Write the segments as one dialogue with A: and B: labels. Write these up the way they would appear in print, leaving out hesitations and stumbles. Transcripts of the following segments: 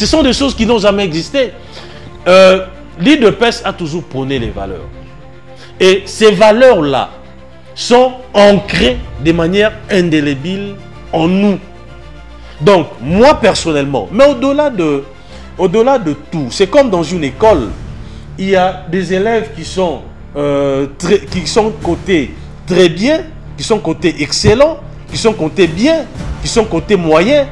A: Ce sont des choses qui n'ont jamais existé. L'IDPS a toujours prôné les valeurs. Et ces valeurs-là sont ancrées de manière indélébile en nous. Donc, moi personnellement, mais au-delà de tout, c'est comme dans une école, il y a des élèves qui sont cotés très bien, qui sont cotés excellents, qui sont cotés bien, qui sont cotés moyens.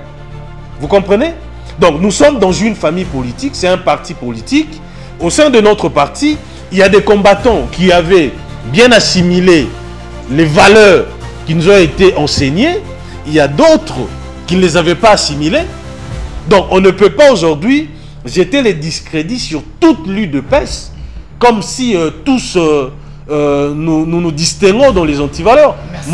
A: Vous comprenez? Donc, nous sommes dans une famille politique, c'est un parti politique. Au sein de notre parti, il y a des combattants qui avaient bien assimilé les valeurs qui nous ont été enseignées. Il y a d'autres qui ne les avaient pas assimilées. Donc, on ne peut pas aujourd'hui jeter les discrédits sur toute l'UDPS, comme si tous nous distinguons dans les antivaleurs. Merci.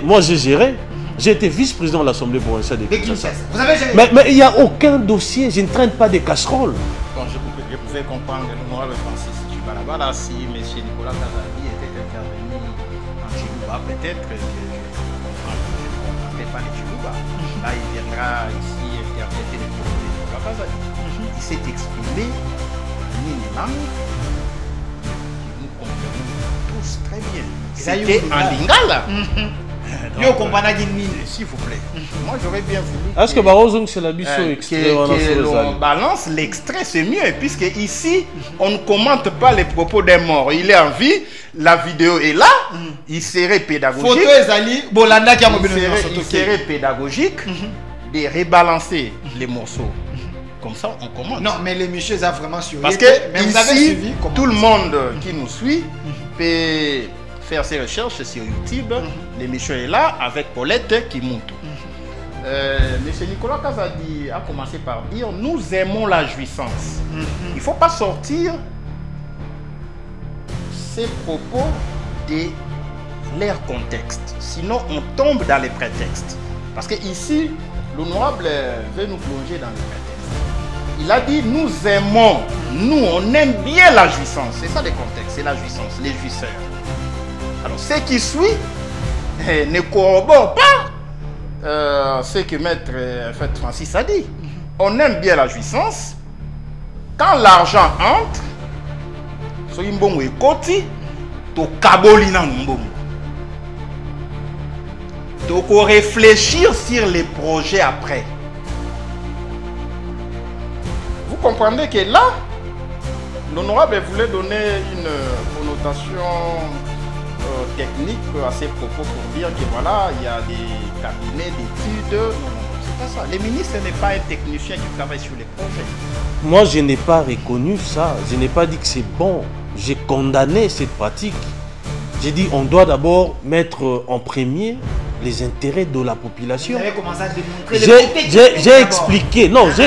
A: Moi, j'ai géré. J'ai été vice-président de l'Assemblée provinciale de Kinshasa.
B: Vous avez géré.
A: Mais il n'y a aucun dossier. Je ne traîne pas des casseroles.
C: Bon, je pouvais comprendre l'honorable Francis Djibalaba, si M. Nicolas Kazadi était intervenu en Djilouba, peut-être que je ne comprendrais pas les Djilouba. Là, il viendra ici interpréter les propos de Nicolas Kazadi. Il s'est exprimé en une langue que nous comprenons tous très bien. C'était en lingala.
B: Yo compagna
C: s'il vous plaît. Moi j'aurais bien voulu.
A: Est-ce que Barroso c'est la biso extrait
C: on balance l'extrait, c'est mieux puisque ici on ne commente pas les propos des morts. Il est en vie, la vidéo est là. Il serait pédagogique.
B: Photo Ezali Bolanda qui a
C: il serait pédagogique de rebalancer les morceaux. Comme ça on commente.
B: Non mais les messieurs a vraiment suivi.
C: Parce que mais ici, vous avez suivi, tout le monde qui nous suit peut faire ses recherches sur YouTube. L'émission est là avec Paulette qui monte. Monsieur Nicolas Kazadi a commencé par dire nous aimons la jouissance. Il ne faut pas sortir ces propos de leur contexte. Sinon on tombe dans les prétextes. Parce que ici, l'honorable veut nous plonger dans les prétextes. Il a dit nous aimons, nous on aime bien la jouissance. C'est ça le contexte, c'est la jouissance, les jouisseurs. Alors, ce qui suit ne corrobore pas ce que Maître Francis a dit. On aime bien la jouissance. Quand l'argent entre, so imbongo ekoti, to kaboli na mbongo. Donc, on réfléchir sur les projets après. Vous comprenez que là, l'honorable voulait donner une connotation technique à ces propos pour dire que voilà, il y a des cabinets d'études. Non, c'est pas ça. Le ministre n'est pas un technicien qui travaille sur les projets.
A: Moi, je n'ai pas reconnu ça. Je n'ai pas dit que c'est bon. J'ai condamné cette pratique. J'ai dit on doit d'abord mettre en premier les intérêts de la population.
B: Vous avez commencé à démontrer
A: j'ai expliqué. Non, j'ai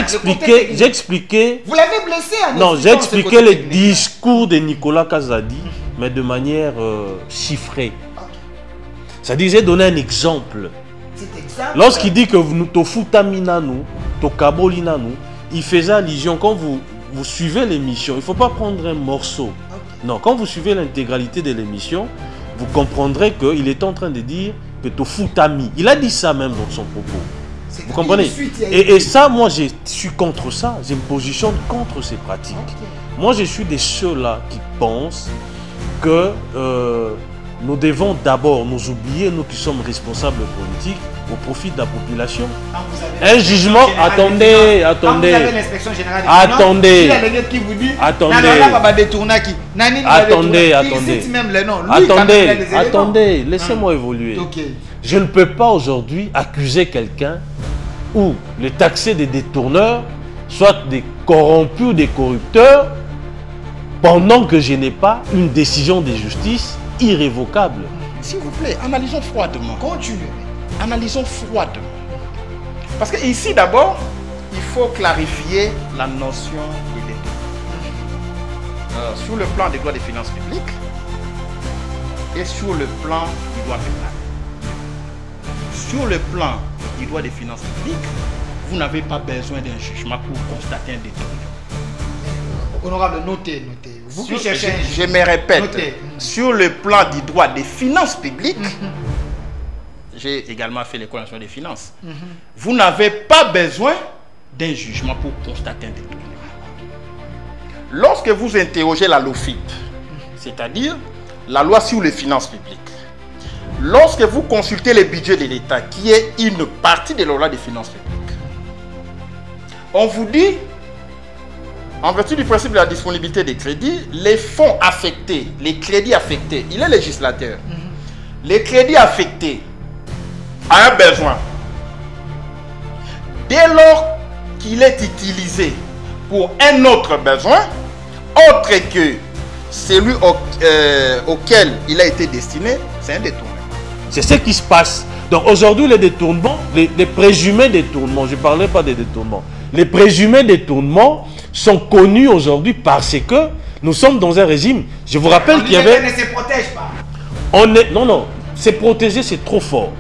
A: expliqué.
B: Vous l'avez blessé.
A: Non, j'ai expliqué le discours de Nicolas Kazadi, mais de manière chiffrée. C'est-à-dire, j'ai donné un exemple. Lorsqu'il dit que nous tofutamina nous, tokabolina nous, il faisait allusion, quand vous suivez l'émission, il ne faut pas prendre un morceau. Non, quand vous suivez l'intégralité de l'émission, vous comprendrez qu'il est en train de dire que tofutami. Il a dit ça même dans son propos. Vous comprenez? Et ça, moi, je suis contre ça. Je me positionne contre ces pratiques. Moi, je suis de ceux-là qui pensent que nous devons d'abord nous oublier, nous qui sommes responsables politiques, au profit de la population. Un jugement, attendez. Attendez, laissez-moi évoluer. Je ne peux pas aujourd'hui accuser quelqu'un ou les taxer des détourneurs, soit des corrompus ou des corrupteurs, pendant que je n'ai pas une décision de justice irrévocable.
C: S'il vous plaît, analysons froidement.
B: Continuez.
C: Analysons froidement. Parce que ici, d'abord, il faut clarifier la notion de détournement. Sur le plan des droits des finances publiques et sur le plan du droit pénal. Sur le plan du droit des finances publiques, vous n'avez pas besoin d'un jugement pour constater un détournement.
B: Honorable, notez. Vous qui cherchez
C: je me répète, sur le plan du droit des finances publiques, j'ai également fait l'école nationale des finances. Vous n'avez pas besoin d'un jugement pour constater un détournement. Lorsque vous interrogez la LOFIP, c'est-à-dire la loi sur les finances publiques, lorsque vous consultez le budget de l'État, qui est une partie de la loi des finances publiques, on vous dit, en vertu du principe de la disponibilité des crédits, les fonds affectés, les crédits affectés, il est législateur, les crédits affectés à un besoin, dès lors qu'il est utilisé pour un autre besoin, autre que celui auquel il a été destiné, c'est un détournement.
A: C'est ce qui se passe. Donc aujourd'hui, les détournements, les présumés détournements, je ne parlais pas des détournements, les présumés détournements sont connus aujourd'hui parce que nous sommes dans un régime. Je vous rappelle qu'il y avait...
B: On ne se protège pas.
A: Non, se protéger, c'est trop fort.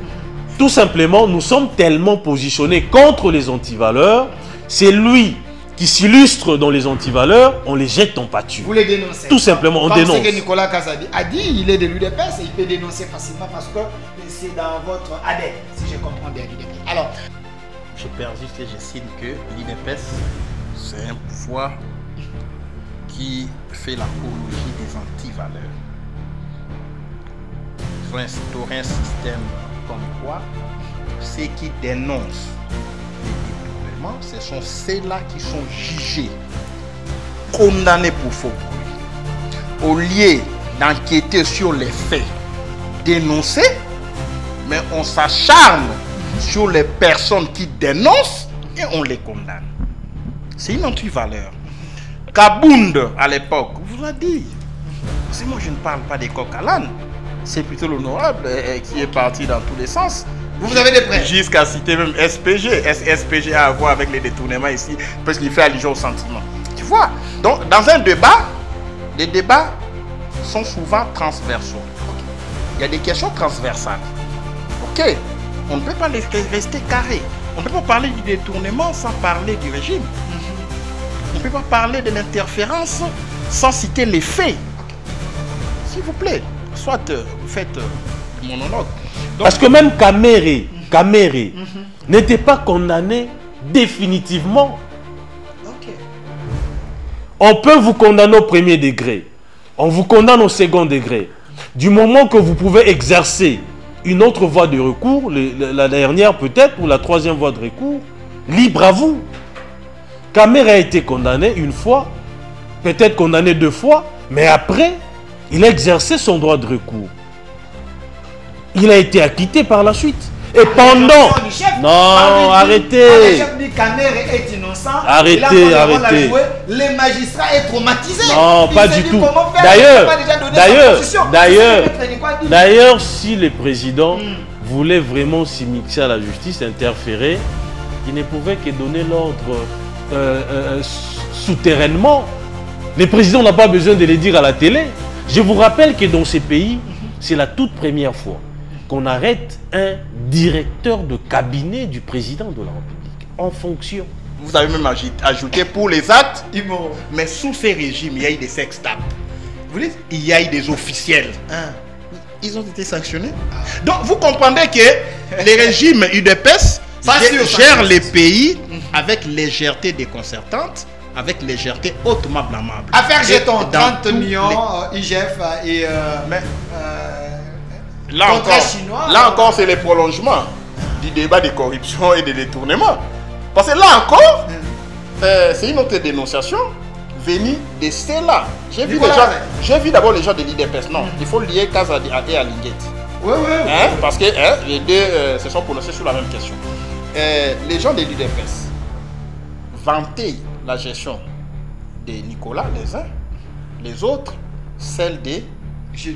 A: Tout simplement, nous sommes tellement positionnés contre les antivaleurs, c'est lui qui s'illustre dans les antivaleurs, on les jette en pâture.
B: Vous les dénoncez.
A: Tout simplement, on dénonce.
B: Ce que Nicolas Kazadi a dit, il est de l'UDPS et il peut dénoncer facilement parce que c'est dans votre ADN, si je comprends bien l'UDPS. Alors,
C: je persiste et j'estime que l'UDPS, c'est un pouvoir qui fait l'apologie des antivaleurs. Ils ont instauré un système comme quoi ceux qui dénoncent les détournements, ce sont ceux-là qui sont jugés, condamnés pour faux bruit. Au lieu d'enquêter sur les faits dénoncés, mais on s'acharne sur les personnes qui dénoncent et on les condamne. C'est une antivaleur. Kabound, à l'époque, vous a dit, c'est moi je ne parle pas des coq à l'âne, c'est plutôt l'honorable qui est parti dans tous les sens.
B: Vous avez des preuves.
C: Jusqu'à citer même SPG. SPG a à voir avec les détournements ici, parce qu'il fait allusion au sentiment. Tu vois? Donc, dans un débat, les débats sont souvent transversaux. Il y a des questions transversales. Ok, on ne peut pas rester carré. On ne peut pas parler du détournement sans parler du régime. On ne peut pas parler de l'interférence sans citer les faits. S'il vous plaît, soit vous faites monologue. Donc,
A: parce que même Kamere n'était pas condamné définitivement.
B: ok.
A: On peut vous condamner au premier degré. On vous condamne au second degré. Du moment que vous pouvez exercer une autre voie de recours, la dernière peut-être, ou la troisième voie de recours, libre à vous. Kamere a été condamné une fois, peut-être condamné 2 fois, mais après, il a exercé son droit de recours. Il a été acquitté par la suite. Et pendant... Non, arrêtez.
B: Le chef dit Kamere est innocent.
A: Arrêtez.
B: Les magistrats est traumatisé.
A: Non, pas du tout. D'ailleurs, si le président voulait vraiment s'immiscer à la justice, interférer, il ne pouvait que donner l'ordre souterrainement. Le président n'a pas besoin de le dire à la télé. Je vous rappelle que dans ces pays, c'est la toute première fois qu'on arrête un directeur de cabinet du président de la République en fonction.
C: vous avez même ajouté pour les actes immoraux. Mais sous ces régimes, il y a eu des sextapes. Vous dites, il y a eu des officiels. Ils ont été sanctionnés. Donc vous comprenez que les régimes UDPS gèrent les pays avec légèreté déconcertante, avec légèreté hautement blâmable.
B: Affaire jeton, 30 millions, IGF et
C: là encore, c'est le prolongement du débat de corruption et de détournement. Parce que là encore, c'est une autre dénonciation venue de ceux-là. J'ai vu d'abord les gens de l'IDPS. Non, il faut lier Kazadi et Alinguet.
B: Oui.
C: Parce que les deux se sont prononcés sur la même question. Les gens de l'IDPS vantaient la gestion de Nicolas, les uns, les autres, celle de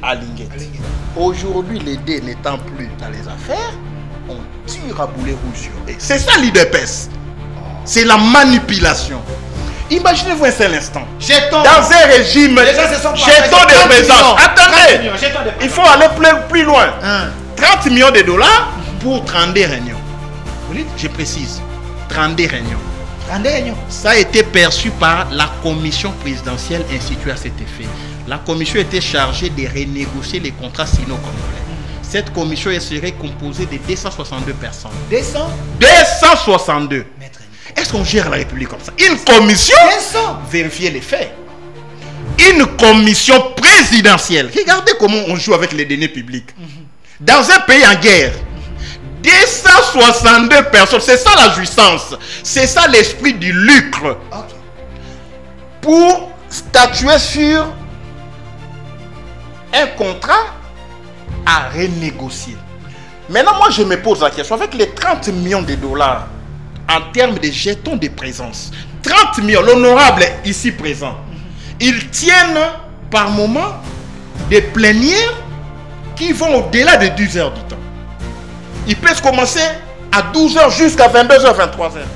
C: Alinguet. Aujourd'hui, les deux n'étant plus dans les affaires, on tire à boulet rouge. C'est ça l'IDPS. C'est la manipulation. Imaginez-vous un seul instant. Dans un régime, jetons de présence. Attendez, il faut aller plus loin. 30 millions de dollars pour 32 réunions. Je précise, 32 réunions. Ça a été perçu par la commission présidentielle instituée à cet effet. La commission était chargée de renégocier les contrats sino-congolais. Cette commission serait composée de 262 personnes. 262. Est-ce qu'on gère la République comme ça? Une commission, vérifier les faits. Une commission présidentielle. Regardez comment on joue avec les deniers publics. Dans un pays en guerre, 262 personnes, c'est ça la jouissance. C'est ça l'esprit du lucre. Pour statuer sur un contrat à renégocier. Maintenant, moi, je me pose la question, avec les 30 millions de dollars en termes de jetons de présence, 30 millions, l'honorable ici présent, ils tiennent par moment des plénières qui vont au-delà de 12 heures du temps. Ils peuvent commencer à 12 heures jusqu'à 22 heures, 23 heures.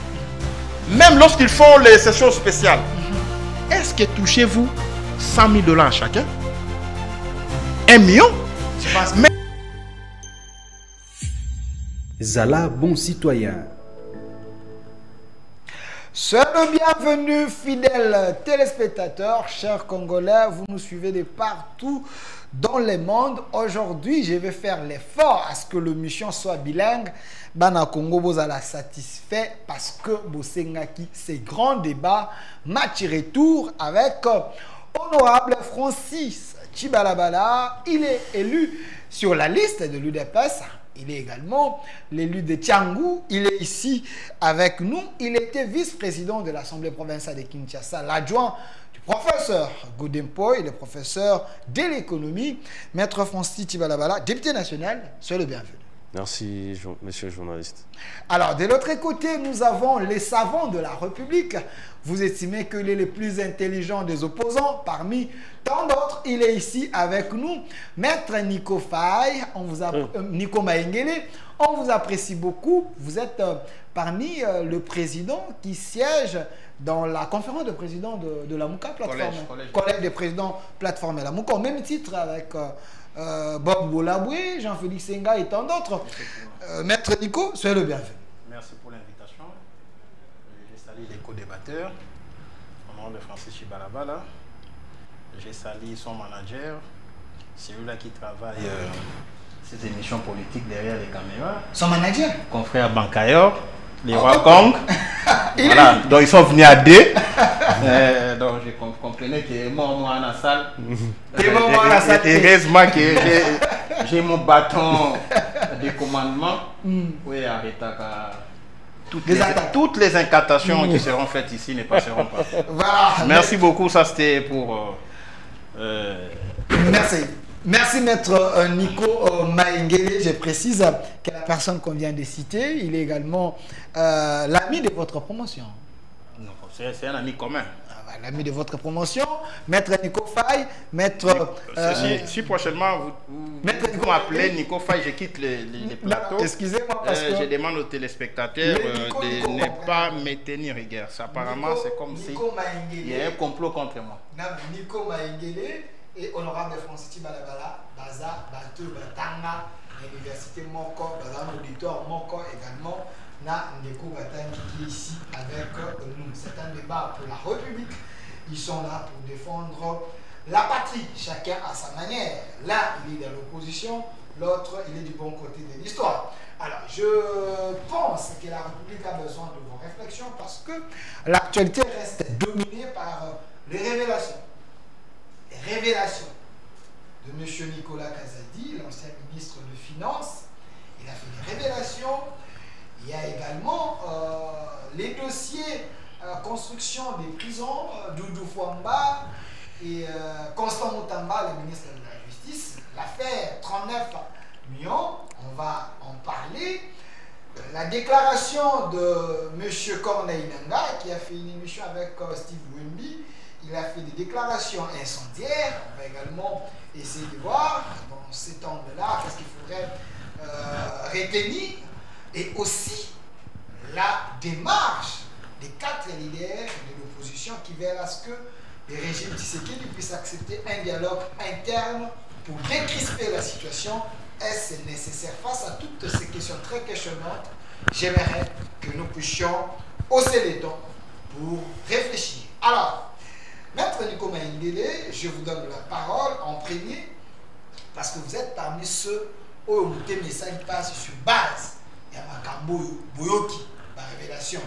C: Même lorsqu'ils font les sessions spéciales. Est-ce que touchez-vous 100 000 dollars chacun? 1 million? Mais...
D: Zala, bon citoyen.
B: Soyez le bienvenu, fidèles téléspectateurs, chers Congolais, vous nous suivez de partout dans le monde. Aujourd'hui, je vais faire l'effort à ce que l'émission soit bilingue. Bana Congo, vous allez satisfait parce que Bosengaki, c'est grand débat, match retour avec honorable Francis Tchibalabala. Il est élu sur la liste de l'UDPS. Il est également l'élu de Tiangou. Il est ici avec nous. Il était vice-président de l'Assemblée provinciale de Kinshasa, l'adjoint du professeur Godempo et le professeur de l'économie, Maître Francis Tchibalabala, député national. Soyez le bienvenu.
A: Merci, monsieur le journaliste.
B: Alors, de l'autre côté, nous avons les savants de la République. Vous estimez qu'il est le plus intelligent des opposants. Parmi tant d'autres, il est ici avec nous. Maître Nico Faye, Nico Maengele, on vous apprécie beaucoup. Vous êtes parmi le président qui siège dans la conférence de présidents de la Mouka Plateforme. Collège des présidents Plateforme et la Mouka, au même titre avec... Bob Bolaboué, Jean-Félix Senga et tant d'autres. Maître Nico, soyez le bienvenu.
C: Merci pour l'invitation. Je salue les co-débatteurs, au nom de Francis Tchibalabala. Je salue son manager, celui-là qui travaille ces émissions politiques derrière les caméras.
B: Son manager?
C: Confrère Bancayor, les rois Kong. Voilà, donc ils sont venus à deux. Donc je comprenais que moi à la salle. Heureusement que j'ai mon bâton de commandement. Oui, arrêtez toutes les incantations qui seront faites ici ne passeront pas.
B: Voilà.
C: Merci beaucoup, ça c'était pour...
B: Merci. Merci Maître Nico Maengele. Je précise que la personne qu'on vient de citer, il est également l'ami de votre promotion.
C: Non, c'est un ami commun.
B: L'ami de votre promotion, Maître Nico Faye, Maître...
C: Si prochainement vous m'appelez Nico Faye, je quitte les plateaux.
B: Excusez-moi parce que...
C: Je demande aux téléspectateurs de ne pas me tenir rigueur. Apparemment, c'est comme si il y a un complot contre moi.
B: Nico Maengele et honorable Francis Tchibalabala, Baza, Bateau, Batanga, l'université Moko, Baza, l'auditoire Moko également, na Ndeko Batangi qui est ici avec nous. C'est un débat pour la République. Ils sont là pour défendre la patrie, chacun à sa manière. L'un, il est dans l'opposition, l'autre, il est du bon côté de l'histoire. Alors, je pense que la République a besoin de vos réflexions parce que l'actualité reste dominée par les révélations. Les révélations de M. Nicolas Kazadi, l'ancien ministre de Finances. Il a fait des révélations. Il y a également les dossiers construction des prisons, Doudou Fouamba et Constant Moutamba, le ministre de la Justice. L'affaire 39 millions, on va en parler. La déclaration de M. Corneille Nanga, qui a fait une émission avec Steve Wimby, il a fait des déclarations incendiaires. On va également essayer de voir dans cet angle-là qu'est-ce qu'il faudrait retenir. Et aussi la démarche des 4 leaders de l'opposition qui veulent à ce que le régime Tshisekedi puisse accepter un dialogue interne pour décrisper la situation. Est-ce nécessaire? Face à toutes ces questions très questionnantes, j'aimerais que nous puissions hausser les tons pour réfléchir. Alors, Maître Nico Maengele, je vous donne la parole en premier parce que vous êtes parmi ceux où le message passe sur base. Il y a Makambo Boyoki, la révélation.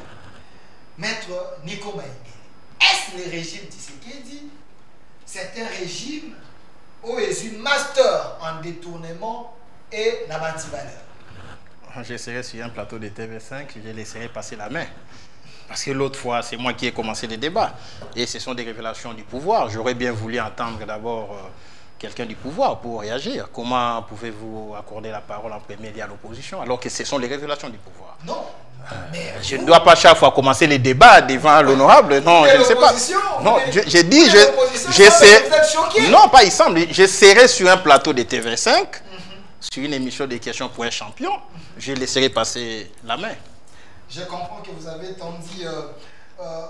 B: Maître Nico Maïgé, est-ce le régime Tshisekedi? C'est un régime où est une master en détournement et la valeur.
C: Je serai sur un plateau de TV5, je laisserai passer la main. Parce que l'autre fois, c'est moi qui ai commencé le débat. Et ce sont des révélations du pouvoir. J'aurais bien voulu entendre d'abord quelqu'un du pouvoir pour réagir. Comment pouvez-vous accorder la parole en premier lieu à l'opposition alors que ce sont les révélations du pouvoir?
B: Non. Mais
C: je ne dois pas chaque fois commencer les débats devant l'honorable. Non, je ne sais pas. Non, j'ai dit, non, pas il semble. Je serai sur un plateau de TV5, sur une émission de questions pour un champion. Je laisserai passer la main.
B: Je comprends que vous avez tendu,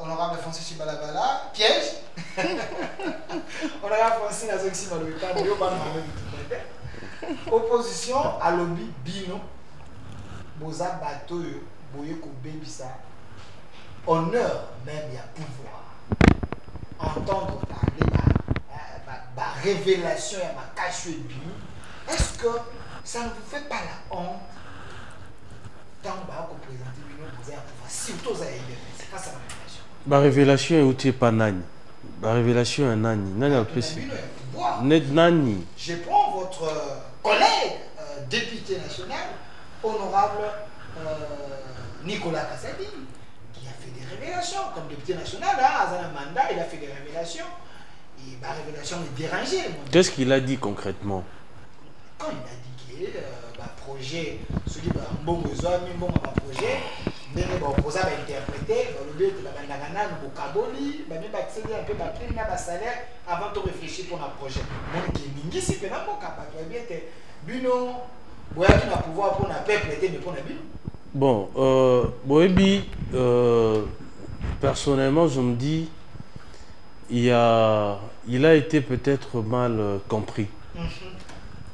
B: honorable Francis Chibalabala, piège. Honorable Francis Nazoxi Malouita, opposition à lobby Bino, Boza Bato, Boyeko Bebisa, honneur même, il y a pouvoir. Entendre parler de révélation et ma cache de Bino, est-ce que ça ne vous fait pas la honte? Tant que vous présentez Bino, vous avez un pouvoir, surtout vous avez c'est pas ça la révélation.
A: La révélation est où pas Nani. La révélation est Nani. Nani a le Nani.
B: Je prends votre collègue député national, honorable Nicolas Kassadi, qui a fait des révélations. Comme député national, à un mandat, il a fait des révélations. Et ma révélation est dérangée.
A: Qu'est-ce qu'il a dit concrètement?
B: Quand il a dit que projet, celui qui a un bon besoin, un bon projet, mais on va interpréter, le but de la bandana, le vocaboli, même accéder un peu à prix, un salaire avant de réfléchir pour un projet. Donc, il y a des gens qui Bino, vous avez un pouvoir pour un peuple, mais pour un Bino.
A: Bon, Boebi, personnellement, je me dis, il a été peut-être mal compris.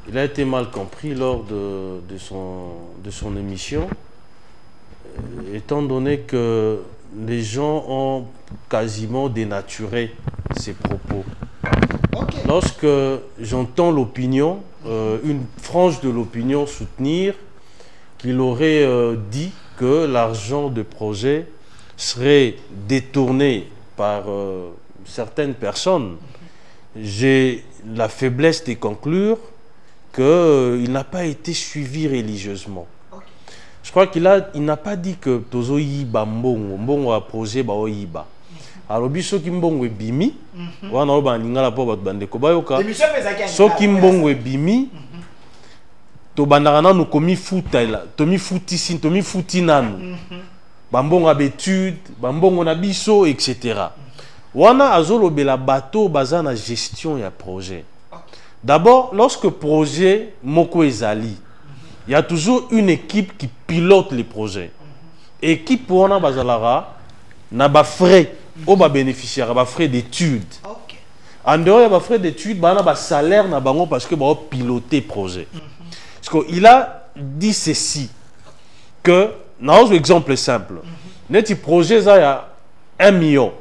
A: Il a été mal compris lors de son émission, étant donné que les gens ont quasiment dénaturé ses propos. Okay. Lorsque j'entends l'opinion, une frange de l'opinion soutenir qu'il aurait dit que l'argent de projet serait détourné par certaines personnes, j'ai la faiblesse de conclure qu'il n'a pas été suivi religieusement. Okay. Je crois qu'il n'a pas dit que Tozo Yiba Mbongo a projet ba Yiba. Alors biso kimbongo ebimi, wana oba ningala po bat bande ko bayoka. So kimbongo ebimi, to bandaka nanu komi futa la, tomi futisi, tomi futi nanu. Bambongo abetude, bambongo na biso, etc. Wana azolo bela bateau bazana gestion ya projet. D'abord, lorsque projet Moko Ezali, il y a toujours une équipe qui pilote les projets. Équipe pour on bazalara na ba frais, au ba bénéficiaire, ba frais d'études. Okay. En dehors il y a frais d'études, ba na ba salaire na bango parce que ba piloter projet. Parce qu'il a dit ceci que dans un exemple simple, net projet ça il y a $1 million.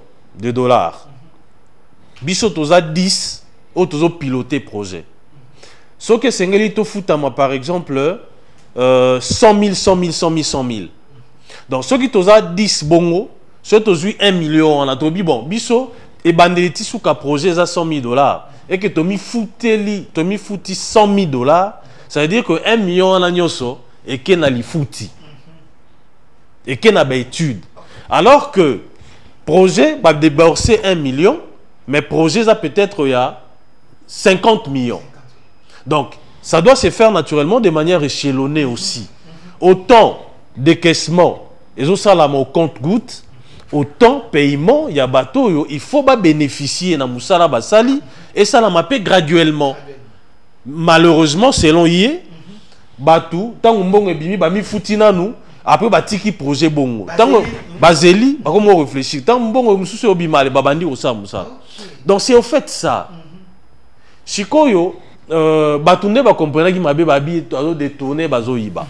A: Biso toza 10 auto piloter projet. Ce que Sengeli to foutama par exemple 100 000, 100 000, 100 000, 100 000. Donc ce qui toza 10 bongo, ce tozu 1 million en atobi bon biso et bandeliti souka projet za $100,000 et que tomi fouteli, tomi fouti $100,000, ça veut dire que 1 million en agnoso et que na li fouti et que na ba étude. Alors que projet va débourser 1 million, mais projet ça peut-être il y a 50 millions. Donc, ça doit se faire naturellement de manière échelonnée aussi. Autant décaissement, et ça là au compte-goutte, autant paiement, il y a bateau, il faut pas bénéficier na musala basali et ça la mappé graduellement. Malheureusement, selon yé, bateau, tant mbongo ebimi ba mi futina nous, après batiki projet bongo. Tant bazeli, ba comment réfléchir, tant mbongo mususu obima le babandi osa musala. Donc c'est au fait ça. Chikoyo, Batunde va comprendre qu'il m'a babi détourné bazoïba.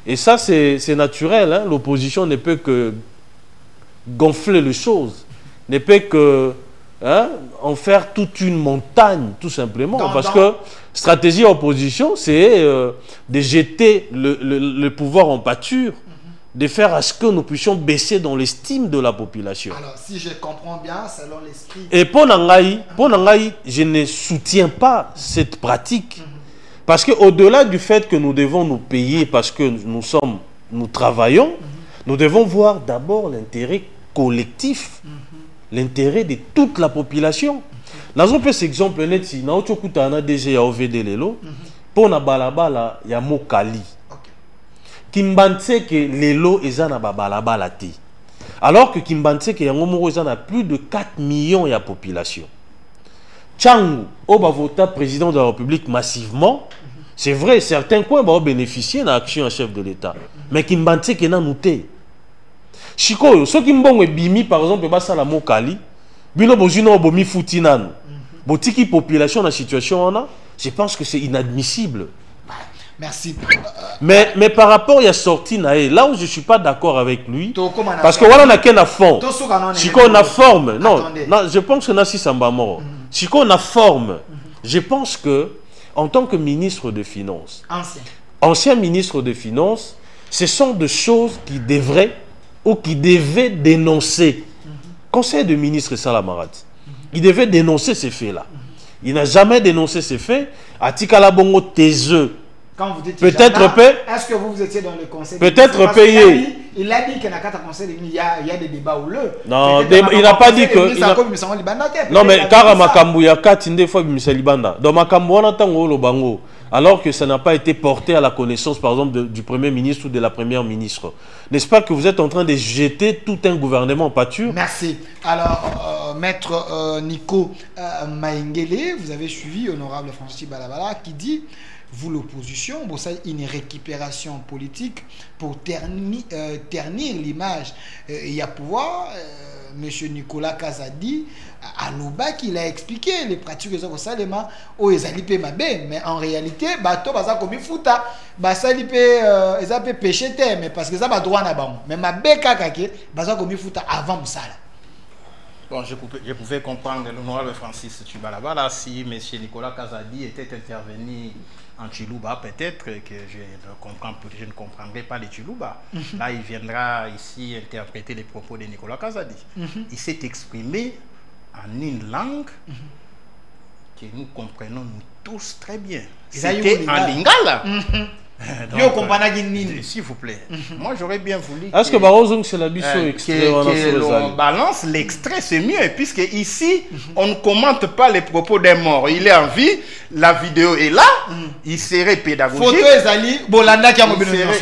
A: Et ça c'est naturel, hein? L'opposition ne peut que gonfler les choses, ne peut que en faire toute une montagne tout simplement. Parce que stratégie opposition c'est de jeter le pouvoir en pâture, de faire à ce que nous puissions baisser dans l'estime de la population.
B: Alors, si je comprends bien, selon l'esprit...
A: Et pour Nangaï, je ne soutiens pas cette pratique. Parce qu'au-delà du fait que nous devons nous payer parce que nous travaillons, nous devons voir d'abord l'intérêt collectif, l'intérêt de toute la population. Dans un peu cet exemple, nous avons déjà OVD Lelo, pour na balabala, il y a Mokali. Kimbanse que Lelo est na balabala te. Alors que Kimbanse que Yangomoro est na plus de 4 millions de population. Tchangou, on va voter président de la République massivement. C'est vrai, certains coins vont bénéficier de l'action en chef de l'État. Mais Kimbanse que na nouté. Chiko, ceux qui m'ont bimi par exemple, basa la Mokali, bino bozino bomi futinan. Botiki population dans la situation on a, je pense que c'est inadmissible.
B: Merci.
A: Mais par rapport à la sortie, là où je ne suis pas d'accord avec lui, parce que voilà, on a qu'un fond. Si on a forme, non, je pense que Nassi Samba mort. Si on a forme, je pense que, en tant que ministre de Finances, ancien ministre de Finances, ce sont des choses qui devraient ou qui devaient dénoncer. Conseil de ministre Salamarat, il devait dénoncer ces faits-là. Il n'a jamais dénoncé ces faits. Atikala Bongo Tezeux.
B: Quand vous dites
A: peut-être
B: est-ce que vous étiez dans le conseil?
A: Peut-être payé.
B: Il a dit qu'il n'a qu'à conseil, il y a des débats houleux.
A: Non, il n'a pas dit que. Non, mais car Makambu y a 4 fois Libanda. Dans Makambu, on attend le bango. Alors que ça n'a pas été porté à la connaissance, par exemple, du Premier ministre ou de la Première ministre. N'est-ce pas que vous êtes en train de jeter tout un gouvernement en pâture?
B: Merci. Alors, Maître Nico Maingele, vous avez suivi Honorable Francis Balabala qui dit... Vous, l'opposition, vous savez, une récupération politique pour ternir l'image. Il y a pouvoir, M. Nicolas Kazadi, à l'Ouba, qu'il a expliqué les pratiques de Salema, où ils allaient mabe, mais en réalité, bateau, ça comme fouta, ça ils ont péché, mais parce que ça va droit là-bas. Mais ma békakake, ça comme fouta avant ça.
C: Bon, je pouvais comprendre l'honorable Francis Tchibalabala si M. Nicolas Kazadi était intervenu en Chilouba, peut-être que je ne comprendrai pas les Chilouba. Là, il viendra ici interpréter les propos de Nicolas Kazadi. Il s'est exprimé en une langue que nous comprenons nous tous très bien. C'était en lingala. S'il vous plaît, moi j'aurais bien voulu
A: est-ce que Barroso c'est la
C: on balance l'extrait, c'est mieux, puisque ici on ne commente pas les propos des morts. Il est en vie, la vidéo est là, il serait pédagogique,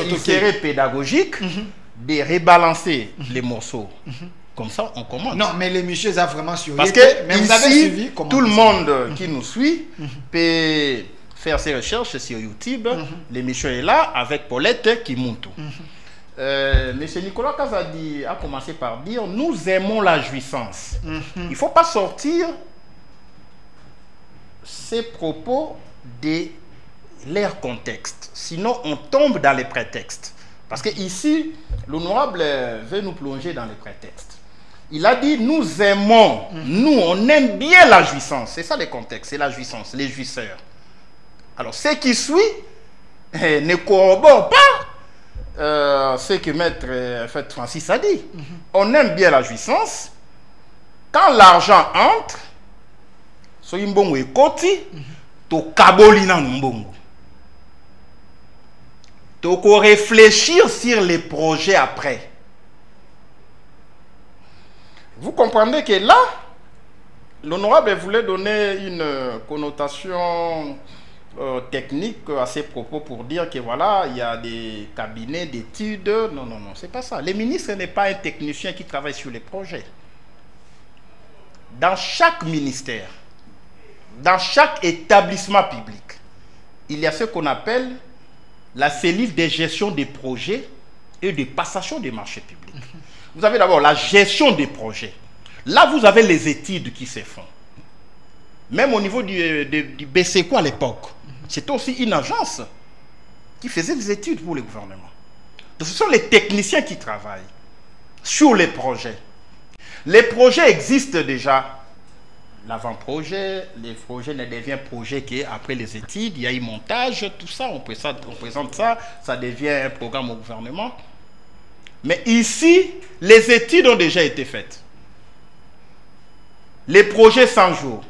C: il serait pédagogique de rebalancer les morceaux. Comme ça, on commente.
B: Non, mais les messieurs ont vraiment suivi.
C: Parce que mais ici, vous avez suivi, tout le monde qui nous suit peut faire ses recherches sur YouTube. L'émission est là avec Paulette Kimuntu. Monsieur Nicolas Kazadi a commencé par dire nous aimons la jouissance. Il ne faut pas sortir ces propos de leur contexte. Sinon, on tombe dans les prétextes. Parce que ici, l'honorable veut nous plonger dans les prétextes. Il a dit nous aimons, nous on aime bien la jouissance. C'est ça le contexte, c'est la jouissance, les jouisseurs. Alors, ce qui suit ne corrobore pas ce que Maître Francis a dit. On aime bien la jouissance. Quand l'argent entre, so imbongo e koti, to kabolina mbongo. To ko réfléchir sur les projets après. Vous comprenez que là, l'honorable voulait donner une connotation technique à ces propos pour dire que voilà, il y a des cabinets d'études. Non, non, non, c'est pas ça. Le ministre n'est pas un technicien qui travaille sur les projets. Dans chaque ministère, dans chaque établissement public, il y a ce qu'on appelle la cellule de gestion des projets et de passation des marchés publics. Vous avez d'abord la gestion des projets. Là, vous avez les études qui se font. Même au niveau du BCECO à l'époque, c'était aussi une agence qui faisait des études pour le gouvernement. Donc, ce sont les techniciens qui travaillent sur les projets. Les projets existent déjà. L'avant-projet, les projets ne deviennent projet qu'après les études, il y a eu montage, tout ça, on présente ça, ça devient un programme au gouvernement. Mais ici, les études ont déjà été faites. Les projets 100 jours.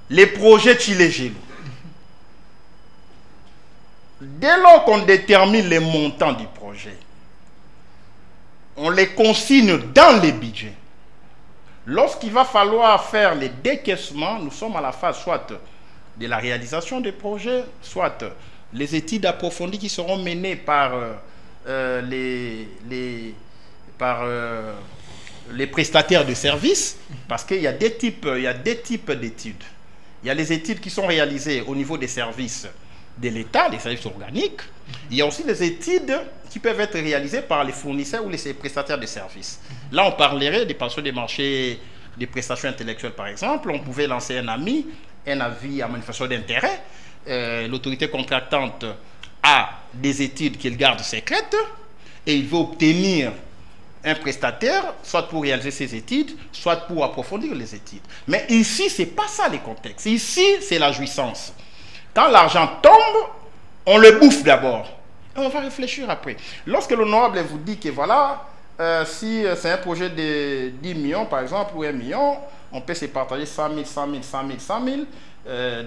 C: Les projets Chile-Gelo. Dès lors qu'on détermine les montants du projet, on les consigne dans les budgets. Lorsqu'il va falloir faire les décaissements, nous sommes à la phase soit de la réalisation des projets, soit les études approfondies qui seront menées par les prestataires de services, parce qu'il y a des types d'études. Il y a les études qui sont réalisées au niveau des services de l'État, des services organiques. Il y a aussi les études qui peuvent être réalisées par les fournisseurs ou les prestataires de services. Là, on parlerait des passions des marchés des prestations intellectuelles, par exemple. On pouvait lancer un avis à manifestation d'intérêt. L'autorité contractante a des études qu'il garde secrètes et il veut obtenir un prestataire, soit pour réaliser ses études, soit pour approfondir les études. Mais ici, ce n'est pas ça les contextes. Ici, c'est la jouissance. Quand l'argent tombe, on le bouffe d'abord. Et on va réfléchir après. Lorsque l'honorable vous dit que voilà, si c'est un projet de 10 millions, par exemple, ou 1 million, on peut se partager 100 000, 100 000, 100 000, 100 000,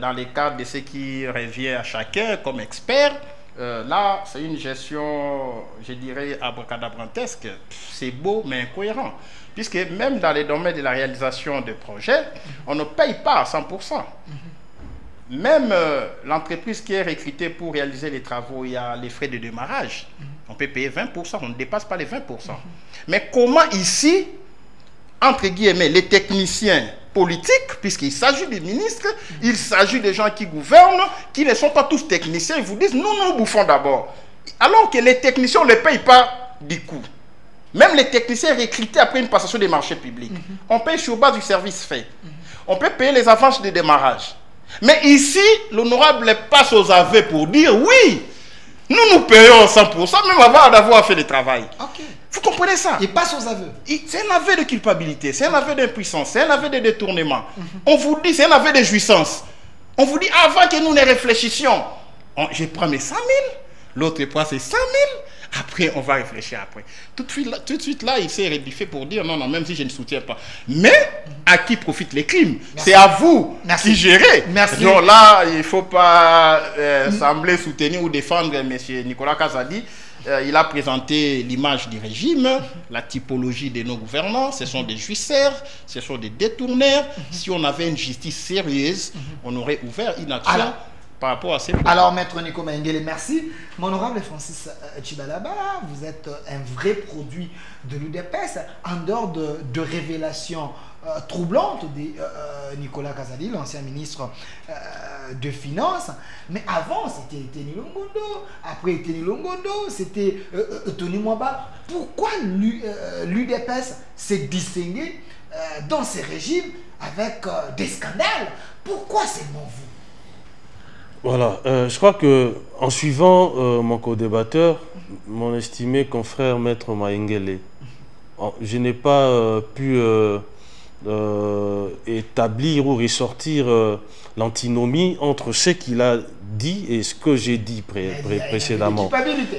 C: dans les cadres de ce qui revient à chacun comme expert. Là, c'est une gestion, je dirais, abracadabrantesque. C'est beau, mais incohérent. Puisque même dans les domaines de la réalisation de projets, on ne paye pas à 100%. Même l'entreprise qui est recrutée pour réaliser les travaux, il y a les frais de démarrage. On peut payer 20%, on ne dépasse pas les 20%. Mais comment ici, entre guillemets, les techniciens politiques, puisqu'il s'agit des ministres, il s'agit des gens qui gouvernent, qui ne sont pas tous techniciens, ils vous disent, nous bouffons d'abord. Alors que les techniciens, on ne les paye pas du coup. Même les techniciens recrutés après une passation des marchés publics. On paye sur base du service fait. On peut payer les avances de démarrage. Mais ici, l'honorable passe aux aveux pour dire, oui, nous payons 100%, même avant d'avoir fait le travail.
B: Okay.
C: Vous comprenez ça?
B: Il passe aux aveux. C'est
C: un aveu de culpabilité, c'est un aveu d'impuissance, c'est un aveu de détournement. On vous dit, c'est un aveu de jouissance. On vous dit, avant que nous ne réfléchissions, je prends mes 100 000, l'autre prend ses 100 000, après on va réfléchir après. Tout de suite là, il s'est rébiffé pour dire, non, même si je ne soutiens pas. Mais, à qui profitent les crimes? C'est à vous qui gérez.
B: Merci.
C: Donc là, il ne faut pas sembler soutenir ou défendre M. Nicolas Kazadi. Il a présenté l'image du régime, la typologie de nos gouvernants. Ce sont des jouisseurs, ce sont des détourneurs. Si on avait une justice sérieuse, on aurait ouvert une action par rapport à ces problèmes.
B: Alors, Maître Nico Maingele, merci. Mon honorable Francis Chibalaba, vous êtes un vrai produit de l'UDPS, en dehors de révélations troublante de Nicolas Kazadi, l'ancien ministre de Finances. Mais avant, c'était Teni Longondo. Après Teni Longondo, c'était Tony Mwamba. Pourquoi l'UDPS s'est distingué dans ces régimes avec des scandales? Pourquoi seulement vous?
A: Voilà, je crois que en suivant mon co-débatteur, mon estimé confrère Maître Maingele, je n'ai pas pu établir ou ressortir l'antinomie entre ce qu'il a dit et ce que j'ai dit précédemment.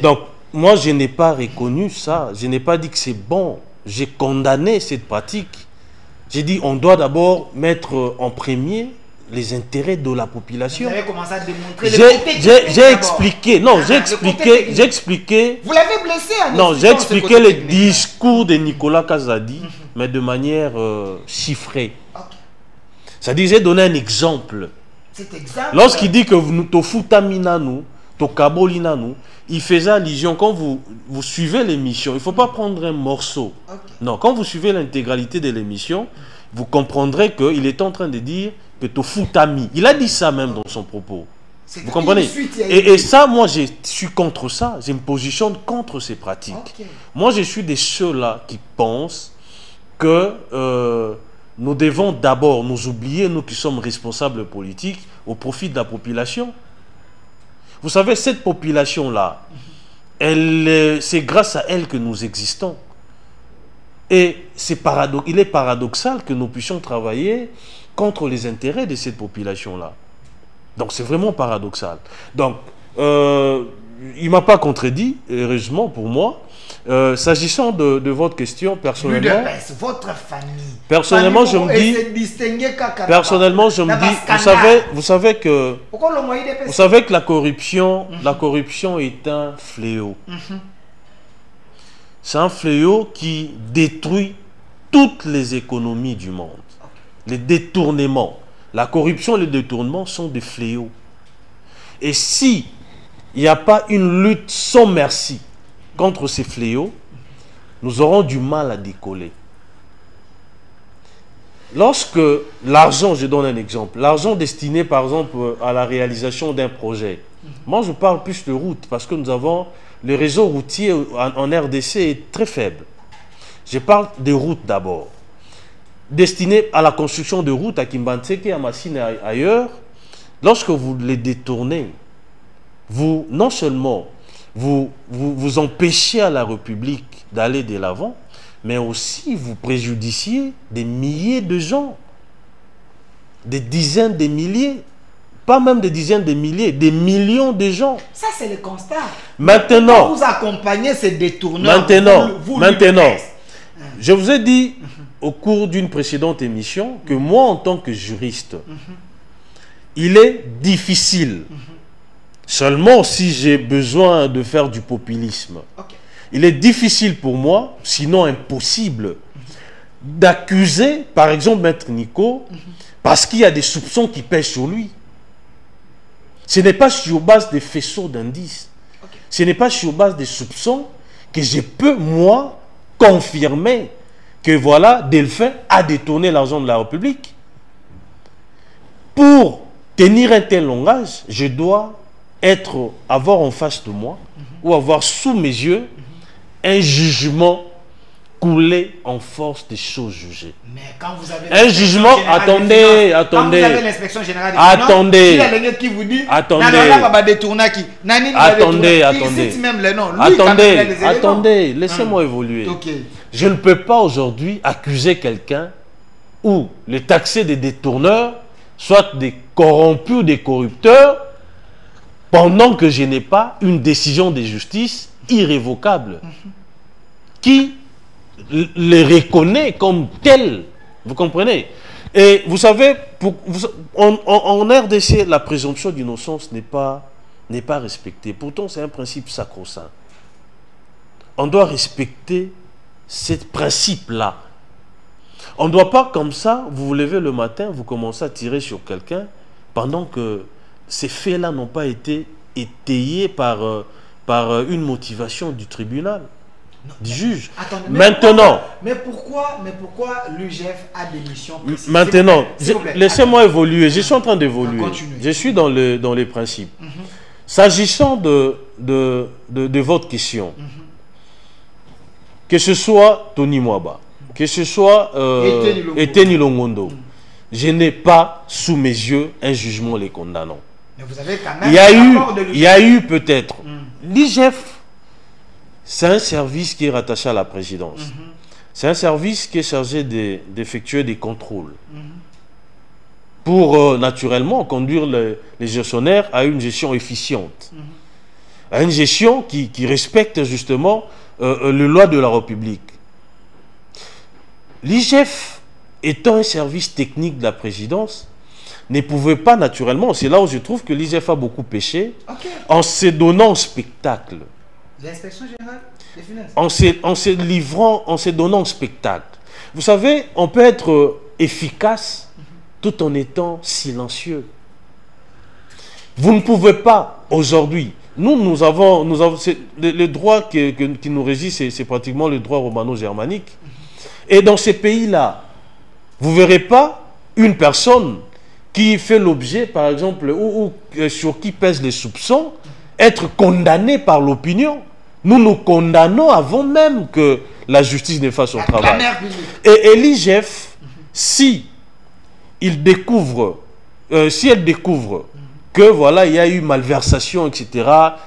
A: Donc, moi, je n'ai pas reconnu ça. Je n'ai pas dit que c'est bon. J'ai condamné cette pratique. J'ai dit on doit d'abord mettre en premier les intérêts de la population.
B: Vous avez commencé à démontrer
A: j'ai expliqué, non, j'ai expliqué.
B: Vous l'avez blessé à
A: non, j'ai expliqué le discours de Nicolas Kazadi, mais de manière chiffrée. Okay. C'est-à-dire, j'ai donné un exemple. Lorsqu'il dit que nous tofutamina nous, tokabolina nous, il faisait allusion, quand vous suivez l'émission, il ne faut pas prendre un morceau. Okay. Non, quand vous suivez l'intégralité de l'émission, vous comprendrez qu'il est en train de dire que tofutami. Il a dit ça même dans son propos. Vous comprenez? Et ça, moi, je suis contre ça. Je me positionne contre ces pratiques. Okay. Moi, je suis de ceux-là qui pensent que nous devons d'abord nous oublier, nous qui sommes responsables politiques, au profit de la population. Vous savez, cette population-là, c'est grâce à elle que nous existons. Et il est paradoxal que nous puissions travailler contre les intérêts de cette population-là. Donc c'est vraiment paradoxal. Donc, il ne m'a pas contredit, heureusement pour moi, S'agissant de votre question, personnellement,
B: votre famille.
A: Personnellement, je me dis, vous savez que la corruption est un fléau. C'est un fléau qui détruit toutes les économies du monde. Les détournements, la corruption et les détournements sont des fléaux. Et si il n'y a pas une lutte sans merci contre ces fléaux, nous aurons du mal à décoller. Lorsque l'argent, je donne un exemple, l'argent destiné par exemple à la réalisation d'un projet, moi je parle plus de route parce que nous avons, le réseau routier en RDC est très faible. Je parle des routes d'abord. Destiné à la construction de routes à Kimbantseke, à Massine et ailleurs, lorsque vous les détournez, vous, non seulement vous empêchez à la République d'aller de l'avant, mais aussi vous préjudiciez des milliers de gens, des dizaines de milliers, pas même des dizaines de milliers, des millions de gens.
B: Ça, c'est le constat.
A: Maintenant,
B: quand vous accompagnez ces détourneurs,
A: maintenant, je vous ai dit au cours d'une précédente émission que moi, en tant que juriste, il est difficile, seulement si j'ai besoin de faire du populisme, il est difficile pour moi, sinon impossible, d'accuser, par exemple, Maître Nico, parce qu'il y a des soupçons qui pèsent sur lui. Ce n'est pas sur base des faisceaux d'indices. Ce n'est pas sur base des soupçons que je peux, moi, confirmer que voilà, Delphin a détourné l'argent de la République. Pour tenir un tel langage, je dois avoir en face de moi ou avoir sous mes yeux un jugement coulé en force des choses jugées.
B: Mais quand vous avez
A: un jugement, attendez,
B: quand vous avez l'inspection générale des
A: finances, attendez,
B: qui vous dit,
A: attendez, laissez-moi évoluer. Je ne peux pas aujourd'hui accuser quelqu'un ou le taxer des détourneurs, soit des corrompus ou des corrupteurs, pendant que je n'ai pas une décision de justice irrévocable qui les reconnaît comme tels. Vous comprenez? Et vous savez, en RDC, la présomption d'innocence n'est pas respectée. Pourtant, c'est un principe sacro-saint. On doit respecter ce principe-là. On ne doit pas, comme ça, vous vous levez le matin, vous commencez à tirer sur quelqu'un pendant que ces faits-là n'ont pas été étayés par une motivation du tribunal, du juge.
B: Attendez,
A: maintenant,
B: mais pourquoi l'UGF a des missions précises?
A: Maintenant, laissez-moi évoluer. Je suis en train d'évoluer. Je suis dans les principes. S'agissant de votre question, que ce soit Tony Mwaba, que ce soit Eteni Longondo, je n'ai pas sous mes yeux un jugement les condamnant.
B: Mais vous avez quand même
A: il y a eu peut-être. L'IGF, c'est un service qui est rattaché à la présidence. C'est un service qui est chargé d'effectuer des contrôles. Pour, naturellement, conduire les gestionnaires à une gestion efficiente. À une gestion qui respecte justement les lois de la République. L'IGF, étant un service technique de la présidence, ne pouvait pas naturellement, c'est là où je trouve que l'IGF a beaucoup péché, en se donnant en spectacle.
B: L'inspection générale des finances.
A: En se livrant, en se donnant en spectacle. Vous savez, on peut être efficace tout en étant silencieux. Vous ne pouvez pas, aujourd'hui, nous avons le droit qui nous régit, c'est pratiquement le droit romano-germanique. Et dans ces pays-là, vous ne verrez pas une personne qui fait l'objet, par exemple, ou sur qui pèsent les soupçons, être condamnée par l'opinion. Nous nous condamnons avant même que la justice ne fasse son travail. Et l'IGF, si elle découvre que voilà, il y a eu malversation, etc.,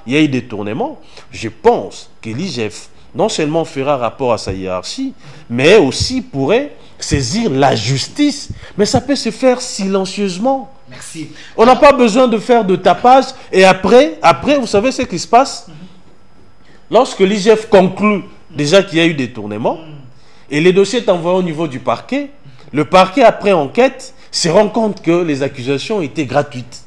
A: il y a eu détournement, je pense que l'IGF non seulement fera rapport à sa hiérarchie, mais aussi pourrait saisir la justice. Mais ça peut se faire silencieusement.
B: Merci.
A: On n'a pas besoin de faire de tapage. Et après, vous savez ce qui se passe? Lorsque l'IGF conclut déjà qu'il y a eu détournement, et les dossiers est envoyé au niveau du parquet. Le parquet, après enquête, se rend compte que les accusations étaient gratuites.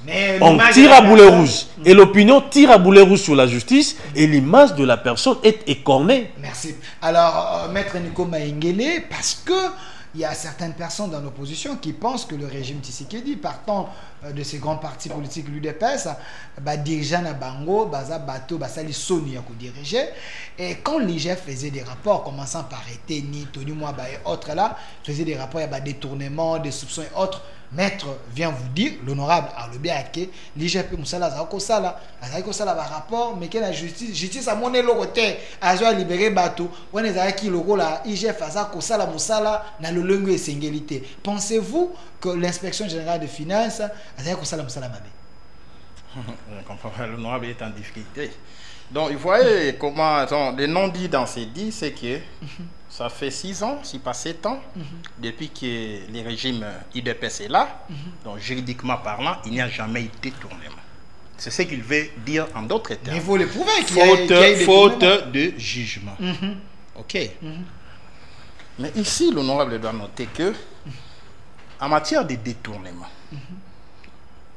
B: Mais
A: on tire à boulet rouge. Et l'opinion tire à boulet rouge sur la justice et l'image de la personne est écornée.
B: Merci. Alors, Maître Nico Maïngele, parce que il y a certaines personnes dans l'opposition qui pensent que le régime Tshisekedi, partant de ces grands partis politiques, l'UDPS, dirigeant na bango, baza bateau, basali soni à diriger. Et quand l'IGF faisait des rapports, commençant par Eteni, Tony Mwaba et autres là, faisait des rapports, il y a des détournements, des soupçons et autres. Maître vient vous dire, l'honorable Arlobiake, l'IGF Moussala Zakosala, Zakosala va rapport, mais que la justice a monné le côté, a libéré bateau, on est à qui le rôle à IGF Zakosala Moussala, dans le langue et singulité. Pensez-vous que l'inspection générale des finances a Zakosala Moussala Mabé?
C: Je comprends pas, l'honorable est en difficulté. Donc, vous voyez comment, le non-dit dans ces dits, c'est que ça fait 6 ans, si pas 7 ans, depuis que le régime IDPS est là, donc juridiquement parlant, il n'y a jamais eu de détournement. C'est ce qu'il veut dire en d'autres termes.
B: Mais il faut le prouver qu'il y a
C: faute de jugement. Ok. Mais ici, l'honorable doit noter que, en matière de détournement,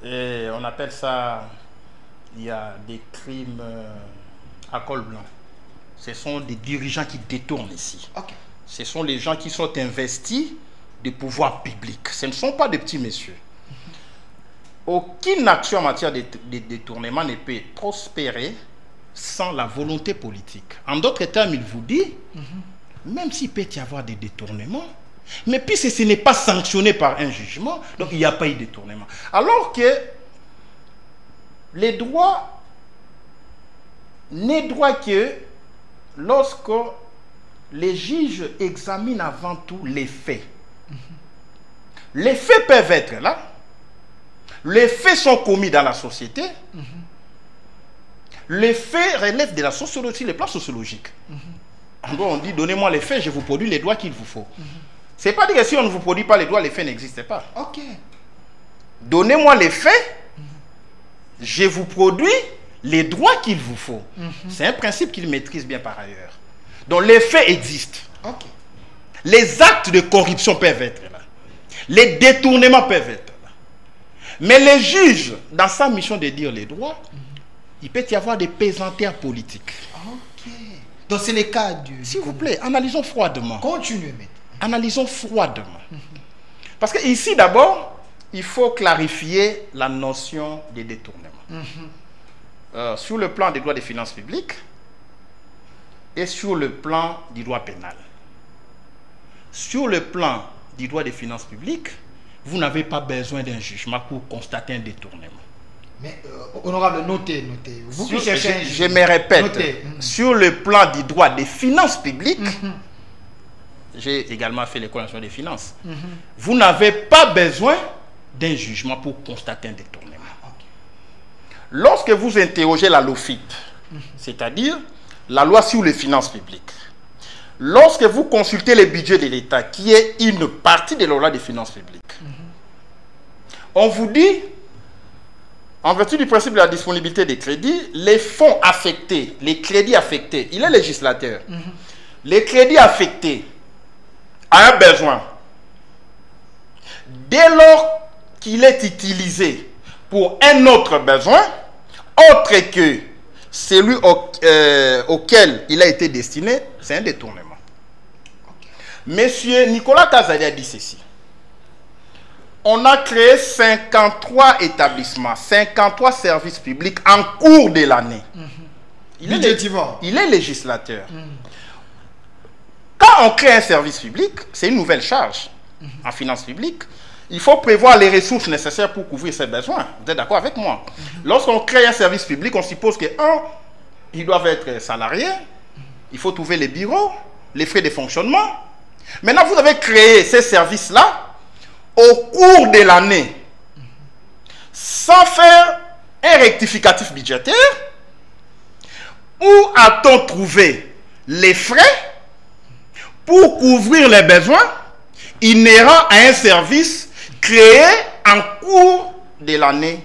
C: et on appelle ça, il y a des crimes à col blanc. Ce sont des dirigeants qui détournent ici.
B: Okay.
C: Ce sont les gens qui sont investis de pouvoir public. Ce ne sont pas des petits messieurs. Aucune action en matière de détournement ne peut prospérer sans la volonté politique. En d'autres termes, il vous dit, même s'il peut y avoir des détournements, mais puisque ce n'est pas sanctionné par un jugement, donc il n'y a pas eu de détournement. Alors que les droits n'est droit que lorsque les juges examinent avant tout les faits. Les faits peuvent être là. Les faits sont commis dans la société. Les faits relèvent de la sociologie, les plans sociologiques. On dit, donnez-moi les faits, je vous produis les droits qu'il vous faut. Ce n'est pas dire que si on ne vous produit pas les droits, les faits n'existent pas.
B: Ok.
C: Donnez-moi les faits, je vous produis les droits qu'il vous faut. C'est un principe qu'il maîtrise bien par ailleurs. Donc les faits existent.
B: Okay.
C: Les actes de corruption peuvent être là. Les détournements peuvent être là. Mais les juges, dans sa mission de dire les droits, il peut y avoir des pesanteurs politiques.
B: Ok. Donc c'est le cas du...
C: S'il vous plaît, analysons froidement.
B: Continuez, maître.
C: Analysons froidement. Parce que ici, d'abord, il faut clarifier la notion des détournements. Sur le plan des droits des finances publiques et sur le plan du droit pénal. Sur le plan du droit des finances publiques, vous n'avez pas besoin d'un jugement pour constater un détournement.
B: Mais, honorable, notez. Vous qui cherchez...
C: Je me répète,
B: notez.
C: Sur le plan du droit des finances publiques, j'ai également fait l'école nationale des finances, vous n'avez pas besoin d'un jugement pour constater un détournement. Lorsque vous interrogez la LOFIP, c'est-à-dire la loi sur les finances publiques, lorsque vous consultez le budget de l'État, qui est une partie de la loi des finances publiques, on vous dit, en vertu du principe de la disponibilité des crédits, les fonds affectés, les crédits affectés, il est législateur, les crédits affectés à un besoin, dès lors qu'il est utilisé pour un autre besoin, autre que celui auquel il a été destiné, c'est un détournement. Monsieur Nicolas Kazadi a dit ceci. On a créé 53 établissements, 53 services publics en cours de l'année. Il est législateur. Quand on crée un service public, c'est une nouvelle charge en finances publiques. Il faut prévoir les ressources nécessaires pour couvrir ses besoins. Vous êtes d'accord avec moi? Lorsqu'on crée un service public, on suppose que, ils doivent être salariés, il faut trouver les bureaux, les frais de fonctionnement. Maintenant, vous avez créé ces services-là au cours de l'année, sans faire un rectificatif budgétaire. Où a-t-on trouvé les frais pour couvrir les besoins inhérents à un service créé en cours de l'année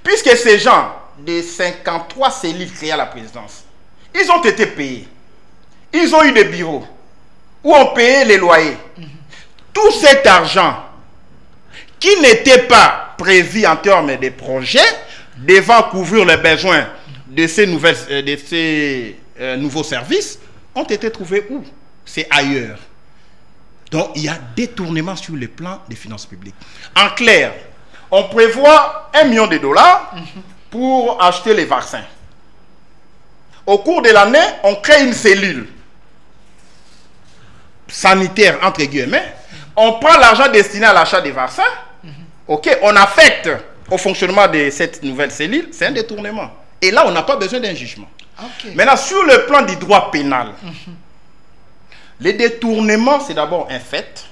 C: Puisque ces gens, des 53 cellules créées à la présidence, Ils ont été payés. Ils ont eu des bureaux où on payait les loyers. Tout cet argent qui n'était pas prévu en termes de projets devant couvrir les besoins de ces nouveaux services ont été trouvés où? C'est ailleurs. Donc, il y a détournement sur le plan des finances publiques. En clair, on prévoit $1 million pour acheter les vaccins. Au cours de l'année, on crée une cellule sanitaire, entre guillemets. On prend l'argent destiné à l'achat des vaccins. Ok, on affecte au fonctionnement de cette nouvelle cellule. C'est un détournement. Et là, on n'a pas besoin d'un jugement. Okay. Maintenant, sur le plan du droit pénal, les détournements, c'est d'abord un fait.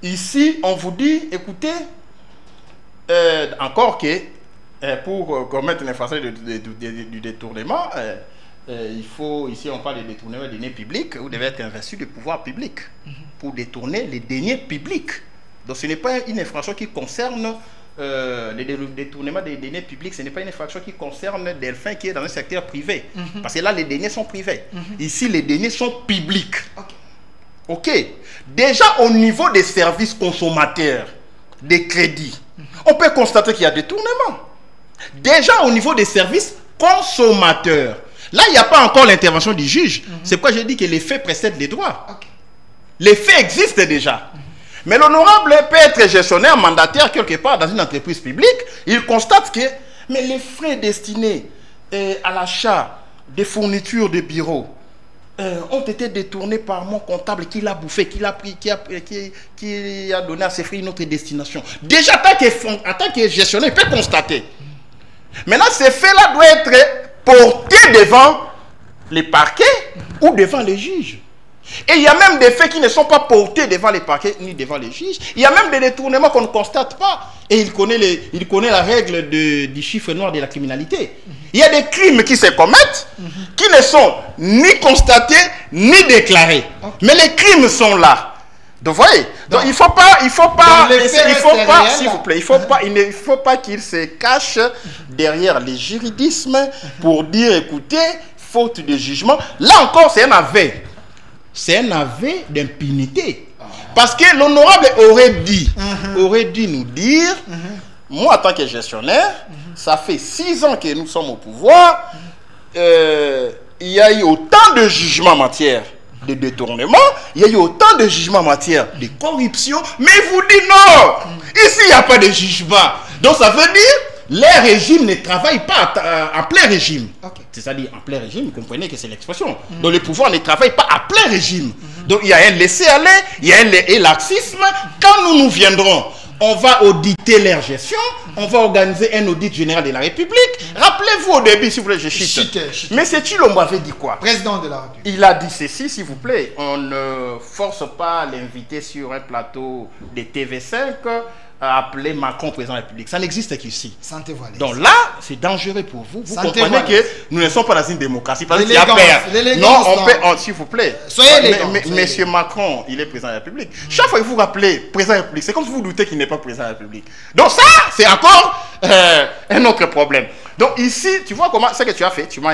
C: Ici, on vous dit, écoutez, encore que pour commettre l'infraction du détournement, il faut, ici on parle de détournement des deniers publics, vous devez être investi du pouvoir public pour détourner les deniers publics. Donc ce n'est pas une infraction qui concerne le détournement des deniers publics, ce n'est pas une infraction qui concerne Delphin qui est dans un secteur privé. Parce que là, les deniers sont privés. Ici, les deniers sont publics. Ok. Déjà, au niveau des services consommateurs, des crédits, on peut constater qu'il y a détournement. Déjà, au niveau des services consommateurs, là, il n'y a pas encore l'intervention du juge. C'est pourquoi j'ai dit que les faits précèdent les droits. Les faits existent déjà. Mais l'honorable peut être gestionnaire, mandataire quelque part dans une entreprise publique. Il constate que mais les frais destinés à l'achat des fournitures de bureaux ont été détournés par mon comptable qui l'a bouffé, qui l'a pris, qui a donné à ses frais une autre destination. Déjà, en tant que gestionnaire, il peut constater. Maintenant, ces faits-là doivent être portés devant les parquets ou devant les juges. Et il y a même des faits qui ne sont pas portés devant les parquets ni devant les juges. Il y a même des détournements qu'on ne constate pas. Et il connaît la règle du chiffre noir de la criminalité. Il y a des crimes qui se commettent, qui ne sont ni constatés, ni déclarés. Mais les crimes sont là. Donc, vous voyez, donc, il ne faut pas qu'il se cache derrière les juridismes pour dire, écoutez, faute de jugement. Là encore, c'est un aveu. C'est un aveu d'impunité. Parce que l'honorable aurait dû nous dire, moi en tant que gestionnaire, ça fait 6 ans que nous sommes au pouvoir, il y a eu autant de jugements en matière de détournement, il y a eu autant de jugements en matière de corruption, mais vous dites non, ici il n'y a pas de jugement. Donc ça veut dire, les régimes ne travaillent pas en plein régime. C'est-à-dire en plein régime, vous comprenez que c'est l'expression. Donc le pouvoir ne travaille pas à plein régime. Donc il y a un laisser-aller, il y a un laxisme. Quand nous viendrons, on va auditer leur gestion, on va organiser un audit général de la République. Rappelez-vous au début, si vous voulez, je chute. Mais c'est Tshilombo avait dit quoi?
B: Président de la République.
C: Il a dit ceci, s'il vous plaît. On ne force pas l'inviter sur un plateau de TV5 à appeler Macron président de la République. Ça n'existe qu'ici.
B: Sentez-vous à l'aise.
C: Donc là, c'est dangereux pour vous. Vous comprenez que nous ne sommes pas dans une démocratie. Parce qu'il y a peur. Non, on peut, s'il vous plaît.
B: Soyez élégant.
C: Monsieur Macron, il est président de la République. Chaque fois que vous vous rappelez président de la République, c'est comme si vous doutez qu'il n'est pas président de la République. Donc ça, c'est encore un autre problème. Donc ici, tu vois comment, ce que tu as fait, tu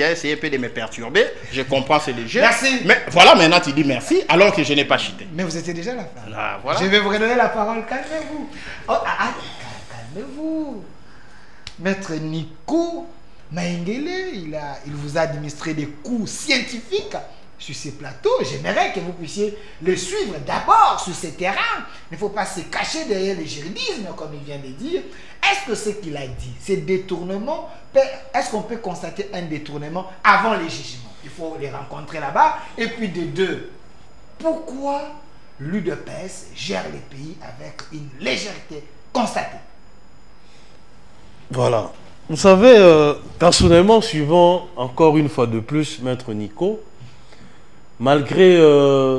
C: as essayé un peu de me perturber. Je comprends, c'est léger.
B: Merci.
C: Mais voilà, maintenant tu dis merci alors que je n'ai pas chuté.
B: Mais vous étiez déjà là.
C: Ah, voilà.
B: Je vais vous redonner la parole. Calmez-vous. Oh, calmez-vous. Maître Nico Maingele, il vous a administré des cours scientifiques sur ces plateaux. J'aimerais que vous puissiez le suivre d'abord sur ces terrains. Il ne faut pas se cacher derrière les juridismes, comme il vient de dire. Est-ce que ce qu'il a dit, ces détournements, est-ce qu'on peut constater un détournement avant les jugements? Il faut les rencontrer là-bas. Et puis de deux, pourquoi l'UDPS gère les pays avec une légèreté constatée?
A: Voilà. Vous savez, personnellement, suivant encore une fois de plus Maître Nico, malgré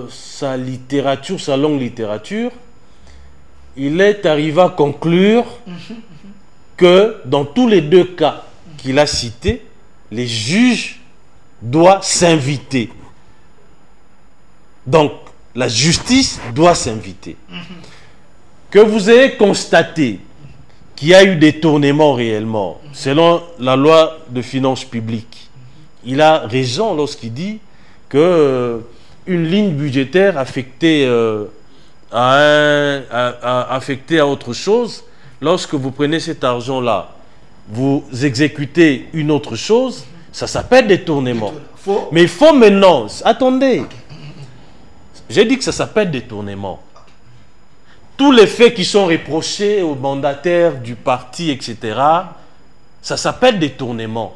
A: sa littérature, sa longue littérature, il est arrivé à conclure que dans tous les 2 cas qu'il a cités, les juges doivent s'inviter. Donc, la justice doit s'inviter. Que vous ayez constaté qu'il y a eu détournement réellement, selon la loi de finances publiques, il a raison lorsqu'il dit que une ligne budgétaire affectée affectée à autre chose, lorsque vous prenez cet argent-là, vous exécutez une autre chose, ça s'appelle détournement. Mais il faut maintenant... Attendez. J'ai dit que ça s'appelle détournement. Tous les faits qui sont reprochés aux mandataires du parti, etc., ça s'appelle détournement.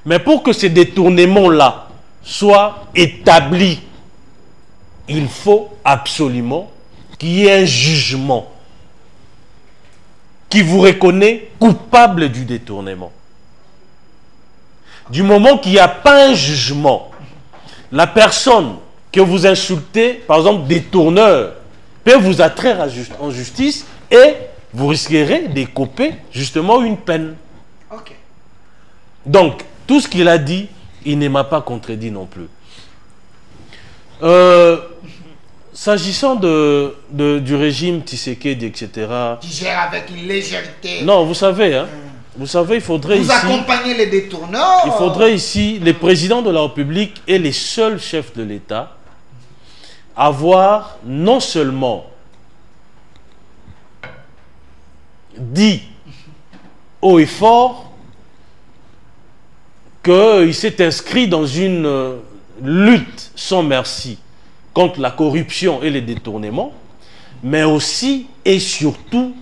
A: Mais pour que ces détournements-là soient établis, il faut absolument qu'il y ait un jugement qui vous reconnaît coupable du détournement. Du moment qu'il n'y a pas un jugement, la personne que vous insultez, par exemple détourneur, peut vous attraire en justice et vous risquerez d'écoper justement une peine.
B: Ok.
A: Donc, tout ce qu'il a dit, il ne m'a pas contredit non plus. S'agissant du régime Tshisekedi, etc.
B: Qui gère avec une légèreté.
A: Non, vous savez, hein, il faudrait
B: vous
A: ici...
B: accompagnez les détourneurs.
A: Il faudrait ici, les présidents de la République et les seuls chefs de l'État, avoir non seulement dit haut et fort qu'il s'est inscrit dans une lutte sans merci contre la corruption et les détournements, mais aussi et surtout,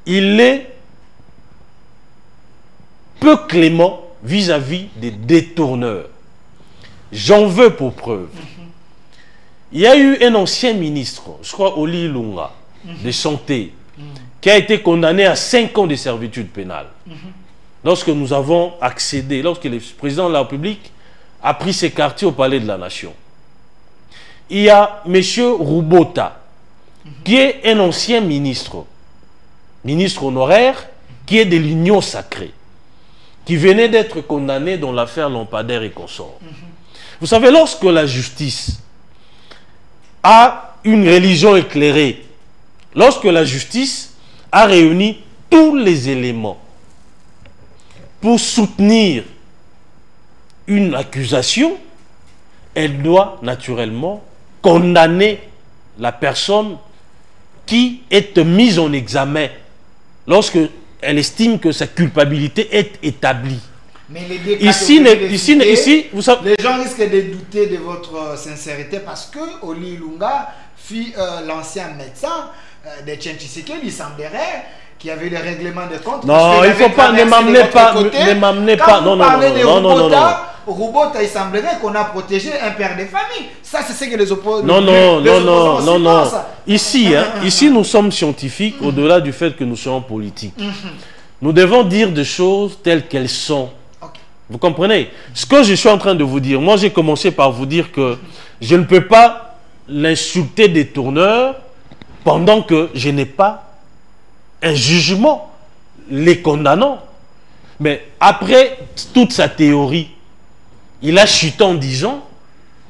A: il est peu clément vis-à-vis des détourneurs. J'en veux pour preuve. Il y a eu un ancien ministre, je crois Oli Lunga, de santé, qui a été condamné à 5 ans de servitude pénale. Lorsque nous avons accédé, lorsque le président de la République a pris ses quartiers au Palais de la Nation. Il y a M. Rubota, qui est un ancien ministre honoraire, qui est de l'Union sacrée, qui venait d'être condamné dans l'affaire Lampadaire et consorts. Vous savez, lorsque la justice a une religion éclairée, lorsque la justice a réuni tous les éléments pour soutenir une accusation, elle doit naturellement condamner la personne qui est mise en examen lorsque elle estime que sa culpabilité est établie.
B: Mais les deux cas
A: ici, vous savez,
B: les gens risquent de douter de votre sincérité parce que Oli Lunga fut l'ancien médecin de Tshisekedi. Il semblerait qu'il y avait le règlement de compte.
A: Non, il ne faut pas, ne m'amenez pas, non,
B: Rubota, il semblerait qu'on a protégé un père de famille. Ça, c'est ce que les opposants...
A: Non. Ici, ici, nous sommes scientifiques, au-delà du fait que nous sommes politiques. Nous devons dire des choses telles qu'elles sont. Vous comprenez? Ce que je suis en train de vous dire, moi j'ai commencé par vous dire que je ne peux pas l'insulter des tourneurs pendant que je n'ai pas un jugement les condamnant. Mais après toute sa théorie, il a chuté en disant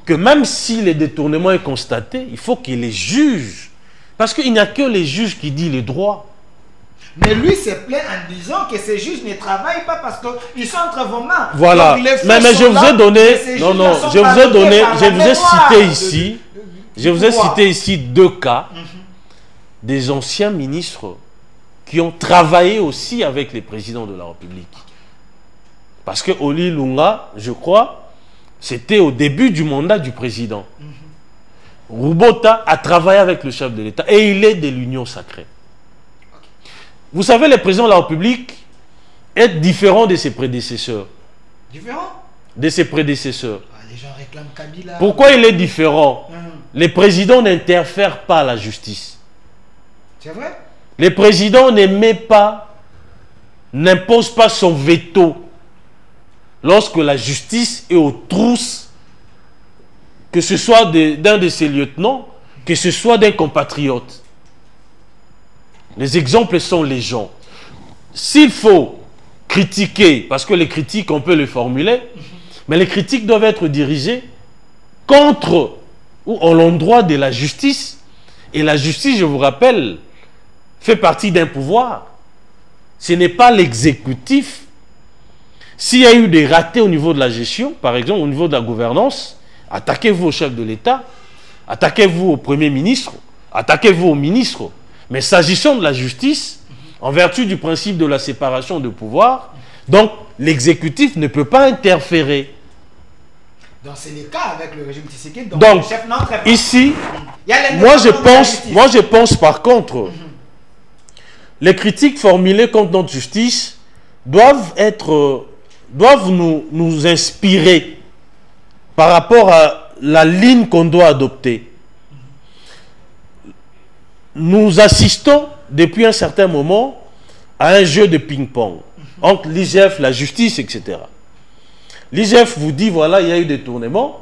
A: que même si le détournement est constaté, il faut qu'il les juge. Parce qu'il n'y a que les juges qui disent les droits.
B: Mais lui se plaint en disant que ces juges ne travaillent pas parce qu'ils sont entre vos mains.
A: Voilà. Mais je vous ai donné... je vous ai cité ici... Je vous ai cité ici 2 cas des anciens ministres qui ont travaillé aussi avec les présidents de la République. Parce que Oli Lunga, je crois, c'était au début du mandat du président. Rubota a travaillé avec le chef de l'État et il est de l'Union sacrée. Vous savez, le président de la République est différent de ses prédécesseurs.
B: Différent?
A: De ses prédécesseurs.
B: Les gens réclament Kabila.
A: Pourquoi il est différent? Les présidents n'interfèrent pas à la justice.
B: C'est vrai?
A: Les présidents n'imposent pas son veto lorsque la justice est aux trousses, que ce soit d'un de ses lieutenants, que ce soit d'un compatriote. Les exemples sont légion. S'il faut critiquer, parce que les critiques, on peut les formuler, mais les critiques doivent être dirigées contre ou en l'endroit de la justice. Et la justice, je vous rappelle, fait partie d'un pouvoir. Ce n'est pas l'exécutif. S'il y a eu des ratés au niveau de la gestion, par exemple, au niveau de la gouvernance, attaquez-vous au chef de l'État, attaquez-vous au Premier ministre, attaquez-vous au ministre. Mais s'agissant de la justice, en vertu du principe de la séparation de pouvoir, donc l'exécutif ne peut pas interférer.
B: Donc c'est le cas avec le régime Tshisekedi. Donc
A: Donc,
B: le chef n'entre pas.
A: ici,
B: Il y a
A: moi
B: l'indépendance
A: je pense par contre, les critiques formulées contre notre justice doivent nous inspirer par rapport à la ligne qu'on doit adopter. Nous assistons depuis un certain moment à un jeu de ping-pong entre l'IGF, la justice, etc. L'IGF vous dit, voilà, il y a eu des détournements,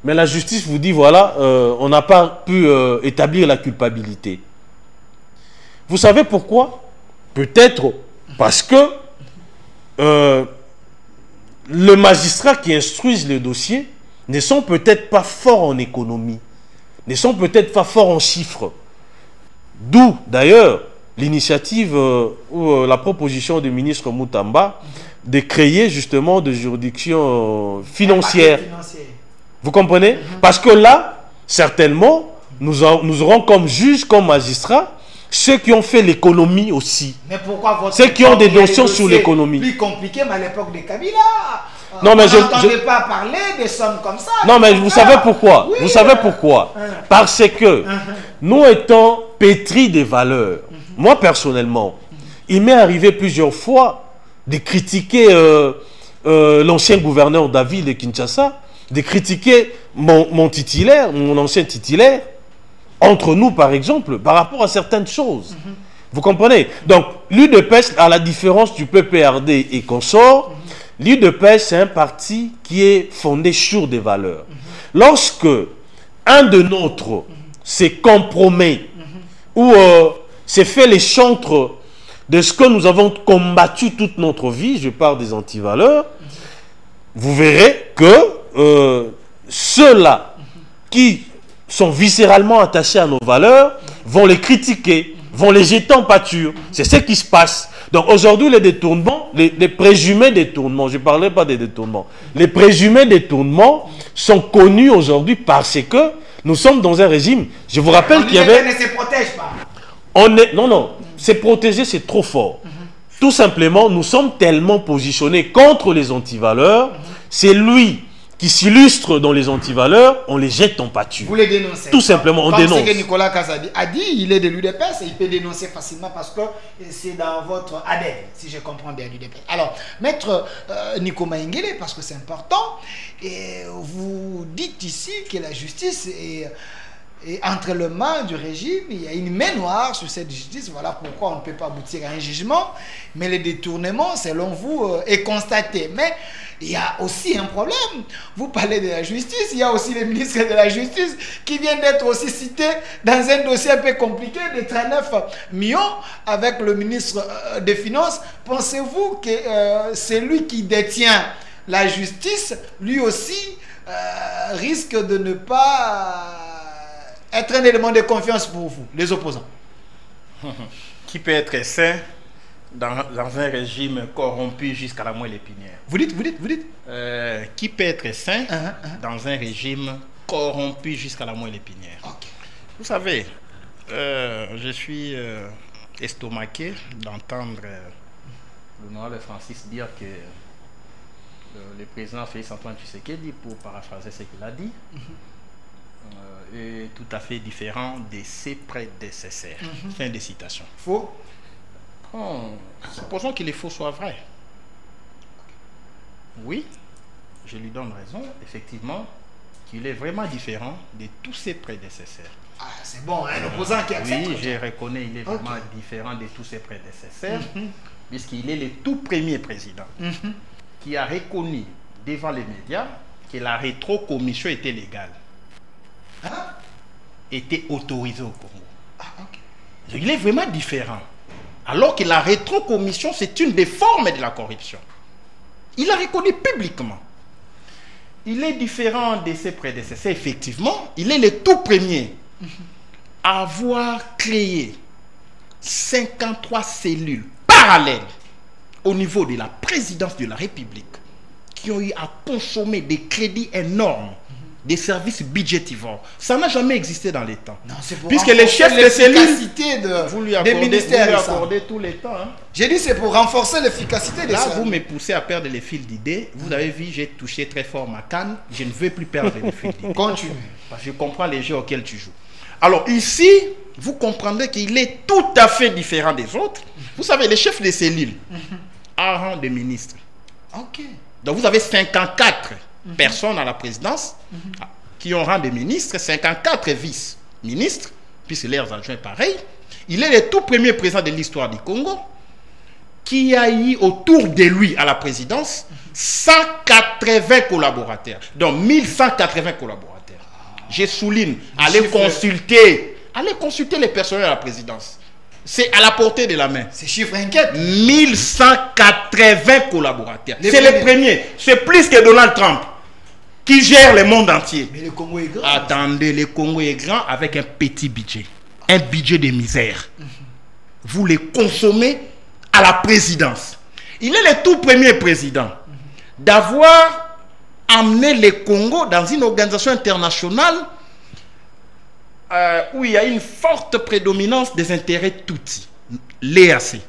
A: mais la justice vous dit, voilà, on n'a pas pu établir la culpabilité. Vous savez pourquoi? Peut-être parce que le magistrat qui instruise le dossier ne sont peut-être pas forts en économie, ne sont peut-être pas forts en chiffres. D'où, d'ailleurs, l'initiative ou la proposition du ministre Moutamba de créer justement des juridictions financières. Vous comprenez? Parce que là, certainement, nous aurons comme juges, comme magistrats, ceux qui ont fait l'économie aussi.
B: Mais pourquoi votre
A: ceux qui ont des notions sur l'économie.
B: Plus compliqué, mais à l'époque de Kabila.
A: Non, mais
B: on n'entendait pas parler des sommes comme ça.
A: Non, mais vous savez pourquoi?
B: Oui,
A: vous savez pourquoi? Parce que nous étant pétris des valeurs, moi personnellement, il m'est arrivé plusieurs fois de critiquer l'ancien gouverneur David de Kinshasa, de critiquer mon titulaire, mon ancien titulaire, entre nous par exemple, par rapport à certaines choses. Vous comprenez? Donc, l'UDPS, à la différence du PPRD et consorts, l'UDPS, c'est un parti qui est fondé sur des valeurs. Lorsque un de nôtres s'est compromis ou s'est fait les chantres de ce que nous avons combattu toute notre vie, je parle des antivaleurs, vous verrez que ceux-là qui sont viscéralement attachés à nos valeurs vont les critiquer, vont les jeter en pâture. C'est ce qui se passe. Donc aujourd'hui, les détournements, les présumés détournements, je ne parlerai pas des détournements, les présumés détournements sont connus aujourd'hui parce que nous sommes dans un régime. Je vous rappelle qu'il y avait...
B: On ne se protège pas.
A: Non, c'est protéger, c'est trop fort. Tout simplement, nous sommes tellement positionnés contre les antivaleurs, c'est lui qui s'illustre dans les antivaleurs, on les jette en pâture.
B: Vous les dénoncez.
A: Tout simplement, on dénonce.
B: Ce que Nicolas Kazadi a dit, il est de l'UDPS et il peut dénoncer facilement parce que c'est dans votre ADN, si je comprends bien l'UDPS. Alors, maître Nico Maïngele, parce que c'est important, et vous dites ici que la justice est entre les mains du régime, il y a une main noire sur cette justice, voilà pourquoi on ne peut pas aboutir à un jugement, mais le détournement, selon vous, est constaté. Mais il y a aussi un problème. Vous parlez de la justice, il y a aussi le ministre de la Justice qui vient d'être aussi cité dans un dossier un peu compliqué de 39 millions avec le ministre des Finances. Pensez-vous que c'est lui qui détient la justice, lui aussi risque de ne pas être un élément de confiance pour vous, les opposants?
C: Qui peut être sain dans un régime corrompu jusqu'à la moelle épinière?
B: Vous dites
C: qui peut être sain dans un régime corrompu jusqu'à la moelle épinière?
B: Okay.
C: Vous savez, je suis estomaqué d'entendre l'honorable Francis dire que le président Félix Antoine Tshisekedi, pour paraphraser ce qu'il a dit, est tout à fait différent de ses prédécesseurs. Fin de citation.
B: Faux?
C: Supposons que les faux soient vrais. Oui, je lui donne raison, effectivement, qu'il est vraiment différent de tous ses prédécesseurs.
B: Ah, c'est bon, hein, l'opposant qui accepte.
C: Oui, je reconnais, il est vraiment différent de tous ses prédécesseurs, puisqu'il est le tout premier président qui a reconnu devant les médias que la rétrocommission était légale. Était autorisée au Congo. Il est vraiment différent. Alors que la rétrocommission, c'est une des formes de la corruption. Il a reconnu publiquement. Il est différent de ses prédécesseurs. Effectivement, il est le tout premier à avoir créé 53 cellules parallèles au niveau de la présidence de la République qui ont eu à consommer des crédits énormes, des services budgétivores. Ça n'a jamais existé dans les temps.
B: Non, c'est pour
C: puisque les chefs de cellule,
B: vous lui accordez
C: tous les temps. Hein.
B: J'ai dit c'est pour renforcer l'efficacité des
C: Là,
B: cellules.
C: vous me poussez à perdre les fils d'idées. Vous avez vu, j'ai touché très fort ma canne. Je ne veux plus perdre les fils d'idées.
B: Continue.
C: Parce que je comprends les jeux auxquels tu joues. Alors ici, vous comprendrez qu'il est tout à fait différent des autres. Vous savez, les chefs de cellules, en rang de ministre.
B: Ok.
C: Donc vous avez 54 personnes à la présidence qui ont rang de ministre, 54 vice-ministres, puisque leurs adjoints pareil. Il est le tout premier président de l'histoire du Congo qui a eu autour de lui à la présidence 180 collaborateurs. Donc 1180 collaborateurs. Je souligne, allez consulter les personnels à la présidence. C'est à la portée de la main.
B: Ces chiffres inquiètent.
C: 1180 collaborateurs. C'est le premier. C'est plus que Donald Trump qui gère le monde entier.
B: Mais le Congo est grand.
C: Attendez, le Congo est grand avec un petit budget. Un budget de misère. Vous les consommez à la présidence. Il est le tout premier président d'avoir amené le Congo dans une organisation internationale où il y a une forte prédominance des intérêts Tutsi, l'EAC.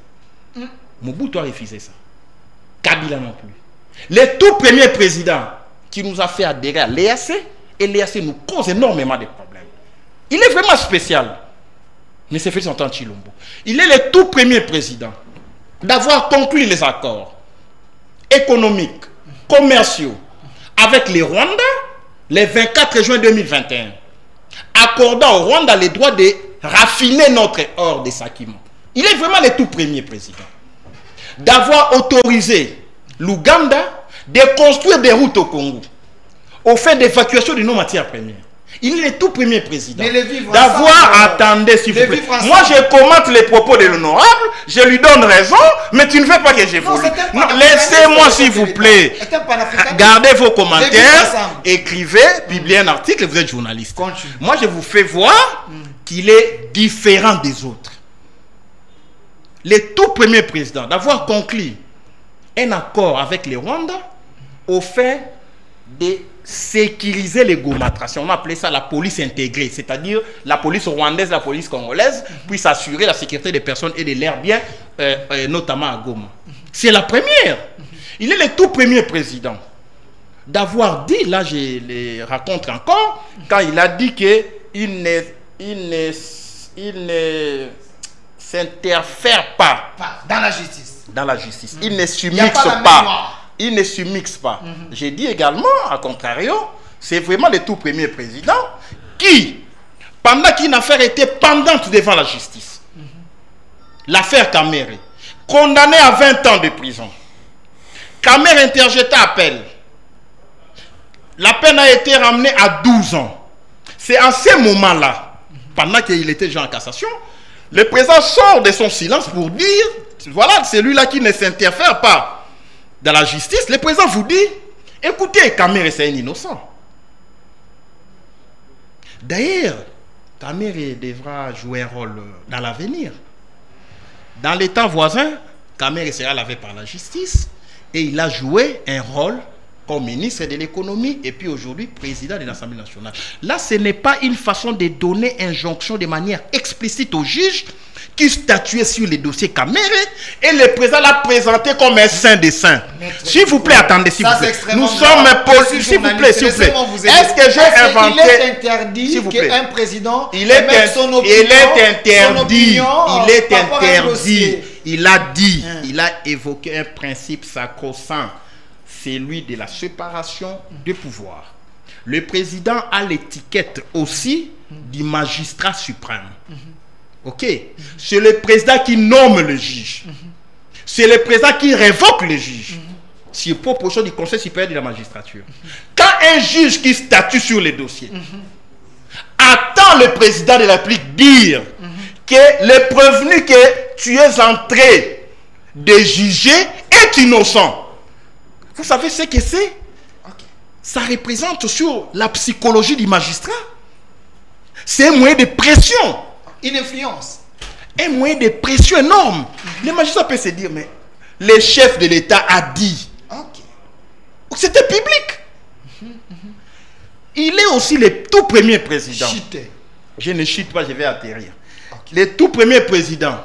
C: Mobutu a refusé ça. Kabila non plus. Le tout premier président qui nous a fait adhérer à l'EAC, et l'EAC nous cause énormément de problèmes. Il est vraiment spécial. Mais c'est Félix Antoine Tshilombo. Il est le tout premier président d'avoir conclu les accords économiques, commerciaux avec les Rwandais le 24 juin 2021. Accordant au Rwanda le droit de raffiner notre or de Sakimo. Il est vraiment le tout premier président. D'avoir autorisé l'Ouganda de construire des routes au Congo au fait d'évacuation de nos matières premières. Il est le tout premier président. D'avoir, attendez s'il vous plaît. Moi je commente les propos de l'honorable, je lui donne raison, mais tu ne veux pas que j'évolue. Laissez-moi s'il vous plaît. Gardez vos commentaires, écrivez, publiez un article, vous êtes journaliste. Moi je vous fais voir qu'il est différent des autres. Le tout premier président d'avoir conclu un accord avec les Rwandais au fait de sécuriser les gomatrations. On appelait ça la police intégrée, c'est-à-dire la police rwandaise, la police congolaise, puisse assurer la sécurité des personnes et de leurs biens, notamment à Goma. C'est la première. Il est le tout premier président d'avoir dit, là je les raconte encore, quand il a dit qu'il ne s'interfère pas
B: dans la justice.
C: Dans la justice. Il ne submixe pas. Il ne submixe pas. J'ai dit également, à contrario, c'est vraiment le tout premier président qui, pendant qu'une affaire était pendante devant la justice, l'affaire Kamere, condamné à 20 ans de prison, Kamere interjeta appel. La peine a été ramenée à 12 ans. C'est en ce moment-là, pendant qu'il était déjà en cassation, le président sort de son silence pour dire, voilà, celui-là qui ne s'interfère pas dans la justice, le président vous dit, écoutez, Kamere c'est un innocent. D'ailleurs, Kamere devra jouer un rôle dans l'avenir. Dans l'État voisin, Kamere sera lavé par la justice et il a joué un rôle comme ministre de l'économie et puis aujourd'hui président de l'Assemblée nationale. Là, ce n'est pas une façon de donner injonction de manière explicite au juge qui statuait sur les dossiers Kamere et le président l'a présenté comme un saint des saints. S'il vous plaît, attendez, s'il vous plaît. Nous sommes s'il vous plaît, s'il vous plaît. Est-ce que j'ai inventé?
B: Il est interdit qu'un président
C: il est interdit. Il a dit, il a évoqué un principe sacro-saint, celui de la séparation des pouvoirs. Le président a l'étiquette aussi du magistrat suprême. Ok? C'est le président qui nomme le juge. C'est le président qui révoque le juge. C'est proposition du Conseil supérieur de la magistrature. Quand un juge qui statue sur les dossiers attend le président de la République dire que le prévenu que tu es en train de juger est innocent. Vous savez ce que c'est? Ça représente sur la psychologie du magistrat. C'est un moyen de pression.
B: Une influence.
C: Un moyen de pression énorme. Le magistrat peut se dire, mais le chef de l'État a dit. C'était public. Il est aussi le tout premier président.
B: Chité.
C: Je ne chute pas, je vais atterrir. Okay. Le tout premier président.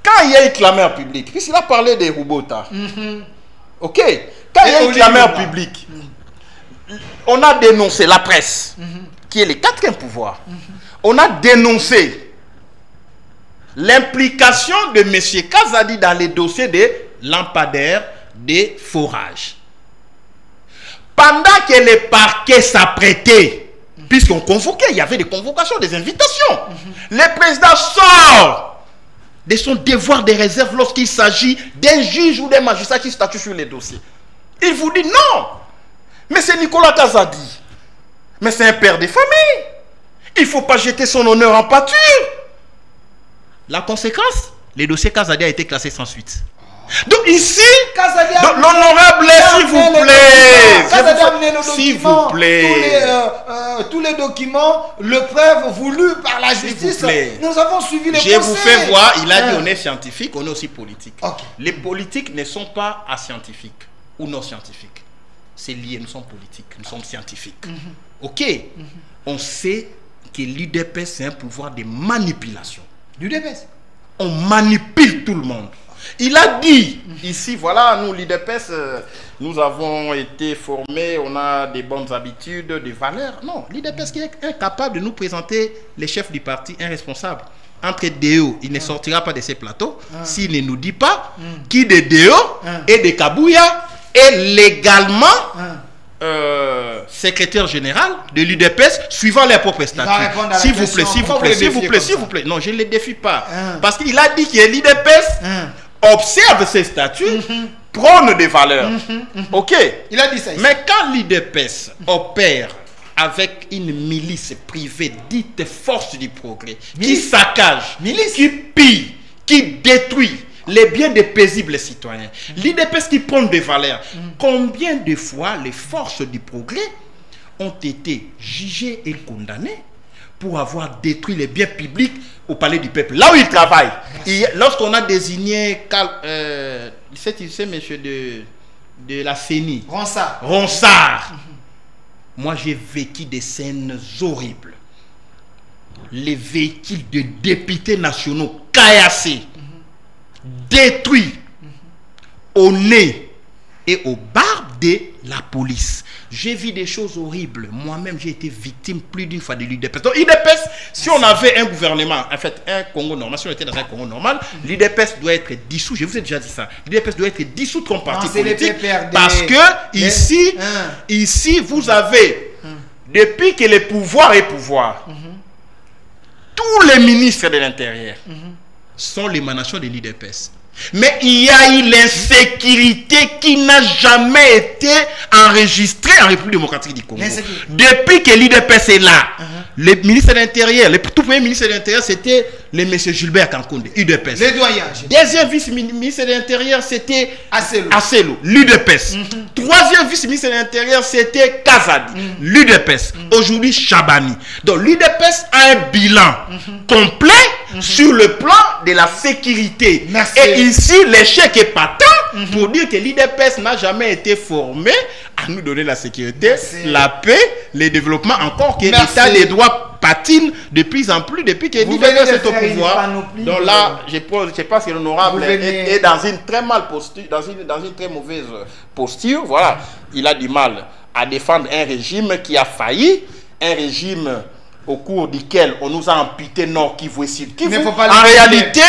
C: Quand il y a une clameur publique, puisqu'il a parlé des Rubota. Ok. Quand il y a une clameur publique, on a dénoncé la presse, qui est le quatrième pouvoir. On a dénoncé l'implication de M. Kazadi dans les dossiers des lampadaires, des forages. Pendant que le parquet s'apprêtait, puisqu'on convoquait, il y avait des convocations, des invitations, le président sort de son devoir de réserve lorsqu'il s'agit d'un juge ou d'un magistrat qui statue sur les dossiers. Il vous dit non, mais c'est Nicolas Kazadi, mais c'est un père de famille. Il ne faut pas jeter son honneur en pâture. La conséquence, le dossier Kazadi a été classé sans suite. Donc ici, l'honorable, s'il vous plaît, s'il vous plaît,
B: tous les documents, le preuve voulue par la justice, nous avons suivi les procès.
C: Je vous fais voir, il a dit on est scientifique, on est aussi politique. Okay. Les politiques ne sont pas ascientifiques ou non scientifiques. C'est lié, nous sommes politiques, nous sommes scientifiques. Ok, on sait que l'UDPS c'est un pouvoir de manipulation.
B: L'UDPS,
C: on manipule tout le monde. Il a dit, ici, voilà, nous, l'IDPS, nous avons été formés, on a des bonnes habitudes, des valeurs. Non, l'IDPS qui est incapable de nous présenter les chefs du parti, un responsable. Entre DO, il ne sortira pas de ces plateaux s'il ne nous dit pas qui de DO et de Kabouya est légalement secrétaire général de l'UDPS suivant les propres statuts. S'il vous plaît, s'il vous plaît, s'il vous plaît, s'il vous plaît. Non, je ne les défie pas. Parce qu'il a dit que l'UDPS observe ses statuts, prône des valeurs. Ok. Il a dit ça. Mais quand l'UDPS opère avec une milice privée dite force du progrès, qui saccage, qui pille, qui détruit les biens des paisibles citoyens, l'UDPS qui prône des valeurs, combien de fois les forces du progrès ont été jugées et condamnées pour avoir détruit les biens publics au palais du peuple, là où ils travaillent. Lorsqu'on a désigné, c'est monsieur de la CENI, Ronsard. Moi, j'ai vécu des scènes horribles. Les véhicules de députés nationaux caillassés, détruits au nez et aux barbes de la police. J'ai vu des choses horribles. Moi-même, j'ai été victime plus d'une fois de l'UDPS. Donc, l'UDPS, si on avait un gouvernement, en fait, un Congo normal, si on était dans un Congo normal, l'UDPS doit être dissous. Je vous ai déjà dit ça. L'UDPS doit être dissous comme parti politique. Parce que ici, vous avez, depuis que le pouvoir est pouvoir, tous les ministres de l'Intérieur sont l'émanation de l'UDPS. Mais il y a eu l'insécurité qui n'a jamais été enregistrée en République démocratique du Congo. Depuis que l'UDPS est là, le ministre de l'Intérieur, le tout premier ministre de l'Intérieur, c'était le monsieur Gilbert Kankoundé, UDPS.
B: Les doyens.
C: Deuxième vice-ministre de l'Intérieur, c'était Asselo, l'UDPS. Troisième vice-ministre de l'Intérieur, c'était Kazadi, l'UDPS. Aujourd'hui, Chabani. Donc l'UDPS a un bilan complet sur le plan de la sécurité. Merci. Et ici, l'échec est patent pour dire que l'UDPS n'a jamais été formé à nous donner la sécurité, la paix, le développement, encore que l'état des droits patine de plus en plus depuis que l'UDPS est au pouvoir. Donc là, je pense que l'honorable est dans une très mauvaise posture. Voilà, il a du mal à défendre un régime qui a failli, un régime au cours duquel on nous a amputé Nord Kivu et Sud Kivu. En réalité,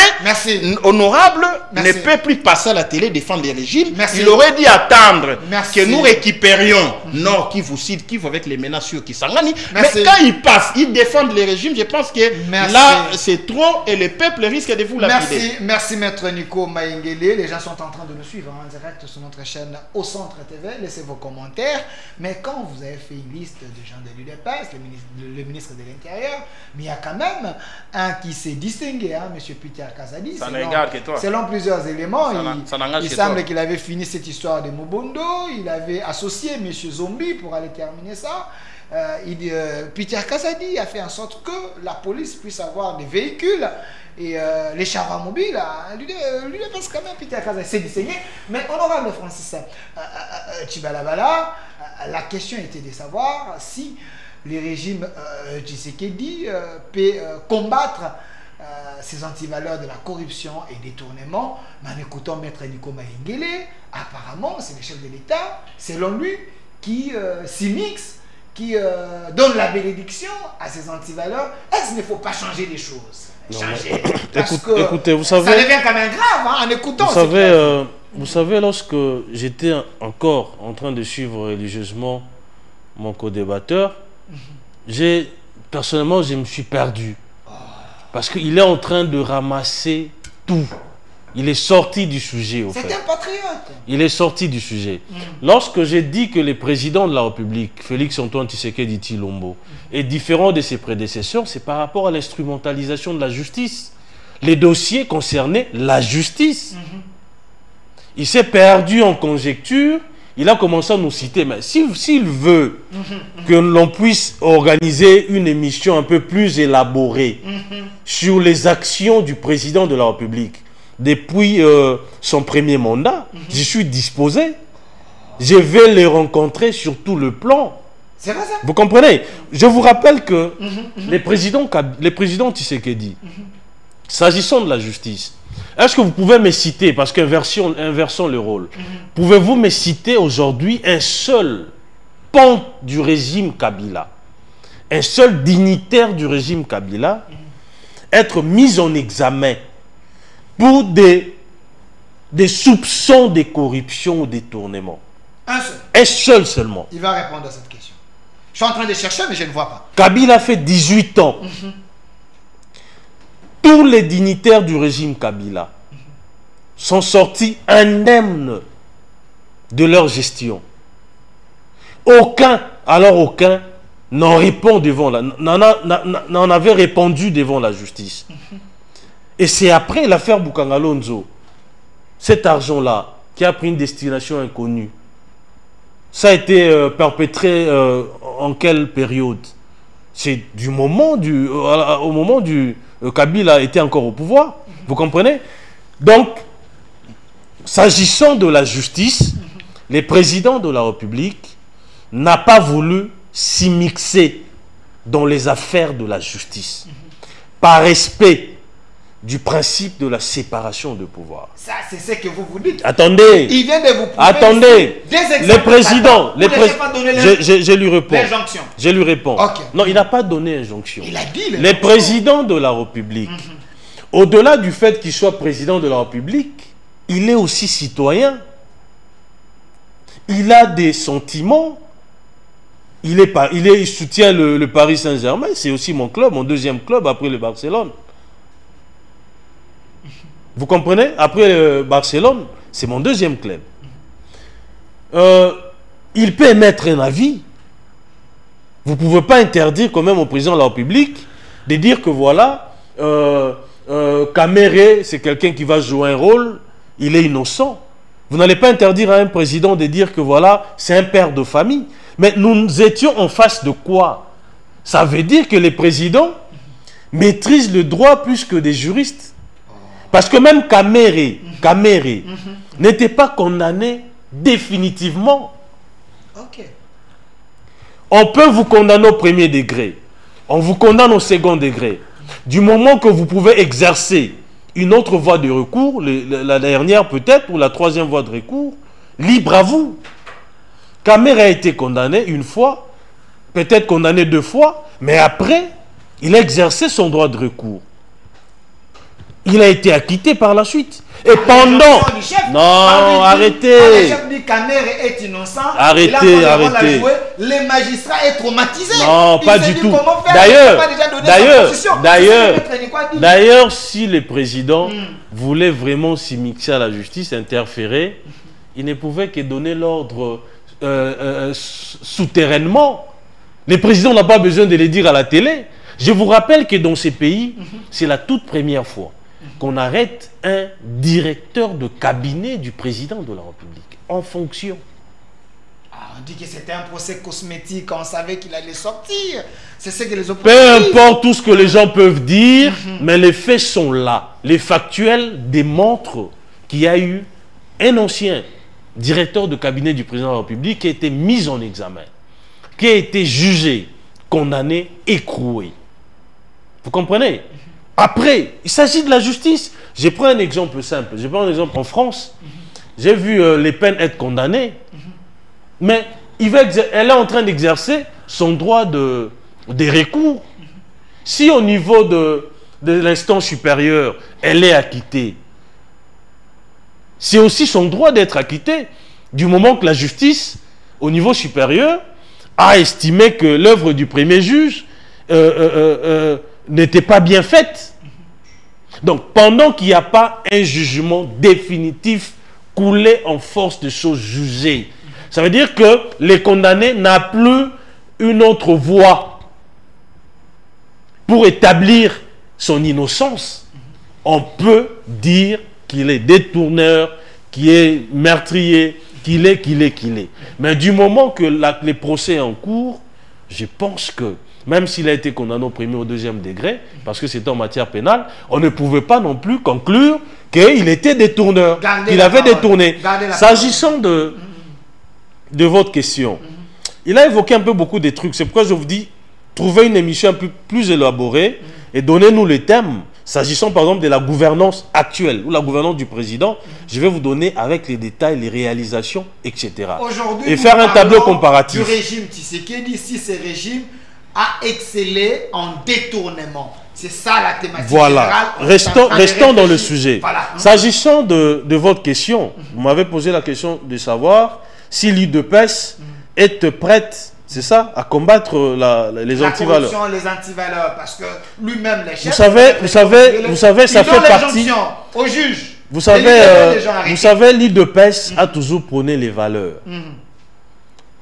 C: honorable ne peut plus passer à la télé défendre les régimes. Il aurait dû attendre que nous récupérions Nord Kivu, Sud Kivu avec les menaces sur Kisangani. Mais quand ils passent, ils défendent les régimes, je pense que là, c'est trop et le peuple risque de vous lapider.
B: Merci Maître Nico Maïngele. Les gens sont en train de nous suivre en direct sur notre chaîne Au Centre TV. Laissez vos commentaires. Mais quand vous avez fait une liste de gens de l'UDPS, le ministre de l'Intérieur, mais il y a quand même un qui s'est distingué, hein, M. Peter Kazadi. Selon plusieurs éléments, il semble qu'il avait fini cette histoire de Mobondo, il avait associé M. Zombi pour aller terminer ça. Peter Kazadi a fait en sorte que la police puisse avoir des véhicules et les chars mobiles. Lui pense quand même Peter Kazadi, c'est dissigné. Mais honorable Francis Tchibalabala, la question était de savoir si le régime Tshisekedi peut combattre ces antivaleurs de la corruption et détournement. Mais en écoutant Maître Nico Mahengele, apparemment c'est le chef de l'État, selon lui, qui s'y mixe, qui donne la bénédiction à ces antivaleurs. Est-ce qu'il ne faut pas changer les choses? Changer. Parce que
A: écoutez, vous savez,
B: ça devient quand même grave hein, en écoutant.
A: Vous savez, lorsque j'étais encore en train de suivre religieusement mon co-débatteur, personnellement, je me suis perdu. Parce qu'il est en train de ramasser tout. Il est sorti du sujet, au fait.
B: C'est un patriote.
A: Il est sorti du sujet. Lorsque j'ai dit que le président de la République, Félix-Antoine Tshisekedi Tshilombo, est différent de ses prédécesseurs, c'est par rapport à l'instrumentalisation de la justice. Les dossiers concernaient la justice. Il s'est perdu en conjecture. Il a commencé à nous citer, mais s'il veut que l'on puisse organiser une émission un peu plus élaborée sur les actions du président de la République depuis son premier mandat, j'y suis disposé. Je vais les rencontrer sur tout le plan.
B: C'est vrai ça?
A: Vous comprenez? Je vous rappelle que les présidents Tshisekedi, s'agissant de la justice, est-ce que vous pouvez me citer, parce qu'inversons le rôle, pouvez-vous me citer aujourd'hui un seul pan du régime Kabila, un seul dignitaire du régime Kabila, être mis en examen pour des soupçons de corruption ou détournement?
B: Un seul.
A: Un seul seulement.
B: Il va répondre à cette question. Je suis en train de chercher, mais je ne vois pas.
A: Kabila fait 18 ans. Tous les dignitaires du régime Kabila sont sortis indemnes de leur gestion. Aucun n'en répond devant n'en avait répondu devant la justice. Et c'est après l'affaire Bukangalonzo, cet argent-là, qui a pris une destination inconnue. Ça a été perpétré en quelle période? C'est au moment du Kabila était encore au pouvoir. Vous comprenez? Donc, s'agissant de la justice, le président de la République n'a pas voulu s'immiscer dans les affaires de la justice. Par respect du principe de la séparation de pouvoir.
B: Ça, c'est ce que vous dites.
A: Attendez.
B: Il vient de vous prouver.
A: Attendez.
B: Le
A: président. Je lui réponds.
B: L'injonction.
A: Je lui réponds.
B: Okay.
A: Non, il n'a pas donné injonction.
B: Il a dit
A: le président de la République, au-delà du fait qu'il soit président de la République, il est aussi citoyen. Il a des sentiments. Il soutient le Paris Saint-Germain. C'est aussi mon club, mon deuxième club après le Barcelone. Vous comprenez? Après le Barcelone, c'est mon deuxième club. Il peut émettre un avis. Vous ne pouvez pas interdire quand même au président de la République de dire que voilà, Kamere, c'est quelqu'un qui va jouer un rôle, il est innocent. Vous n'allez pas interdire à un président de dire que voilà, c'est un père de famille. Mais nous étions en face de quoi? Ça veut dire que les présidents maîtrisent le droit plus que des juristes. Parce que même Kamere n'était pas condamné définitivement.
B: Okay.
A: On peut vous condamner au premier degré. On vous condamne au second degré. Du moment que vous pouvez exercer une autre voie de recours, la dernière peut-être, ou la troisième voie de recours, libre à vous. Kamere a été condamné une fois, peut-être condamné 2 fois, mais après, il a exercé son droit de recours. Il a été acquitté par la suite. Et pendant... Non, arrêtez.
B: Le chef dit Kamere est innocent.
A: Arrêtez.
B: Les magistrats est traumatisé.
A: Non, pas du tout. D'ailleurs, si le président voulait vraiment s'immiscer à la justice, interférer, il ne pouvait que donner l'ordre souterrainement. Le président n'a pas besoin de le dire à la télé. Je vous rappelle que dans ces pays, c'est la toute première fois qu'on arrête un directeur de cabinet du président de la République en fonction.
B: On dit que c'était un procès cosmétique, on savait qu'il allait sortir. C'est ce que les opposants
A: Peu
B: disent.
A: importe tout ce que les gens peuvent dire, mais les faits sont là. Les factuels démontrent qu'il y a eu un ancien directeur de cabinet du président de la République qui a été mis en examen, qui a été jugé, condamné, écroué. Vous comprenez? Après, il s'agit de la justice. Je prends un exemple simple. Je prends un exemple en France. J'ai vu les peines être condamnées, mais elle est en train d'exercer son droit de recours. Si au niveau de l'instance supérieure, elle est acquittée, c'est aussi son droit d'être acquittée, du moment que la justice, au niveau supérieur, a estimé que l'œuvre du premier juge n'était pas bien faite. Donc, pendant qu'il n'y a pas un jugement définitif coulé en force de choses jugées, ça veut dire que les condamnés n'ont plus une autre voie pour établir son innocence. On peut dire qu'il est détourneur, qu'il est meurtrier, qu'il est. Mais du moment que les procès en cours, je pense que, même s'il a été condamné au premier ou au deuxième degré, parce que c'était en matière pénale, on ne pouvait pas non plus conclure qu'il était détourneur, qu'il avait détourné. S'agissant de votre question, il a évoqué un peu beaucoup de trucs. C'est pourquoi je vous dis, trouvez une émission un peu plus élaborée et donnez-nous les thèmes. S'agissant par exemple de la gouvernance actuelle ou la gouvernance du président, je vais vous donner avec les détails, les réalisations, etc. Et faire un tableau comparatif.
B: Du régime Tshisekedi, si ce régime a excellé en détournement. C'est ça la thématique générale.
A: Restons dans le sujet. Voilà. S'agissant de votre question, vous m'avez posé la question de savoir si l'UDPS est prête, c'est ça, à combattre les antivaleurs.
B: Les antivaleurs, parce que lui-même, les chefs...
A: Vous savez, ça fait partie...
B: au juge.
A: Vous savez, l'UDPS a toujours prôné les valeurs.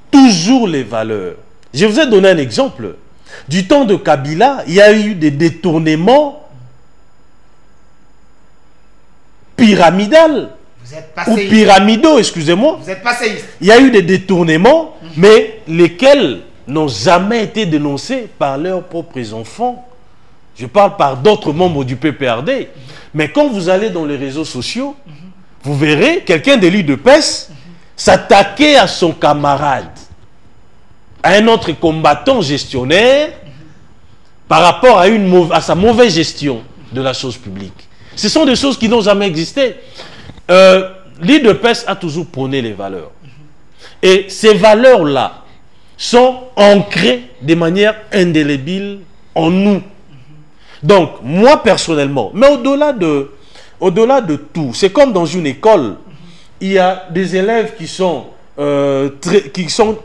A: Toujours les valeurs. Je vous ai donné un exemple. Du temps de Kabila, il y a eu des détournements pyramidales. Ou pyramidaux, excusez-moi.
B: Vous êtes passéiste.
A: Il y a eu des détournements, mais lesquels n'ont jamais été dénoncés par leurs propres enfants. Je parle par d'autres membres du PPRD. Mais quand vous allez dans les réseaux sociaux, vous verrez quelqu'un de l'UDPS s'attaquer à son camarade, à un autre combattant gestionnaire, par rapport à sa mauvaise gestion de la chose publique. Ce sont des choses qui n'ont jamais existé. L'UDPS a toujours prôné les valeurs. Et ces valeurs-là sont ancrées de manière indélébile en nous. Donc, moi personnellement, mais au-delà de tout, c'est comme dans une école, il y a des élèves qui sont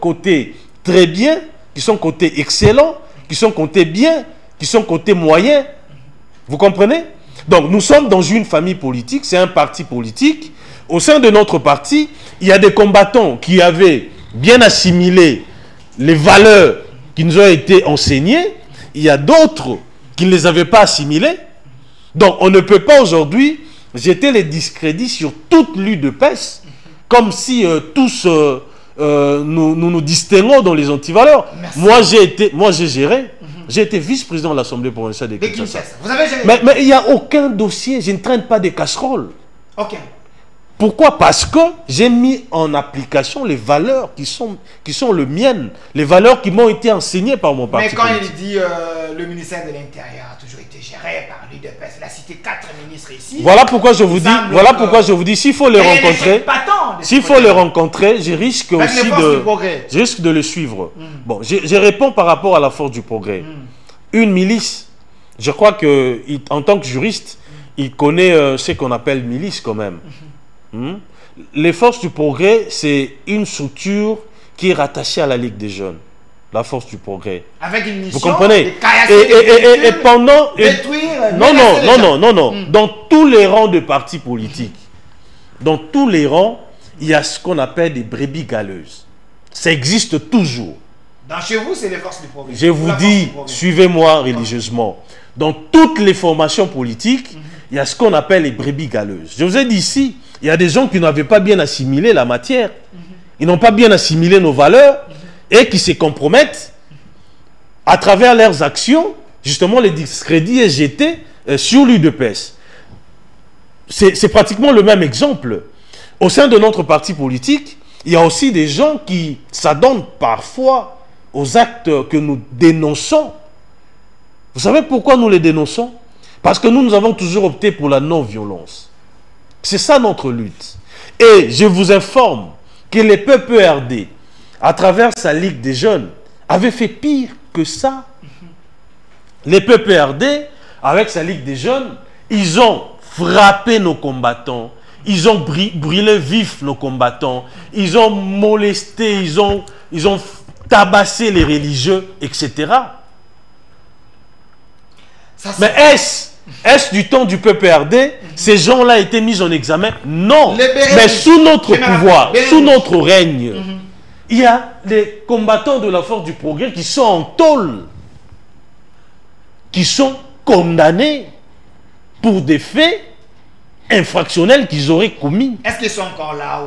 A: cotés très bien, qui sont cotés excellents, qui sont cotés bien, qui sont cotés moyens. Vous comprenez? Donc, nous sommes dans une famille politique, c'est un parti politique. Au sein de notre parti, il y a des combattants qui avaient bien assimilé les valeurs qui nous ont été enseignées. Il y a d'autres qui ne les avaient pas assimilées. Donc, on ne peut pas aujourd'hui jeter les discrédits sur toute l'UDPS, comme si tous nous distinguons dans les antivaleurs. Merci. Moi, j'ai géré. J'ai été vice-président de l'Assemblée provinciale de Kinshasa.
B: Vous avez géré.
A: Mais il n'y a aucun dossier. Je ne traîne pas des casseroles.
B: Aucun.
A: Pourquoi? Parce que j'ai mis en application les valeurs qui sont les miennes, les valeurs qui m'ont été enseignées par mon parti.
B: Mais quand il dit le ministère de l'Intérieur a toujours été géré par l'UDPS, il a cité 4 ministres ici.
A: Voilà pourquoi je vous dis, s'il faut les rencontrer, je risque aussi de le suivre. Bon, je réponds par rapport à la force du progrès. Une milice, je crois que en tant que juriste, il connaît ce qu'on appelle milice quand même. Les forces du progrès, c'est une structure qui est rattachée à la Ligue des jeunes. La force du progrès.
B: Avec une mission.
A: Vous comprenez? Et pendant... Non. Dans tous les rangs de partis politiques, dans tous les rangs, il y a ce qu'on appelle des brebis galeuses. Ça existe toujours.
B: Chez vous, c'est les forces du progrès.
A: Je vous dis, suivez-moi religieusement. Dans toutes les formations politiques, il y a ce qu'on appelle les brebis galeuses. Je vous ai dit ici, il y a des gens qui n'avaient pas bien assimilé la matière. ils n'ont pas bien assimilé nos valeurs et qui se compromettent à travers leurs actions. Justement, le discrédit est jeté sur l'UDPS. C'est pratiquement le même exemple. Au sein de notre parti politique, il y a aussi des gens qui s'adonnent parfois aux actes que nous dénonçons. Vous savez pourquoi nous les dénonçons? Parce que nous avons toujours opté pour la non-violence. C'est ça notre lutte. Et je vous informe que les PPRD, à travers sa Ligue des jeunes, avaient fait pire que ça. Les PPRD, avec sa Ligue des jeunes, ils ont frappé nos combattants, ils ont brûlé vif nos combattants, ils ont molesté, ils ont tabassé les religieux, etc. Mais est-ce du temps du PPRD, ces gens-là étaient mis en examen? Non. Mais sous notre pouvoir, sous notre règne, il y a les combattants de la force du progrès qui sont en tôle, qui sont condamnés pour des faits infractionnels qu'ils auraient commis.
B: Est-ce qu'ils sont encore là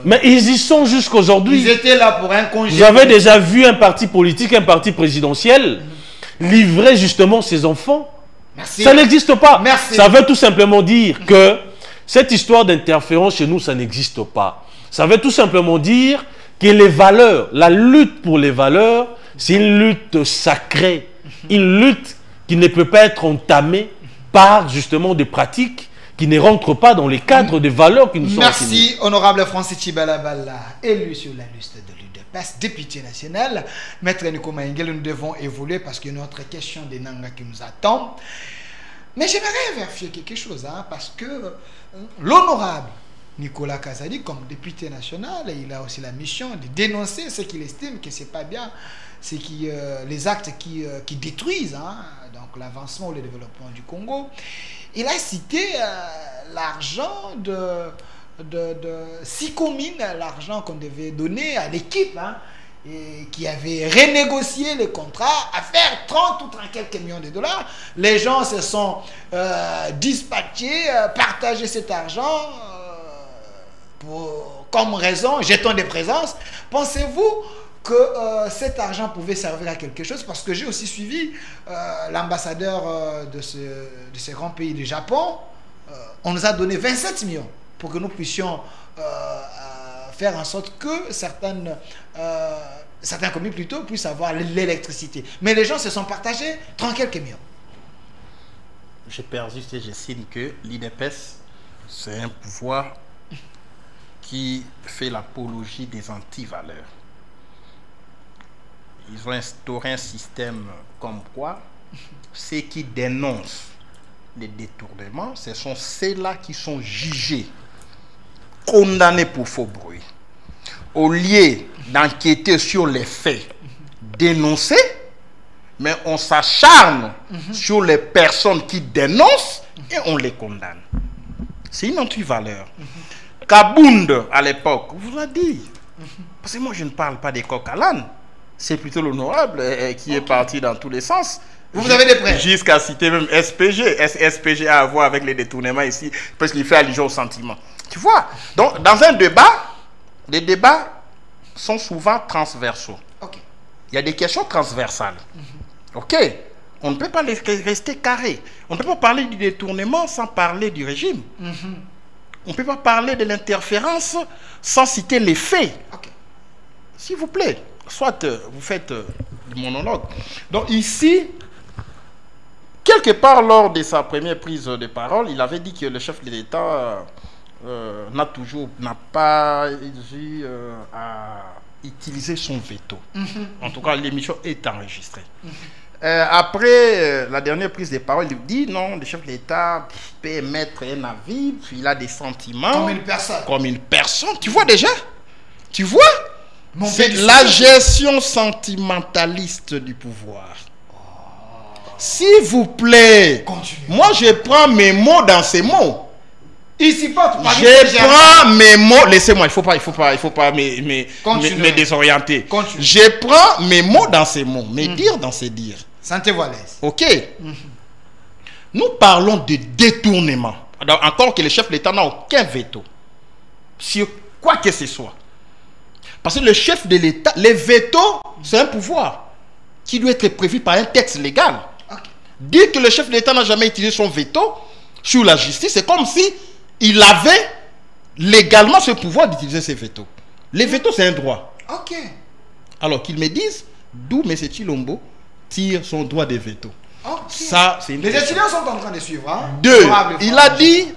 A: Mais ils y sont jusqu'aujourd'hui.
B: Ils étaient là pour un congé.
A: Vous avez déjà vu un parti politique, un parti présidentiel livrer justement ses enfants?
B: Merci.
A: Ça n'existe pas.
B: Merci.
A: Ça veut tout simplement dire que cette histoire d'interférence chez nous, ça n'existe pas. Ça veut tout simplement dire que les valeurs, la lutte pour les valeurs, c'est une lutte sacrée. Une lutte qui ne peut pas être entamée par justement des pratiques qui ne rentrent pas dans les cadres des valeurs qui nous sont assignées.
B: Merci, honorable Francis Tchibalabala, élu sur la liste de l'UDPS, député national. Maître Nico Maïngel, nous devons évoluer parce qu'il y a une autre question des Nanga qui nous attend. Mais j'aimerais vérifier quelque chose, parce que l'honorable Nicolas Kazadi, comme député national, il a aussi la mission de dénoncer ce qu'il estime que c'est pas bien, c'est les actes qui détruisent donc l'avancement ou le développement du Congo. Il a cité l'argent de 6 communes, l'argent qu'on devait donner à l'équipe, et qui avait renégocié les contrats à faire 30 ou 30 quelques millions de dollars. Les gens se sont dispatchés, partagé cet argent comme raison, jetons des présences. Pensez-vous que cet argent pouvait servir à quelque chose? Parce que j'ai aussi suivi l'ambassadeur de ce grand pays du Japon. On nous a donné 27 millions pour que nous puissions faire en sorte que certaines communes plutôt puissent avoir l'électricité. Mais les gens se sont partagés 30 quelques millions.
C: Je persiste et j'estime que l'IDPS, c'est un pouvoir qui fait l'apologie des antivaleurs. Ils ont instauré un système comme quoi ceux qui dénoncent les détournements, ce sont ceux-là qui sont jugés, condamnés pour faux bruit. Au lieu d'enquêter sur les faits dénoncés, mais on s'acharne sur les personnes qui dénoncent et on les condamne. C'est une antivaleur. Kabound, à l'époque, vous a dit, parce que moi je ne parle pas des coqs à l'âne, c'est plutôt l'honorable qui est parti dans tous les sens.
B: Vous avez des prêts?
C: Jusqu'à citer même SPG. SPG a à voir avec les détournements ici, parce qu'il fait allusion au sentiment. Tu vois? Donc, dans un débat, les débats sont souvent transversaux.
B: Okay.
C: Il y a des questions transversales. Ok? On ne peut pas rester carré. On ne peut pas parler du détournement sans parler du régime. On ne peut pas parler de l'interférence sans citer les faits.
B: Okay.
C: S'il vous plaît, soit vous faites du monologue. Donc ici, quelque part lors de sa première prise de parole, il avait dit que le chef de l'État n'a pas eu à utiliser son veto. En tout cas, l'émission est enregistrée. Après la dernière prise de parole, il dit non, le chef de l'État peut émettre un avis, puis il a des sentiments.
B: Comme une personne.
C: Comme une personne. Tu vois déjà? Tu vois? C'est
B: C'est
C: la gestion sentimentaliste du pouvoir. S'il vous plaît,
B: Continue.
C: moi je prends mes mots dans ces mots.
B: Ici, pas.
C: Je prends mes mots. Laissez-moi, il faut pas me désorienter.
B: Continue.
C: Je prends mes mots dans ces mots, mes dires dans ces dires.
B: Sentez-vous à l'aise.
C: Ok. Nous parlons de détournement. Alors, encore que le chef de l'État n'a aucun veto sur quoi que ce soit. Parce que le chef de l'État, les vétos, c'est un pouvoir qui doit être prévu par un texte légal. Dire que le chef de l'État n'a jamais utilisé son veto sur la justice, c'est comme si il avait légalement ce pouvoir d'utiliser ses vétos. Les vétos, c'est un droit.
B: Ok.
C: Alors qu'ils me disent d'où M. Tshilombo tire son droit de veto.
B: Ok.
C: Ça, c'est
B: Les étudiants sont en train de suivre. Hein?
C: Deux, il a dit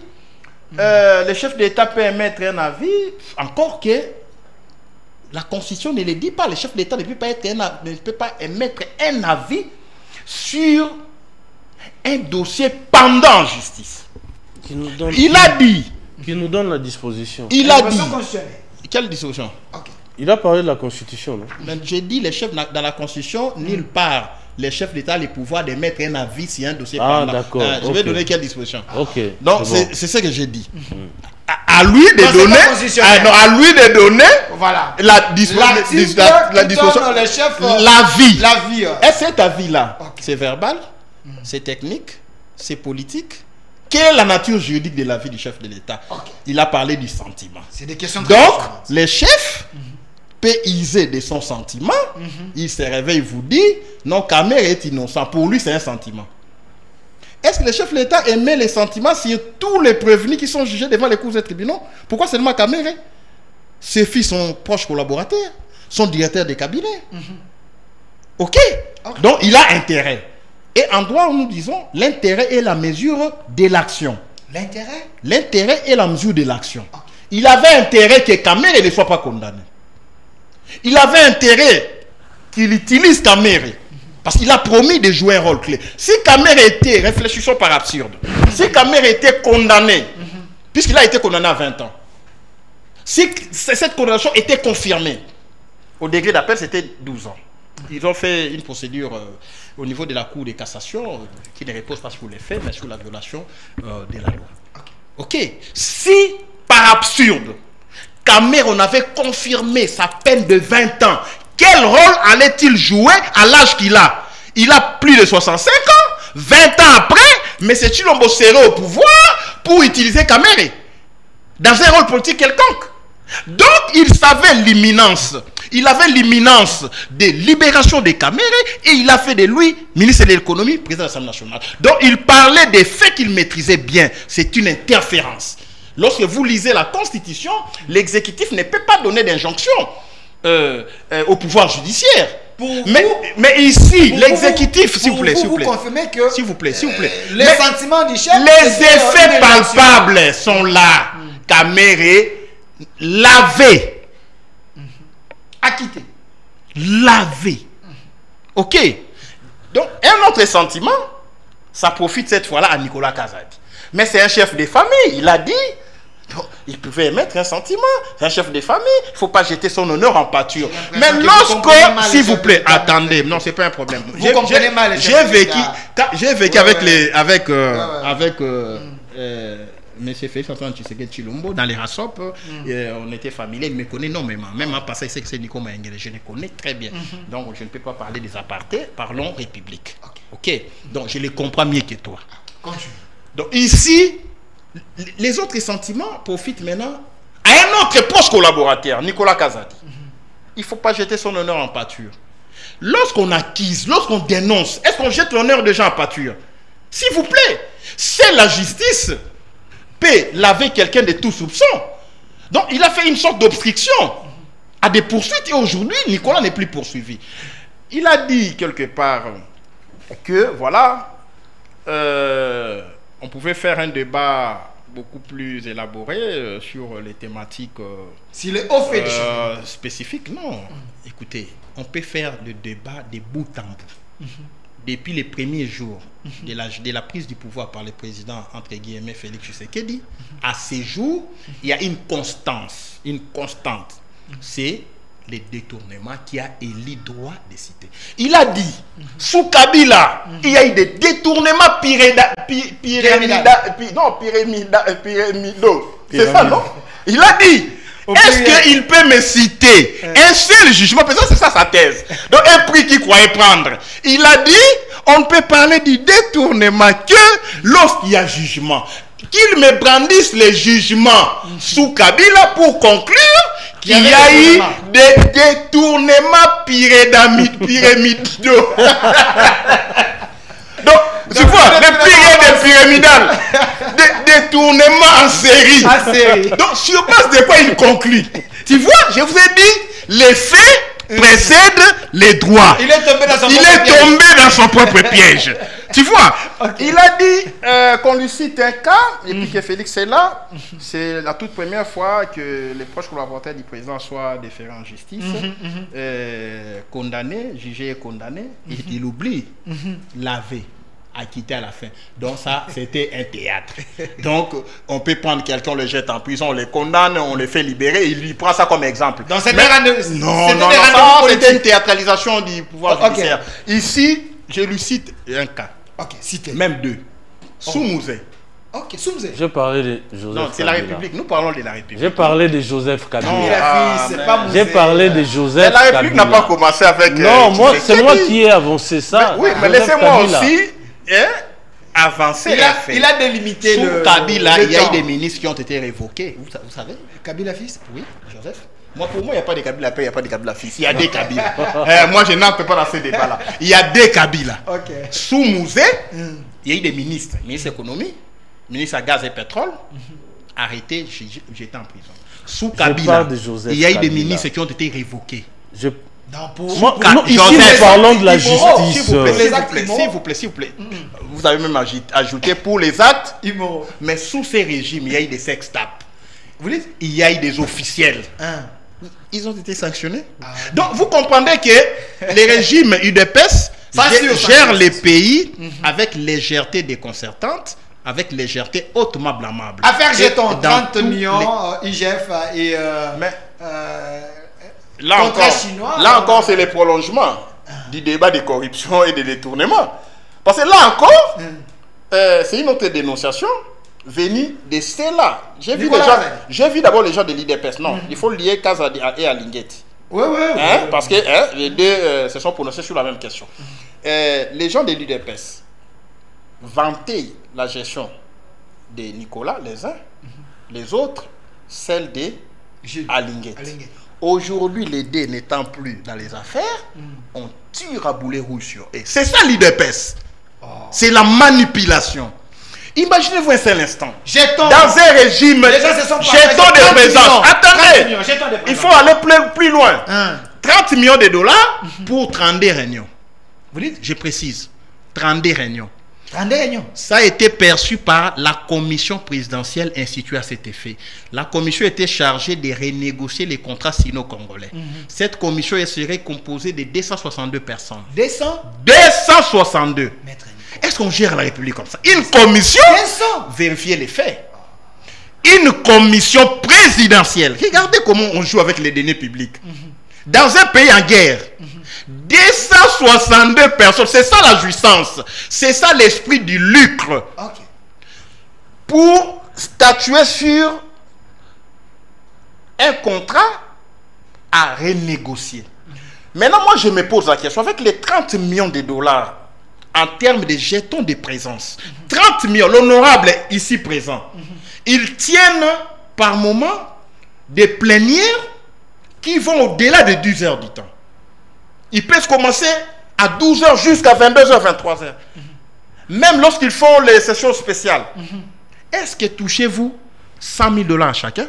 C: le chef de l'État peut émettre un avis, encore que la Constitution ne le dit pas. Le chef de l'État ne peut pas émettre un avis sur un dossier pendant en justice. Il a dit.
A: Qui nous donne la disposition.
C: Il a dit. Quelle disposition?
B: Ok.
A: Il a parlé de la Constitution, non?
C: J'ai dit les chefs dans la Constitution, nulle part. Les chefs d'État ont le pouvoir d'émettre un avis sur un dossier pendant.
A: D'accord.
C: Je vais donner quelle disposition?
A: Ok.
C: Donc c'est ce que j'ai dit. À lui de donner.
B: Voilà.
C: La disposition. L'avis.
B: L'avis.
C: Et cet avis-là, c'est verbal, c'est technique, c'est politique. Quelle est la nature juridique de l'avis du chef de l'État? Il a parlé du sentiment.
B: C'est des questions.
C: Donc, les chefs peut user de son sentiment. Il se réveille, il vous dit non, Kamere est innocent. Pour lui, c'est un sentiment. Est-ce que le chef de l'État émet les sentiments sur tous les prévenus qui sont jugés devant les cours des tribunaux? Pourquoi seulement Kamere? Ses fils sont proches collaborateurs, sont directeurs de cabinet. Ok. Donc, il a intérêt. Et en droit, nous disons, l'intérêt est la mesure de l'action.
B: L'intérêt?
C: L'intérêt est la mesure de l'action. Il avait intérêt que Kamere ne soit pas condamné. Il avait intérêt qu'il utilise Kamere. Parce qu'il a promis de jouer un rôle clé. Si Kamere était, réfléchissons par absurde, si Kamere était condamné, puisqu'il a été condamné à 20 ans, si cette condamnation était confirmée, au degré d'appel, c'était 12 ans. Ils ont fait une procédure au niveau de la Cour de cassation qui ne repose pas sur les faits, mais sur la violation de la loi. Ok. Si, par absurde, Cameron avait confirmé sa peine de 20 ans, quel rôle allait-il jouer à l'âge qu'il a? Il a plus de 65 ans. 20 ans après, M. Tshilombo serait au pouvoir pour utiliser Kamere dans un rôle politique quelconque. Donc, il savait l'imminence. Il avait l'imminence de libération de Kamere et il a fait de lui ministre de l'économie, président de l'Assemblée nationale. Donc, il parlait des faits qu'il maîtrisait bien. C'est une interférence. Lorsque vous lisez la Constitution, l'exécutif ne peut pas donner d'injonction au pouvoir judiciaire. Mais ici, l'exécutif, s'il vous plaît, s'il vous plaît.
B: Vous confirmez que
C: s'il vous plaît, s'il vous plaît.
B: Les sentiments du chef,
C: les effets palpables sont là. Kamere l'avait
B: acquitté.
C: Lavé. Ok. Donc, un autre sentiment, ça profite cette fois-là à Nicolas Kazadi. Mais c'est un chef de famille, il a dit. Donc, il pouvait émettre un sentiment. C'est un chef de famille. Il ne faut pas jeter son honneur en pâture. Mais lorsque, s'il vous plaît, attendez, non, c'est pas un problème.
B: Vous comprenez mal.
C: J'ai vécu avec M. Félix Antoine Tshisekedi Tshilombo dans les RASOP. On était familiers, il me connaît énormément. Même en passant, il sait que c'est Nico Maengele. Je le connais très bien. Donc, je ne peux pas parler des apartés. Parlons République. Ok. Donc, je les comprends mieux que toi. Donc, ici, les autres sentiments profitent maintenant à un autre proche collaborateur, Nicolas Kazadi. Il ne faut pas jeter son honneur en pâture. Lorsqu'on accuse, lorsqu'on dénonce, est-ce qu'on jette l'honneur des gens en pâture? S'il vous plaît, c'est la justice peut laver quelqu'un de tout soupçon. Donc, il a fait une sorte d'obstruction à des poursuites et aujourd'hui, Nicolas n'est plus poursuivi. Il a dit quelque part que, voilà, on pouvait faire un débat beaucoup plus élaboré sur les thématiques
B: s'il est au fait
C: spécifiques. Non, écoutez, on peut faire le débat de bout en bout. Depuis les premiers jours de la prise du pouvoir par le président, entre guillemets, Félix Tshisekedi, à ces jours, il y a une constante. C'est les détournements qui a élu droit de citer. Il a dit, sous Kabila, il y a eu des détournements pyramidaux. C'est ça, non? Il a dit, est-ce qu'il peut me citer un seul jugement? Parce que c'est ça sa thèse. Donc un prix qu'il croyait prendre. Il a dit, on ne peut parler du détournement que lorsqu'il y a jugement. Qu'il me brandisse les jugements sous Kabila pour conclure qu'il y a eu des détournements pyramidaux. Donc, tu vois, des pyramidales, des détournements en série. Donc, sur base de quoi il conclut? Tu vois, je vous ai dit, les faits précèdent les droits.
B: Il est tombé
C: dans son propre piège. Tu vois, il a dit qu'on lui cite un cas, et puis que Félix est là. C'est la toute première fois que les proches collaborateurs du président soient déférés en justice, condamnés, jugés et condamnés. Il oublie, lavé, acquitté à la fin. Donc ça, c'était un théâtre. Donc, on peut prendre quelqu'un, on le jette en prison, on le condamne, on le fait libérer, il lui prend ça comme exemple.
B: Donc c'était
C: c'était une théâtralisation du pouvoir judiciaire. Ici, je lui cite un cas.
B: Cité.
C: Même deux. Soumouzé.
B: Soumouzé.
A: Je parlais de Joseph
C: Non, c'est la République. Nous parlons de la République.
A: J'ai parlé de Joseph
C: Kabila.
A: J'ai parlé de Joseph
C: Kabila. La République n'a pas commencé avec...
A: Non, c'est moi qui ai avancé ça.
C: Oui, mais laissez-moi aussi avancer.
B: Il a délimité
C: le Kabila, il y a eu des ministres qui ont été révoqués. Vous savez?
B: Kabila fils?
C: Oui, Joseph. Pour moi, il n'y a pas de Kabila père, il n'y a pas de Kabila fils. Il y a des Kabila. Moi, je n'entre pas dans ces débats-là. Il y a des Kabila. Sous Mouzé, il y a eu des ministres. Ministre de l'économie, ministre à gaz et pétrole, arrêtés, j'étais en prison. Sous Kabila, il y a eu des ministres qui ont été révoqués.
A: Ici,
C: nous
A: parlons de la justice.
C: S'il vous plaît. Vous avez même ajouté pour les actes immoraux. Mais sous ces régimes, il y a eu des sextapes. Vous dites, il y a eu des officiels. Ils ont été sanctionnés. Donc, vous comprenez que les régimes UDPS gèrent les pays avec légèreté déconcertante, avec légèreté hautement blâmable.
B: Affaire Jeton, 30 millions, IGF et...
C: Là encore, c'est le prolongement du débat de corruption et de détournement. Parce que là encore, c'est une autre dénonciation venue de celle-là. J'ai vu d'abord les gens de l'IDPS. Non, il faut lier Kaza et Alinguetti.
B: Oui.
C: Parce que les deux se sont prononcés sur la même question. Les gens de l'IDPS vantaient la gestion de Nicolas, les uns, les autres, celle de Alinguetti. Aujourd'hui, les dés n'étant plus dans les affaires, on tire à boulet rouge sur eux. C'est ça l'IDPS. C'est la manipulation. Imaginez-vous un seul instant. Dans un régime, jetons de présence. Attendez, il faut aller plus loin. 30 millions de dollars pour 32 réunions. Vous dites, je précise, 32 réunions. Ça a été perçu par la commission présidentielle instituée à cet effet. La commission était chargée de renégocier les contrats sino-congolais. Cette commission serait composée de 262 personnes. 262. Est-ce qu'on gère la République comme ça? Une commission vérifier les faits. Une commission présidentielle. Regardez comment on joue avec les deniers publics. Dans un pays en guerre, 262 personnes, c'est ça la jouissance, c'est ça l'esprit du lucre. Pour statuer sur un contrat à renégocier. Maintenant, moi, je me pose la question, avec les 30 millions de dollars en termes de jetons de présence, 30 millions, l'honorable ici présent, ils tiennent par moment des plénières qui vont au-delà de 12 heures du temps. Ils peuvent commencer à 12 heures jusqu'à 22 heures, 23 heures. Même lorsqu'ils font les sessions spéciales. Est-ce que touchez-vous 100 000 dollars chacun?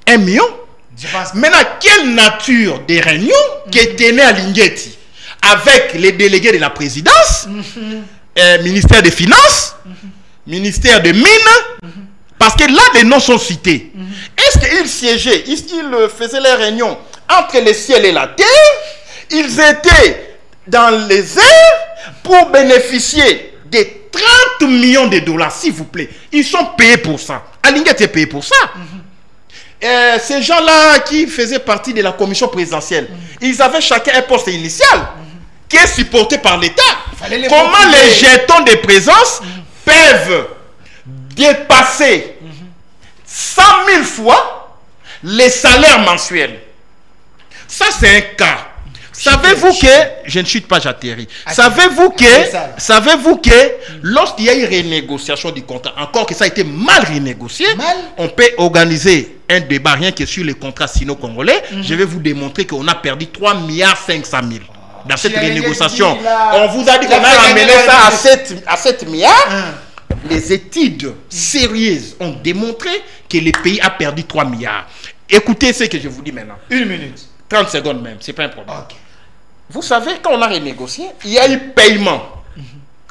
C: 1 million? Maintenant, quelle nature des réunions qui tenaient à Linguetti avec les délégués de la présidence, ministère des Finances, ministère des Mines, parce que là, les noms sont cités. Est-ce qu'ils siégeaient, ils faisaient les réunions entre le ciel et la terre? Ils étaient dans les airs pour bénéficier des 30 millions de dollars, s'il vous plaît. Ils sont payés pour ça. Alinguetti est payé pour ça. Ces gens-là qui faisaient partie de la commission présidentielle, ils avaient chacun un poste initial qui est supporté par l'État. Comment les jetons de présence peuvent dépasser 100 000 fois les salaires mensuels? Ça, c'est un cas. Savez-vous que, je ne chute pas, j'atterris. Savez-vous que lorsqu'il y a eu renégociation du contrat, encore que ça a été mal renégocié, on peut organiser un débat rien que sur les contrats sino-congolais, je vais vous démontrer qu'on a perdu 3,5 milliards dans cette renégociation. On vous a dit qu'on a ramené ça à 7 milliards. Les études sérieuses ont démontré que le pays a perdu 3 milliards. Écoutez ce que je vous dis maintenant.
B: 1 minute.
C: 30 secondes même, c'est pas un problème. Okay. Vous savez, quand on a renégocié, il y a eu paiement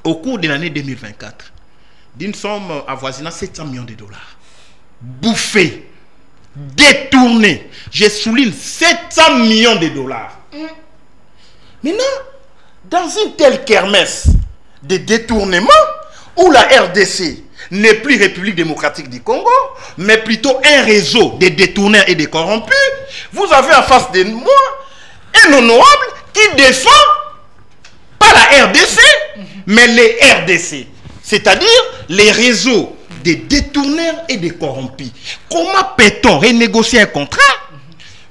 C: au cours de l'année 2024 d'une somme avoisinant 700 millions de dollars. Bouffé, détourné. Je souligne 700 millions de dollars. Maintenant, dans une telle kermesse de détournement, où la RDC n'est plus République démocratique du Congo, mais plutôt un réseau de détourneurs et de corrompus, vous avez en face de moi un honorable qui défend pas la RDC, mais les RDC, c'est-à-dire les réseaux de détourneurs et de corrompus. Comment peut-on renégocier un contrat?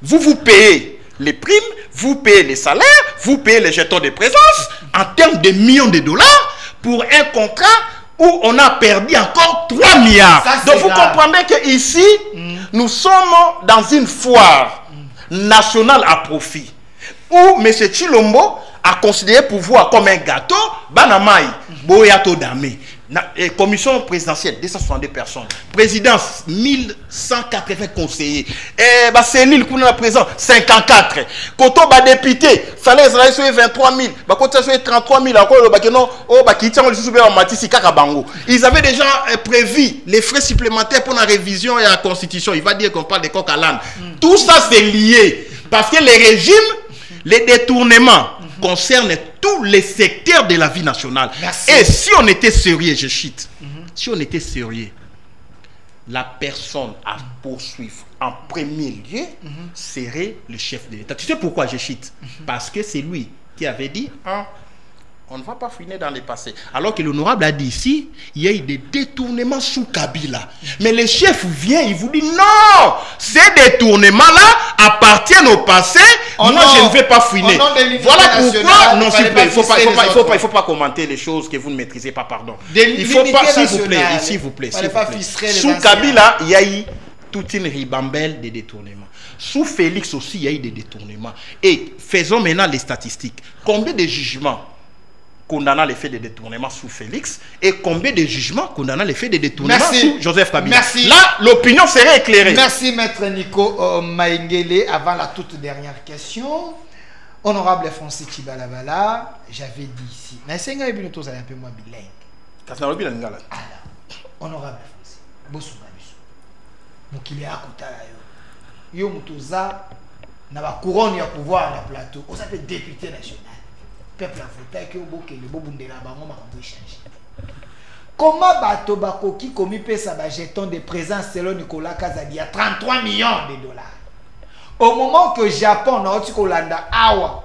C: Vous payez les primes, vous payez les salaires, vous payez les jetons de présence en termes de millions de dollars pour un contrat où on a perdu encore 3 milliards. Ça, donc vous comprenez qu'ici, nous sommes dans une foire nationale à profit, où M. Chilombo a considéré pouvoir comme un gâteau, Banamaï, Boyato Damé. Commission présidentielle, 262 personnes. Présidence, 1180 conseillers. Cellule, qu'on a présent, 54. Quand on va député, salaire, c'est 23 000. Quand on a 33 000, ils avaient déjà prévu les frais supplémentaires pour la révision et la constitution. Il va dire qu'on parle de coq à l'âne. Tout ça, c'est lié. Parce que les régimes, les détournements concernent tous les secteurs de la vie nationale. Merci. Et si on était sérieux, je chite, si on était sérieux, la personne à poursuivre en premier lieu serait le chef de l'État. Tu sais pourquoi je chite? Parce que c'est lui qui avait dit on ne va pas fouiner dans le passé. Alors que l'honorable a dit ici, il y a eu des détournements sous Kabila. Mais le chef vient, il vous dit non, ces détournements-là appartiennent au passé. Moi, je ne vais pas fouiner. Voilà pourquoi, non, s'il vous plaît, il faut pas commenter les choses que vous ne maîtrisez pas, pardon. Il faut pas, s'il vous plaît. Sous Kabila, il y a eu toute une ribambelle de détournements. Sous Félix aussi, il y a eu des détournements. Et faisons maintenant les statistiques. Combien de jugements condamnant les faits de détournement sous Félix et combien de jugements condamnant les faits de détournement sous Joseph Kabila? Merci. Là, l'opinion serait éclairée.
B: Merci, maître Nico Maïngele. Avant la toute dernière question, honorable Francis Chibalabala, j'avais dit ici, mais c'est un peu moins bilingue. Honorable Francis, Bosunga Biso, Mokili Akutala yo Mutoza, na ba couronne ya pouvoir na plateau, on s'appelle député national. Peuple a voté que le bobundela bango makambo changer. Comment bato bakoki komi pesa ba jeton de présence selon Nicolas Kazadi à 33 millions de dollars. Au moment que Japon na oti kolanda awa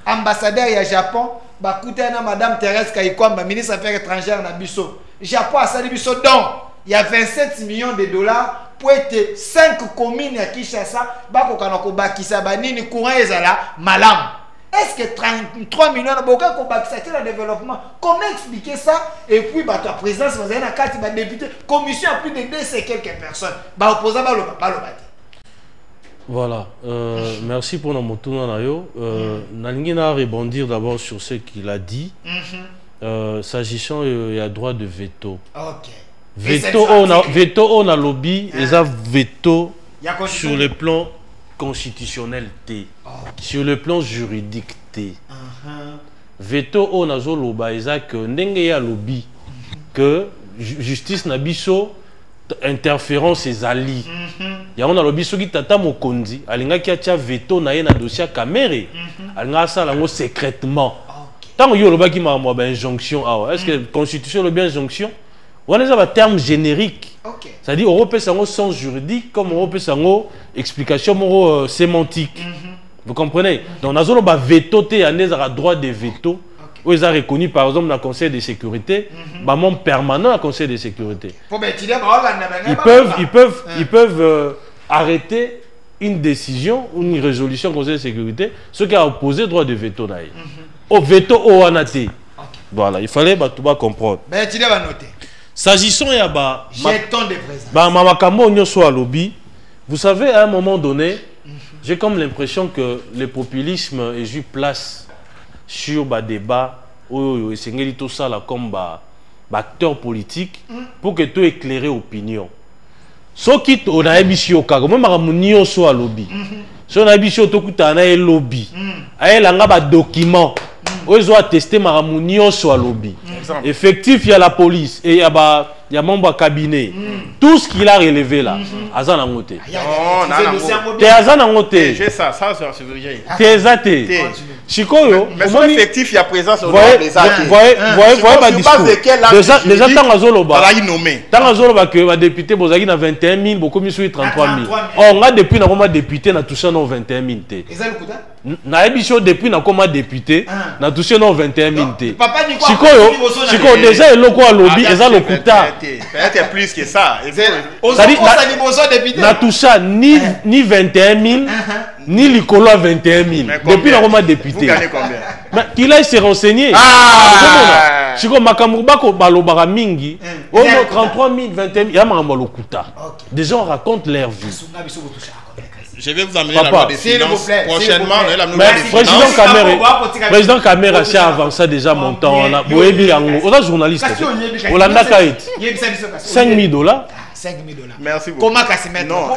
B: ambassadeur ya Japon bakuta na madame Thérèse Kayikwamba ministre des affaires étrangères na biso. Japon a sali biso donc il y a 27 millions de dollars pour être 5 communes à Kinshasa bakokana ko bakisa banini courant ezala malam. Est-ce que 33 millions de boka ko bakisa le développement? Comment expliquer ça? Et puis bah ta présence vous avez na carte ba député commission à plus de 200 et quelques personnes. Ba opposant ba lo
A: Voilà, merci pour notre moto nayo. Nalingi na rebondir d'abord sur ce qu'il a dit. S'agissant il y a droit de veto.
B: OK.
A: Veto on a lobby et ça veto sur le plan constitutionnel T. Sur le plan juridique T. Veto on a zoloba que ndenge ya lobby que justice na biso interférence ezali. Ya on a lobby soki tata mokonzi alinga ki atia veto na ye na dossier Kamere alinga sala ngo secrètement. Tant yo loba ki ma injonction awa. Est-ce que constitution le bien injonction? On a un terme générique. C'est-à-dire on repère ça au sens juridique comme on repère ça au explication sémantique. Vous comprenez? Donc on a un veto, on a droit de veto. Où ils ont reconnu par exemple dans le Conseil de sécurité, membre permanent au Conseil de sécurité. Ils peuvent arrêter une décision ou une résolution du Conseil de sécurité, ce qui a opposé droit de veto. Au veto au anate. Voilà, il fallait tout comprendre. S'agissant de
B: jeton de présence.
A: Makambo nyoso à lobby, Vous savez, à un moment donné, j'ai comme l'impression que le populisme est eu place sur le débat où il tout ça là comme acteur politique pour que tu éclaires l'opinion. Ce qui on a émis au cas, même à soit lobby. Si on a émis au cas, lobby. Il y a un document. On doit tester ma soit lobby. Effectif, il y a la police et il y a membre cabinet. Tout ce qu'il a relevé là, Azan a noté. T'es Azan a noté.
C: J'ai ça c'est vrai.
A: T'es zaté. Chikoyo,
C: mais son effectif, il y a présence au
A: voyez ma discours. Déjà, tant à Zoloba, tant à Zoloba que ma député Bozagi na 21 000, beaucoup mieux sur 33 000. On a depuis na député na touché non 21 000 t. Na émission depuis na comme député na touché non 21 000 t. Chikoyo déjà le quoi lobby, et ça le kuta.
C: Peut-être plus que ça.
A: Na touché ni 21 000 ni Licolo à 21 000. Depuis la Roma député.
C: Vous gagnez combien?
A: Mais qu'il aille se renseigner. Si comme Makamouba ko balobara mingi, oh 33 000, 21 000, il y a un kuta. Des gens racontent leur vie.
C: Je vais vous amener la loi des finances prochainement.
A: Président Kamera, c'est avant ça déjà montant. On a journaliste. On a 5 000 $.
B: 5 000 $.
C: Merci beaucoup.
B: Comment se mettre?
C: Non,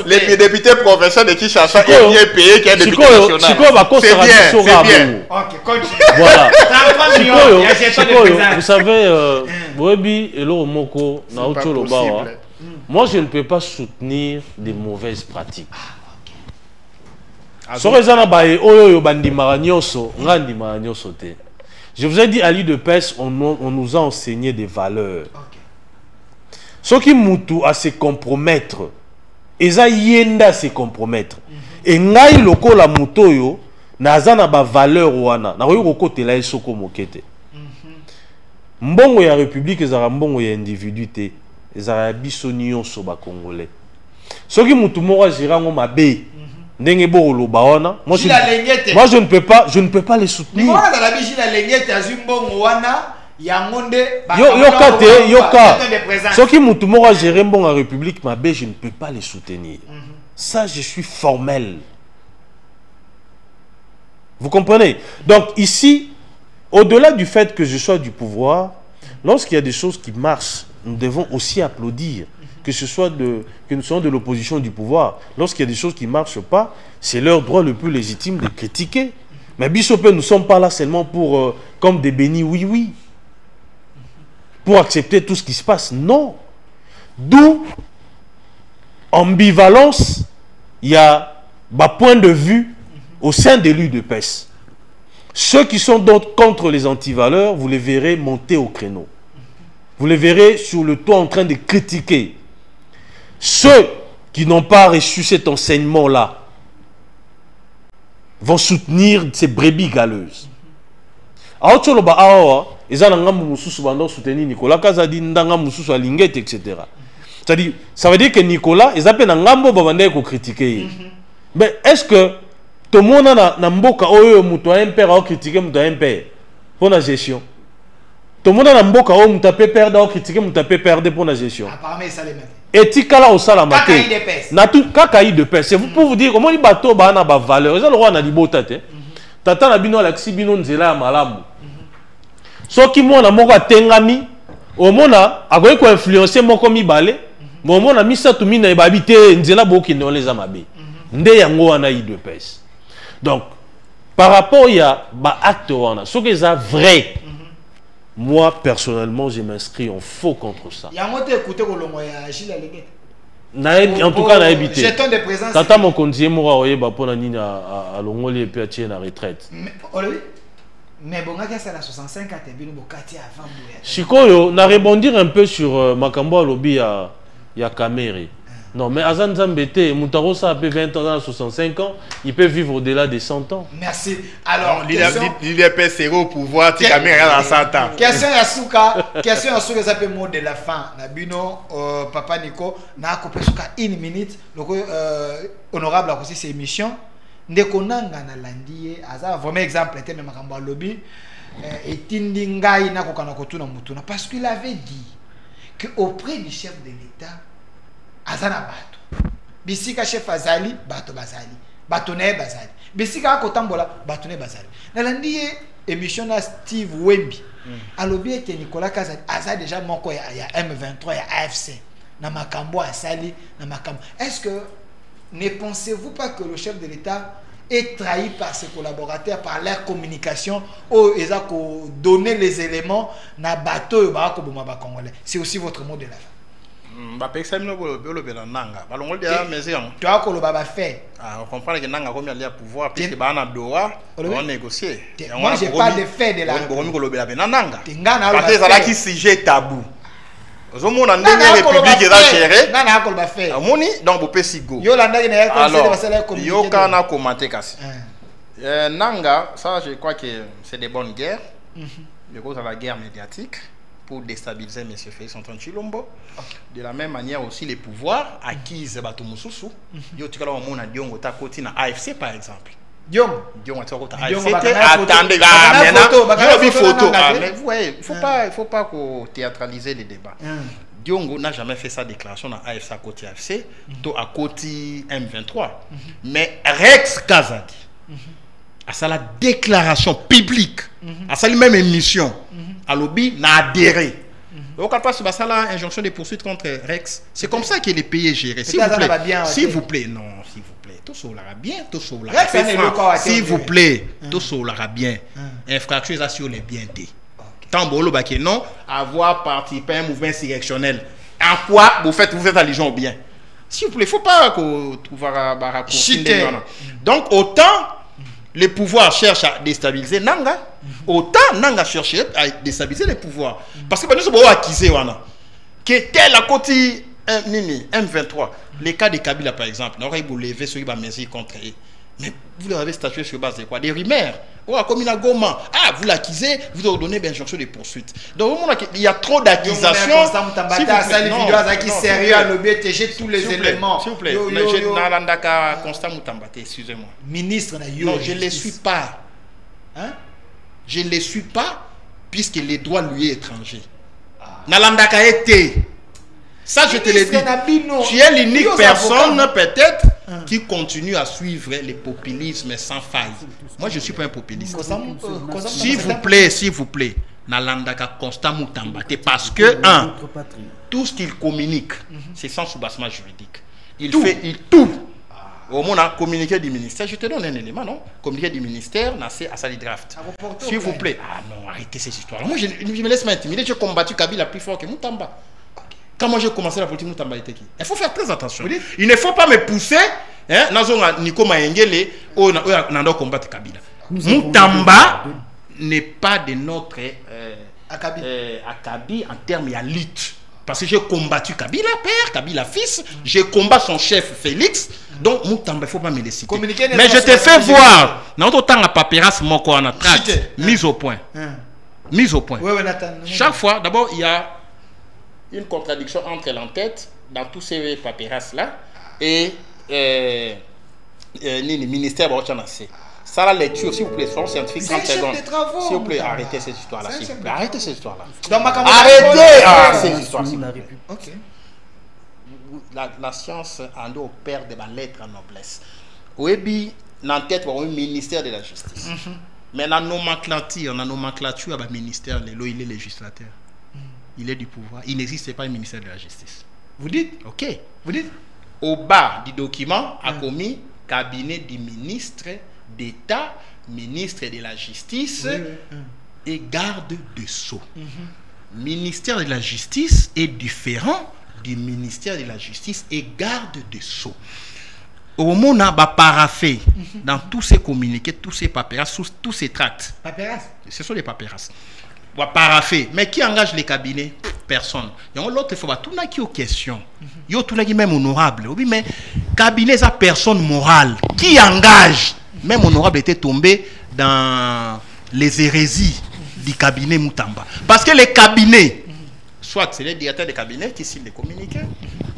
C: les députés provinciaux de Kinshasa est bien payé qu'il y a des députés nationaux. C'est bien.
B: Ok, continue.
A: Voilà. Vous savez, Boebi et Moko, moi je ne peux pas soutenir des mauvaises pratiques. Je vous ai dit à l'île de Pes, on nous a enseigné des valeurs. Ce qui moutou à se compromettre, eza yenda se compromettre. Et ngai loko la mutoyo, naza na ba valeur wana, na koyo kotela esoko mokete. Mbongo ya république ezara mbongo ya individuité, ezara biso nyonso ba congolais. Ce qui moutou moko jirango mabe, ndenge bo loba wana, moi je ne peux pas les soutenir.
B: Moi dans la biche la lengete azumbongo wana.
A: Yoka. Ceux qui m'ont tout géré bon en République, je ne peux pas les soutenir. Ça, je suis formel. Vous comprenez? Donc ici, au-delà du fait que je sois du pouvoir, lorsqu'il y a des choses qui marchent, nous devons aussi applaudir. Que nous soyons de l'opposition du pouvoir. Lorsqu'il y a des choses qui ne marchent pas, c'est leur droit le plus légitime de critiquer. Mais Bissopé, nous ne sommes pas là seulement pour comme des bénis oui. Pour accepter tout ce qui se passe. Non. D'où ambivalence, il y a un point de vue au sein de l'île de Pes. Ceux qui sont donc contre les antivaleurs, vous les verrez monter au créneau. Vous les verrez sur le toit en train de critiquer. Ceux qui n'ont pas reçu cet enseignement-là vont soutenir ces brebis galeuses. Soutenir Nicolas Kazadi, etc. C'est-à-dire, ça veut dire que Nicolas, ils appellent un gambo pour critiquer. Mais est-ce que tout le monde a mboka oyo muto un père a critiqué muto un père pour la gestion? Tout le monde a mboka oyo muto peut perdre a critiqué muto peut perdre pour la gestion.
B: Apparemment ça les met.
A: Éthique là au salamate. Na tout kakaï de pèse. C'est pour vous dire comment les bateaux ba na ba valeur. Ça le roi na libota te. Tata na bino la bino nzela malamu. So qui mona moko tengami au mona akoyi ko influencer moko mibale mo mona misatu mina e babité nzela boki no les amabe nde yango wana i de pèse. Donc par rapport il y a ba acte wana ce que ça vrai. Moi personnellement je m'inscris en faux contre ça.
B: Yango te écouter ko longo ya Gilles Alégé.
A: En tout cas, na habité.
B: Jeton de présence.
A: Tata mon conseiller mora oyeba pona nini à longoli et puis à tirer la retraite.
B: Mais bon, il y a 65 ans, il y a avant.
A: Chikoyo, na rebondir un peu sur Makambo Alobi à Kamere. Non, mais Azan Zambete, Moutarosa a 20 ans, 65 ans, il peut vivre au-delà des 100 ans.
B: Merci. Alors,
C: l'IDP c'est au pouvoir, tu Kamere à 100 ans.
B: Question à Souka, ça peut mot de la fin. Nabino, Papa Nico, na coupé Souka 1 minute. Donc, honorable à aussi ces émissions. Ndekonanga na landie aza vraiment exemple était même Makambo Alobi et tindingai na kokana kotuna mutuna parce qu'il avait dit que auprès du chef de l'État azana bato bisika chef azali bato bazali bato na bazali bisika kotambola bato na bazali nalandi émission na Steve Wemby alobi que Nicolas Kazadi aza déjà moko ya M23 ya AFC na makambo asali na makambo. Est-ce que ne pensez-vous pas que le chef de l'État est trahi par ses collaborateurs, par leur communication, où ils ont donné les éléments na bateau congolais? C'est aussi votre mot de la fin.
C: On comprend que Nanga comme il y a pouvoir puisque Bana Doha on négocier.
B: Moi j'ai pas de fait de la.
C: Parce que ça qui sujet tabou. Au monde en République est géré.
B: Nana ko ba fait.
C: Amoni donc bo pesigo.
B: Yo landa ki na
C: alors yo kana commenter kasi. Nanga ça je crois que c'est des bonnes guerres. Je crois que la guerre médiatique pour déstabiliser M. Félix Antoine Tshilombo. De la même manière aussi les pouvoirs acquis Bato Moussousou. Yo tikala on a Diongo ta koti na AFC par exemple.
B: Diongo
C: ta koti AFC attendez là maintenant. Yo photo. Mais vous voyez, il faut pas qu'on théâtraliser les débats. Diongo n'a jamais fait sa déclaration dans AFC à côté AFC, to à côté M23. Mais Rex Kazadi à ça la déclaration publique, à ça même émission, à lobby n'a adhéré. Donc quand on passe la injonction de poursuite contre Rex, c'est comme ça que les pays est géré. S'il vous plaît, s'il vous plaît, non, s'il vous plaît, tout ça l'aura bien, tout ça l'aura. S'il vous plaît, tout ça l'aura bien. Infraction sur les bientés. Tant bon le non, avoir participé à un mouvement insurrectionnel. En quoi vous faites allusion au bien? S'il vous plaît, il ne faut pas qu'on trouve un raccourci. Donc autant les pouvoirs cherchent à déstabiliser Nanga, autant Nanga cherche à déstabiliser les pouvoirs. Parce que nous sommes acquisés, que tel à côté M23, les cas de Kabila par exemple, on aurait levé sur une mesure contre eux. Mais vous l'avez statué sur base de quoi? Des rumeurs. Oh, comme il a Goma. Ah, vous l'accusez, vous avez donné une injonction de poursuite. Donc, il y a trop d'accusations.
B: Tous les éléments.
C: S'il vous plaît, excusez-moi.
B: Ministre,
C: non, je ne les suis pas. Hein? Je ne les suis pas puisque les droits lui est étranger. Nalandaka été. Ça, je te l'ai dit. Tu es l'unique personne, peut-être, qui continue à suivre les populismes sans faille. Moi, je ne suis pas un populiste. S'il vous plaît, Nalandaka Constant Moutambate, parce que, tout ce qu'il communique, c'est sans soubassement juridique. Il tout. Au moins, on a communiqué du ministère. Je te donne un élément, non? Communiqué du ministère, c'est à Sali Draft. S'il vous plaît. Ah non, arrêtez ces histoires. Moi, je me laisse m'intimider. J'ai combattu Kabila plus fort que Moutamba. Quand moi j'ai commencé la politique, Moutamba était qui? Il faut faire très attention. Il ne faut pas me pousser. Nico Mayengele, on a combattre Kabila. Moutamba n'est pas de notre Akabi en termes de lutte. Parce que j'ai combattu Kabila père, Kabila fils, j'ai combattu son chef Félix. Donc Moutamba, il ne faut pas me les citer. Mais je te fais voir. Dans notre temps, la paperasse, mon corps en traite, mise au point. Mise au point. Chaque fois, d'abord, il y a une contradiction entre l'entête dans tous ces papyrasses-là et le ministère de la ça, la lecture, s'il vous plaît, soyons scientifiques 30 secondes. S'il vous plaît, arrêtez ces histoires-là. Arrêtez ces histoires-là. Arrêtez ces histoires. La science en dos perd de ma lettre en noblesse. Oui, dans la tête, il y a un ministère de la justice. Mais dans la nomenclature, il y a un ministère, il est législateur. Il est du pouvoir. Il n'existe pas un ministère de la justice.
B: Vous dites?
C: Ok. Vous dites? Au bas du document a commis cabinet du ministre d'État, ministre de la Justice et garde de Sceaux. Ministère de la Justice est différent du ministère de la Justice et garde de Sceaux. Au moment où on a paraffé dans tous ces communiqués, tous ces papyrasses, tous ces tracts.
B: Papyrasses?
C: Ce sont des papyrasses. Paraffé. Mais qui engage les cabinets? Personne. Et l'autre, il faut pas tout le monde qui est aux questions. Il y a tout le monde qui est même honorable. Oui, mais cabinet, ça personne morale. Qui engage? Même honorable était tombé dans les hérésies du cabinet Moutamba. Parce que les cabinets, soit c'est les directeurs des cabinets qui signent les communiqués,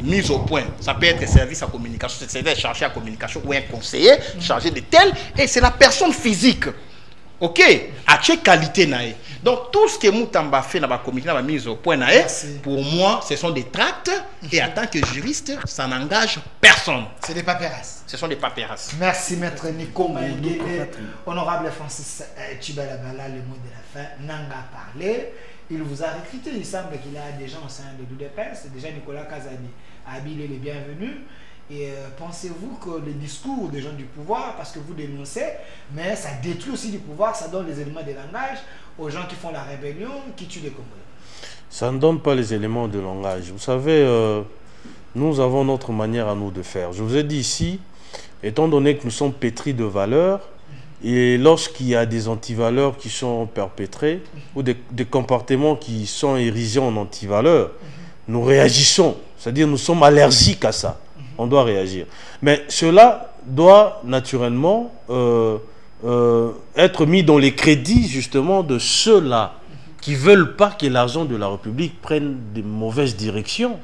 C: mise au point. Ça peut être service à communication, c'est chargé à communication ou un conseiller chargé de tel, et c'est la personne physique. Ok, à quelle qualité naïe. Donc tout ce que Moutamba fait dans la communiqué, dans la mise au point, pour moi, ce sont des tracts et en tant que juriste, ça n'engage personne.
B: C'est des paperasses.
C: Ce sont des paperasses.
B: Merci maître Nico Maïngele. Honorable Francis Chibalabala, le mot de la fin, Nanga parlé. Il vous a recruté, il semble qu'il y a des gens au sein de l'UDPS, déjà Nicolas Kazadi a habillé les bienvenus. Et pensez-vous que les discours des gens du pouvoir, parce que vous dénoncez, mais ça détruit aussi du pouvoir, ça donne les éléments de langage aux gens qui font la rébellion, qui tuent les Congolais? Ça
A: ne donne pas les éléments de langage. Vous savez, nous avons notre manière à nous de faire. Je vous ai dit ici, étant donné que nous sommes pétris de valeurs, et lorsqu'il y a des antivaleurs qui sont perpétrés, ou des comportements qui sont érigés en antivaleurs, nous réagissons. C'est-à-dire nous sommes allergiques à ça. On doit réagir. Mais cela doit naturellement être mis dans les crédits justement de ceux-là qui ne veulent pas que l'argent de la République prenne de mauvaises directions.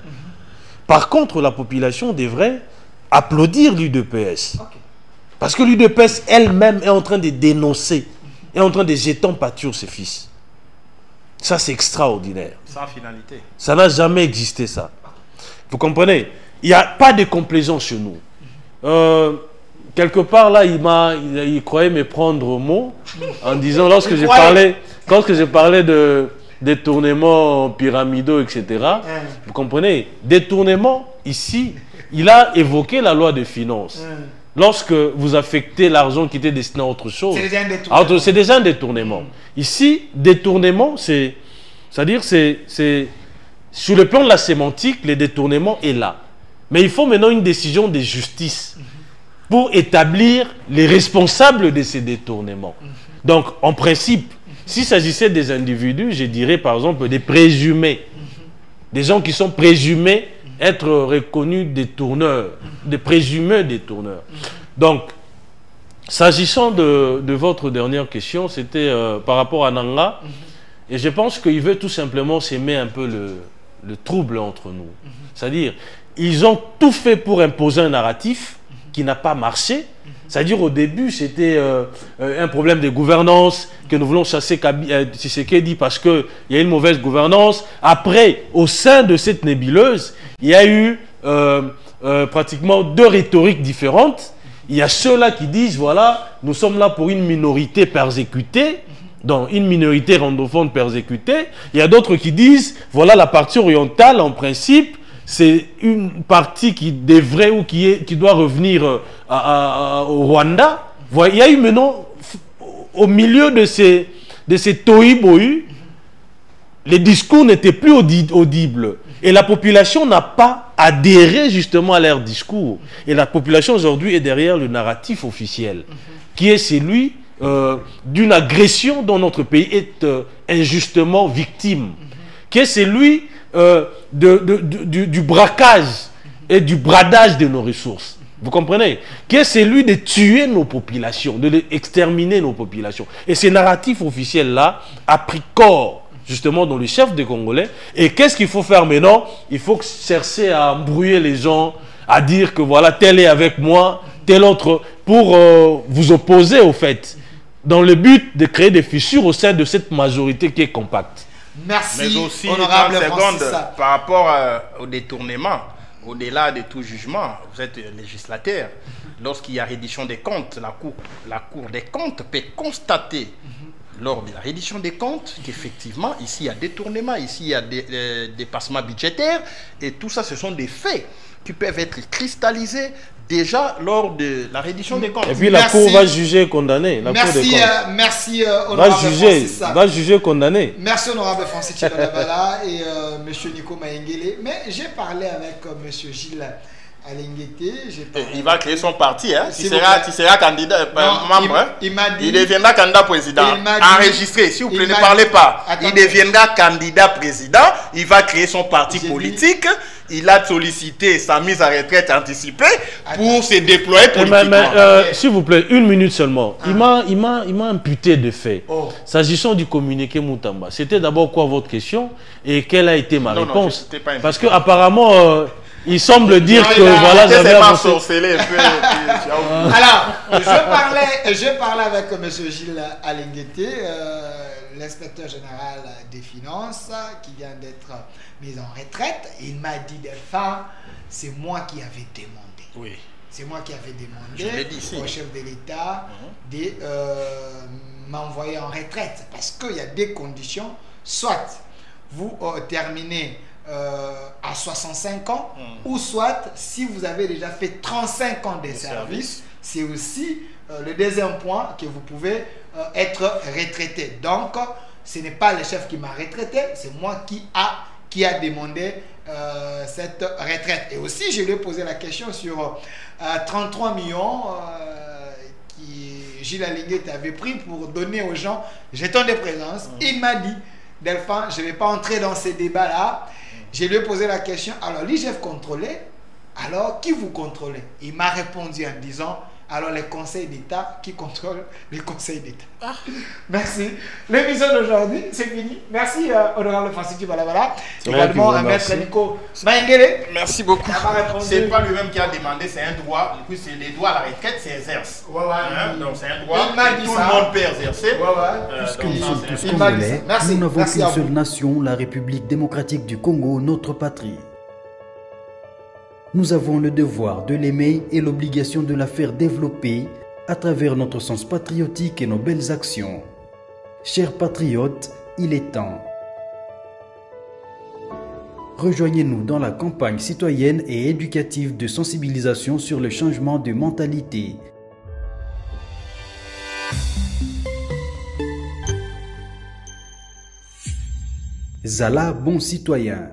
A: Par contre, la population devrait applaudir l'UDPS. Parce que l'UDPS elle-même est en train de dénoncer, est en train de jeter en pâture ses fils. Ça, c'est extraordinaire.
C: Sans finalité.
A: Ça n'a jamais existé, ça. Vous comprenez? Il n'y a pas de complaisance chez nous. Quelque part, là, il croyait me prendre au mot en disant, lorsque je parlais de détournements pyramidaux, etc., vous comprenez? Détournement, ici, il a évoqué la loi de finances. Lorsque vous affectez l'argent qui était destiné à autre chose, c'est déjà un détournement. Ici, détournement, c'est-à-dire, c'est sur le plan de la sémantique, le détournement est là. Mais il faut maintenant une décision de justice pour établir les responsables de ces détournements. Donc, en principe, s'il s'agissait des individus, je dirais par exemple des présumés, des gens qui sont présumés être reconnus détourneurs, des présumés détourneurs. Donc, s'agissant de votre dernière question, c'était par rapport à Nanga, et je pense qu'il veut tout simplement s'aimer un peu le trouble entre nous. C'est-à-dire, ils ont tout fait pour imposer un narratif qui n'a pas marché. C'est-à-dire, au début, c'était un problème de gouvernance, que nous voulons chasser Tshisekedi parce qu'il y a une mauvaise gouvernance. Après, au sein de cette nébuleuse, il y a eu pratiquement deux rhétoriques différentes. Il y a ceux-là qui disent, voilà, nous sommes là pour une minorité persécutée, donc une minorité rwandophone persécutée. Il y a d'autres qui disent, voilà, la partie orientale, en principe, c'est une partie qui devrait ou qui doit revenir au Rwanda. Il y a eu maintenant, au milieu de ces tohu-bohu, les discours n'étaient plus audibles. Et la population n'a pas adhéré justement à leur discours. Et la population aujourd'hui est derrière le narratif officiel, qui est celui d'une agression dont notre pays est injustement victime, qui est celui du braquage et du bradage de nos ressources. Vous comprenez? Qui est celui de tuer nos populations, de exterminer nos populations. Et ce narratif officiel-là a pris corps justement dans le chef des Congolais. Et qu'est-ce qu'il faut faire maintenant? Il faut chercher à embrouiller les gens, à dire que voilà, tel est avec moi, tel autre, pour vous opposer au fait, dans le but de créer des fissures au sein de cette majorité qui est compacte.
C: Merci, mais aussi, honorable Francis, par rapport au détournement, au-delà de tout jugement, vous êtes législateur. Lorsqu'il y a reddition des comptes, la cour des comptes peut constater lors de la reddition des comptes qu'effectivement, ici il y a détournement, ici il y a des dépassements budgétaires, et tout ça, ce sont des faits qui peuvent être cristallisés déjà lors de la reddition des comptes.
A: Et puis la Cour va juger et condamner.
B: Merci, honorable Francis.
A: Va juger et condamner.
B: Merci, honorable Francis Chibalabala et M. Nico Maïngele. Mais j'ai parlé avec M. Gilles Alinguete.
C: Il va créer son parti. Hein? Tu seras candidat, membre. Il deviendra candidat président. Enregistré. Si vous ne parlez pas, il deviendra candidat président. Il va créer son parti politique. Il a sollicité sa mise à retraite anticipée pour se déployer politiquement.
A: S'il vous plaît, une minute seulement. Il m'a imputé de faits. S'agissant du communiqué Moutamba, c'était d'abord quoi votre question et quelle a été ma réponse? Parce que apparemment, il semble dire que voilà, j'avais
C: sorcelé un peu.
B: Alors, je parlais avec M. Gilles Alinguete, l'inspecteur général des finances qui vient d'être mis en retraite. Il m'a dit, Delphin, c'est moi qui avais demandé.
C: Oui.
B: C'est moi qui avais demandé au chef de l'État de m'envoyer en retraite. Parce qu'il y a des conditions. Soit vous terminez à 65 ans, ou soit si vous avez déjà fait 35 ans de service, c'est aussi le deuxième point que vous pouvez être retraité. Donc, ce n'est pas le chef qui m'a retraité, c'est moi qui a demandé cette retraite. Et aussi, je lui ai posé la question sur 33 millions qui Gilles Alinguet avait pris pour donner aux gens jetons de présence. Il m'a dit, Delphin, je ne vais pas entrer dans ces débats-là. Je lui ai posé la question, alors l'IGF contrôlé, alors qui vous contrôlez? Il m'a répondu en disant, alors les conseils d'État qui contrôlent les conseils d'État. Merci. L'émission d'aujourd'hui, c'est fini. Merci, honorable Francis Balabala. Également à Maître Nico Maingele.
C: Merci beaucoup. C'est pas lui-même qui a demandé, c'est un droit. Et puis, c'est les droits à la retraite, c'est exerce. Donc, c'est un droit que tout le monde peut exercer.
D: Puisque nous sommes tous congolais, nous n'avons qu'une seule nation, la République démocratique du Congo, notre patrie. Nous avons le devoir de l'aimer et l'obligation de la faire développer à travers notre sens patriotique et nos belles actions. Chers patriotes, il est temps. Rejoignez-nous dans la campagne citoyenne et éducative de sensibilisation sur le changement de mentalité. Zala, bon citoyen.